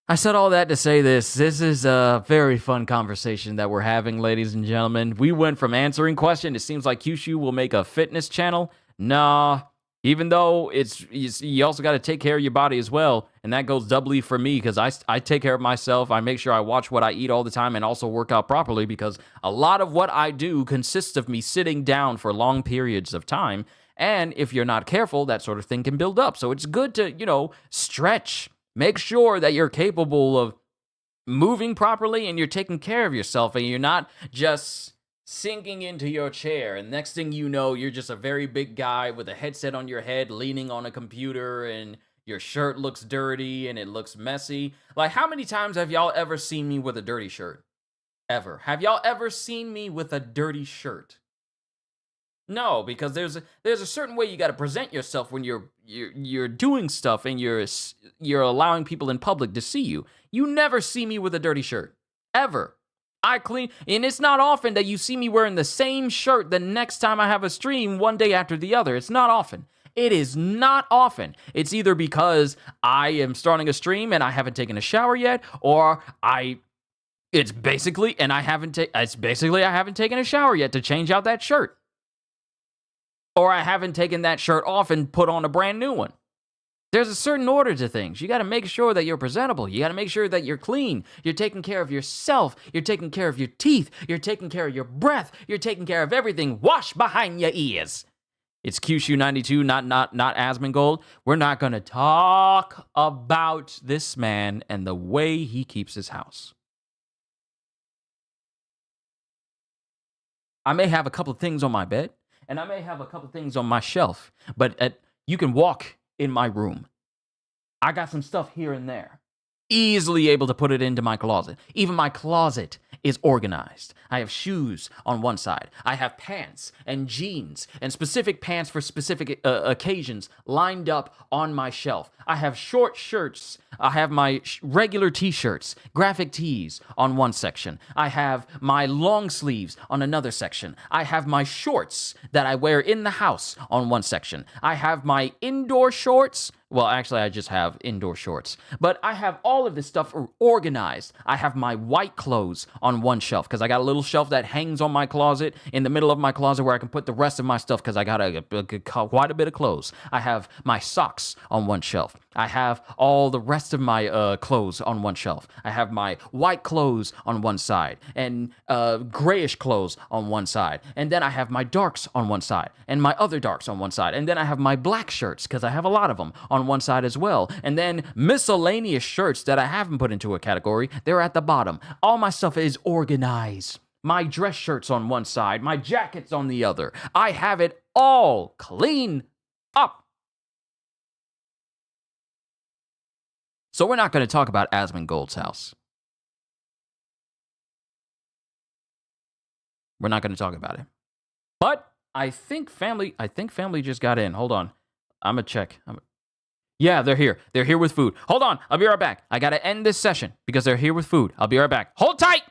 I said all that to say this. This is a very fun conversation that we're having, ladies and gentlemen. We went from answering questions. It seems like Qushu will make a fitness channel. Nah, even though you also got to take care of your body as well. And that goes doubly for me because I take care of myself. I make sure I watch what I eat all the time and also work out properly because a lot of what I do consists of me sitting down for long periods of time. And if you're not careful, that sort of thing can build up. So it's good to, stretch. Make sure that you're capable of moving properly and you're taking care of yourself and you're not just sinking into your chair. And next thing you know, you're just a very big guy with a headset on your head, leaning on a computer, and your shirt looks dirty and it looks messy. Like, how many times have y'all ever seen me with a dirty shirt? Ever? Have y'all ever seen me with a dirty shirt? No, because there's a certain way you got to present yourself when you're doing stuff and you're allowing people in public to see you. You never see me with a dirty shirt, ever. I clean, and it's not often that you see me wearing the same shirt the next time I have a stream one day after the other. It's not often. It is not often. It's either because I am starting a stream and I haven't taken a shower yet, or I haven't taken a shower yet to change out that shirt. Or I haven't taken that shirt off and put on a brand new one. There's a certain order to things. You got to make sure that you're presentable. You got to make sure that you're clean. You're taking care of yourself. You're taking care of your teeth. You're taking care of your breath. You're taking care of everything. Wash behind your ears. It's Qushu92, not Asmongold. We're not going to talk about this man and the way he keeps his house. I may have a couple of things on my bed. And I may have a couple things on my shelf, but you can walk in my room. I got some stuff here and there. Easily able to put it into my closet. Even my closet is organized. I have shoes on one side. I have pants and jeans and specific pants for specific occasions lined up on my shelf. I have short shirts. I have my regular t-shirts, graphic tees on one section. I have my long sleeves on another section. I have my shorts that I wear in the house on one section. I have my indoor shorts. Well, actually, I just have indoor shorts. But I have all of this stuff organized. I have my white clothes on one shelf because I got a little shelf that hangs on my closet in the middle of my closet where I can put the rest of my stuff because I got quite a bit of clothes. I have my socks on one shelf. I have all the rest of my clothes on one shelf. I have my white clothes on one side and grayish clothes on one side. And then I have my darks on one side and my other darks on one side. And then I have my black shirts because I have a lot of them on one side as well. And then miscellaneous shirts that I haven't put into a category, they're at the bottom. All my stuff is organized. My dress shirts on one side, my jackets on the other. I have it all clean up. So we're not going to talk about Asmongold's house. We're not going to talk about it. But I think family just got in. Hold on. I'm going to check. Yeah, they're here. They're here with food. Hold on. I'll be right back. I got to end this session because they're here with food. I'll be right back. Hold tight.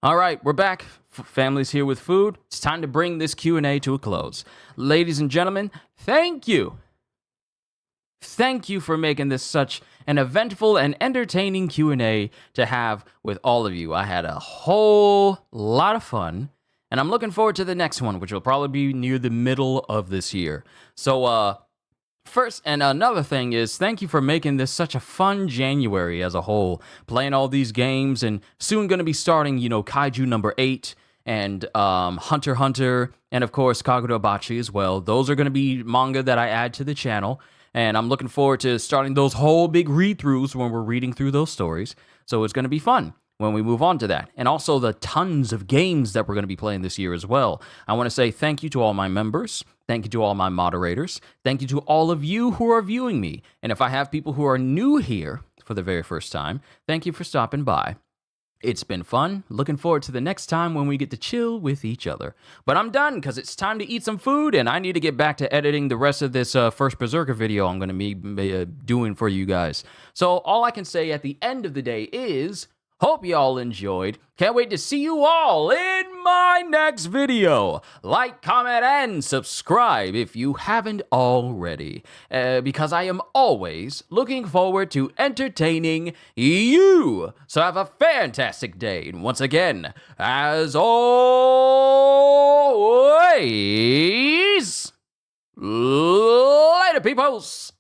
All right, we're back. Family's here with food. It's time to bring this Q&A to a close. Ladies and gentlemen, thank you. Thank you for making this such an eventful and entertaining Q&A to have with all of you. I had a whole lot of fun, and I'm looking forward to the next one, which will probably be near the middle of this year. So, first, and another thing is, thank you for making this such a fun January as a whole, playing all these games, and soon going to be starting, Kaiju number 8, and Hunter x Hunter, and of course, Kagurabachi as well. Those are going to be manga that I add to the channel, and I'm looking forward to starting those whole big read-throughs when we're reading through those stories, so it's going to be fun when we move on to that. And also the tons of games that we're going to be playing this year as well. I want to say thank you to all my members. Thank you to all my moderators. Thank you to all of you who are viewing me. And if I have people who are new here for the very first time, thank you for stopping by. It's been fun. Looking forward to the next time when we get to chill with each other. But I'm done because it's time to eat some food, and I need to get back to editing the rest of this first Berserker video I'm going to be doing for you guys. So all I can say at the end of the day is, hope y'all enjoyed. Can't wait to see you all in my next video. Like, comment, and subscribe if you haven't already. Because I am always looking forward to entertaining you. So have a fantastic day. And once again, as always, later, peoples.